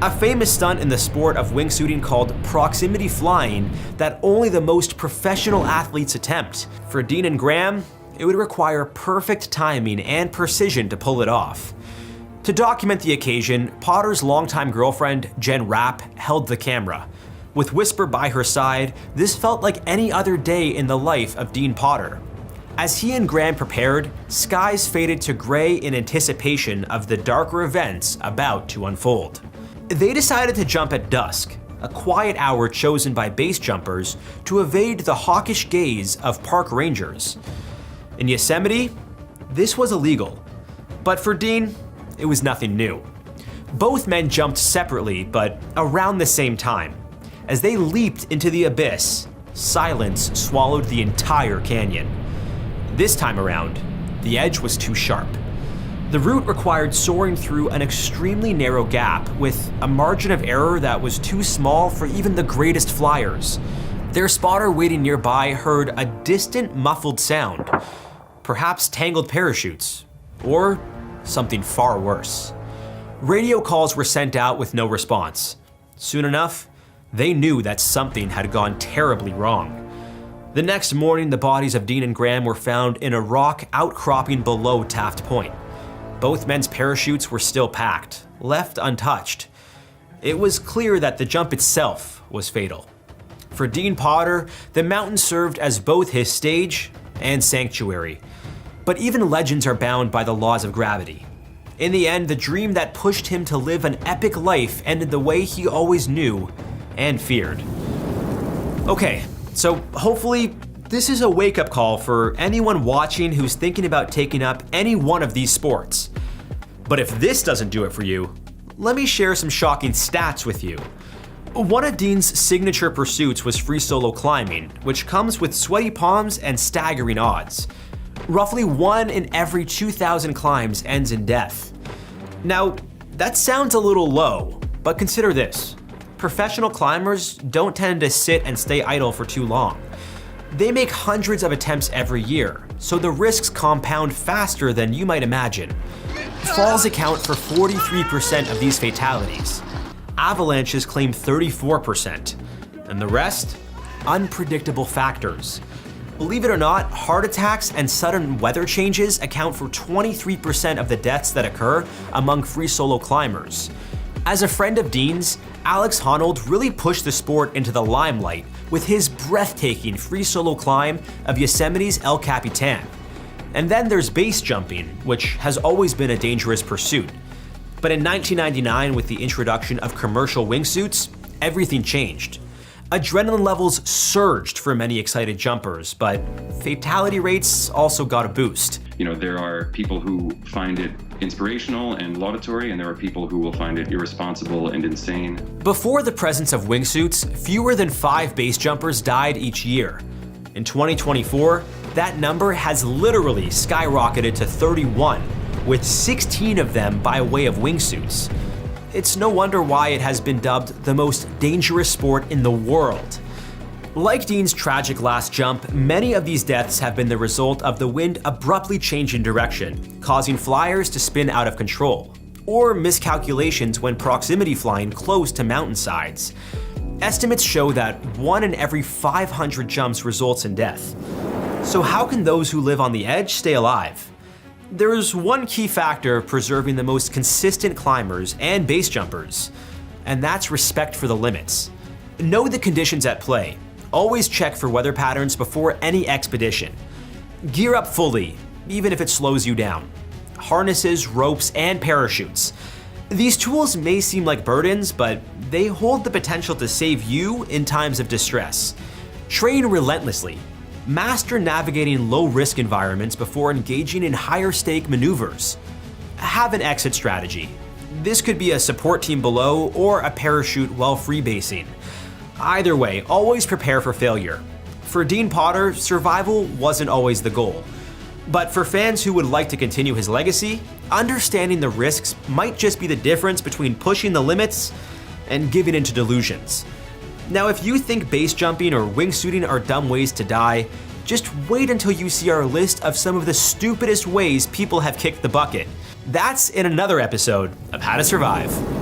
A famous stunt in the sport of wingsuiting called proximity flying that only the most professional athletes attempt. For Dean and Graham, it would require perfect timing and precision to pull it off. To document the occasion, Potter's longtime girlfriend, Jen Rapp, held the camera. With Whisper by her side, this felt like any other day in the life of Dean Potter. As he and Graham prepared, skies faded to gray in anticipation of the darker events about to unfold. They decided to jump at dusk, a quiet hour chosen by base jumpers to evade the hawkish gaze of park rangers. In Yosemite, this was illegal. But for Dean, it was nothing new. Both men jumped separately, but around the same time. As they leaped into the abyss, silence swallowed the entire canyon. This time around, the edge was too sharp. The route required soaring through an extremely narrow gap with a margin of error that was too small for even the greatest flyers. Their spotter waiting nearby heard a distant muffled sound, perhaps tangled parachutes, or something far worse. Radio calls were sent out with no response. Soon enough, they knew that something had gone terribly wrong. The next morning, the bodies of Dean and Graham were found in a rock outcropping below Taft Point. Both men's parachutes were still packed, left untouched. It was clear that the jump itself was fatal. For Dean Potter, the mountain served as both his stage and sanctuary. But even legends are bound by the laws of gravity. In the end, the dream that pushed him to live an epic life ended the way he always knew and feared. Okay, so hopefully this is a wake-up call for anyone watching who's thinking about taking up any one of these sports. But if this doesn't do it for you, let me share some shocking stats with you. One of Dean's signature pursuits was free solo climbing, which comes with sweaty palms and staggering odds. Roughly 1 in every 2,000 climbs ends in death. Now, that sounds a little low, but consider this. Professional climbers don't tend to sit and stay idle for too long. They make hundreds of attempts every year, so the risks compound faster than you might imagine. Falls account for 43% of these fatalities. Avalanches claim 34%, and the rest? Unpredictable factors. Believe it or not, heart attacks and sudden weather changes account for 23% of the deaths that occur among free solo climbers. As a friend of Dean's, Alex Honnold really pushed the sport into the limelight with his breathtaking free solo climb of Yosemite's El Capitan. And then there's base jumping, which has always been a dangerous pursuit. But in 1999, with the introduction of commercial wingsuits, everything changed. Adrenaline levels surged for many excited jumpers, but fatality rates also got a boost. You know, there are people who find it inspirational and laudatory, and there are people who will find it irresponsible and insane. Before the presence of wingsuits, fewer than 5 base jumpers died each year. In 2024, that number has literally skyrocketed to 31, with 16 of them by way of wingsuits. It's no wonder why it has been dubbed the most dangerous sport in the world. Like Dean's tragic last jump, many of these deaths have been the result of the wind abruptly changing direction, causing flyers to spin out of control, or miscalculations when proximity flying close to mountainsides. Estimates show that 1 in every 500 jumps results in death. So how can those who live on the edge stay alive? There's one key factor preserving the most consistent climbers and base jumpers, and that's respect for the limits. Know the conditions at play. always check for weather patterns before any expedition. Gear up fully, even if it slows you down. Harnesses, ropes, and parachutes. These tools may seem like burdens, but they hold the potential to save you in times of distress. Train relentlessly. Master navigating low-risk environments before engaging in higher-stake maneuvers. Have an exit strategy. This could be a support team below or a parachute while freebasing. Either way, always prepare for failure. For Dean Potter, survival wasn't always the goal. But for fans who would like to continue his legacy, understanding the risks might just be the difference between pushing the limits and giving into delusions. Now, if you think base jumping or wingsuiting are dumb ways to die, just wait until you see our list of some of the stupidest ways people have kicked the bucket. That's in another episode of How to Survive.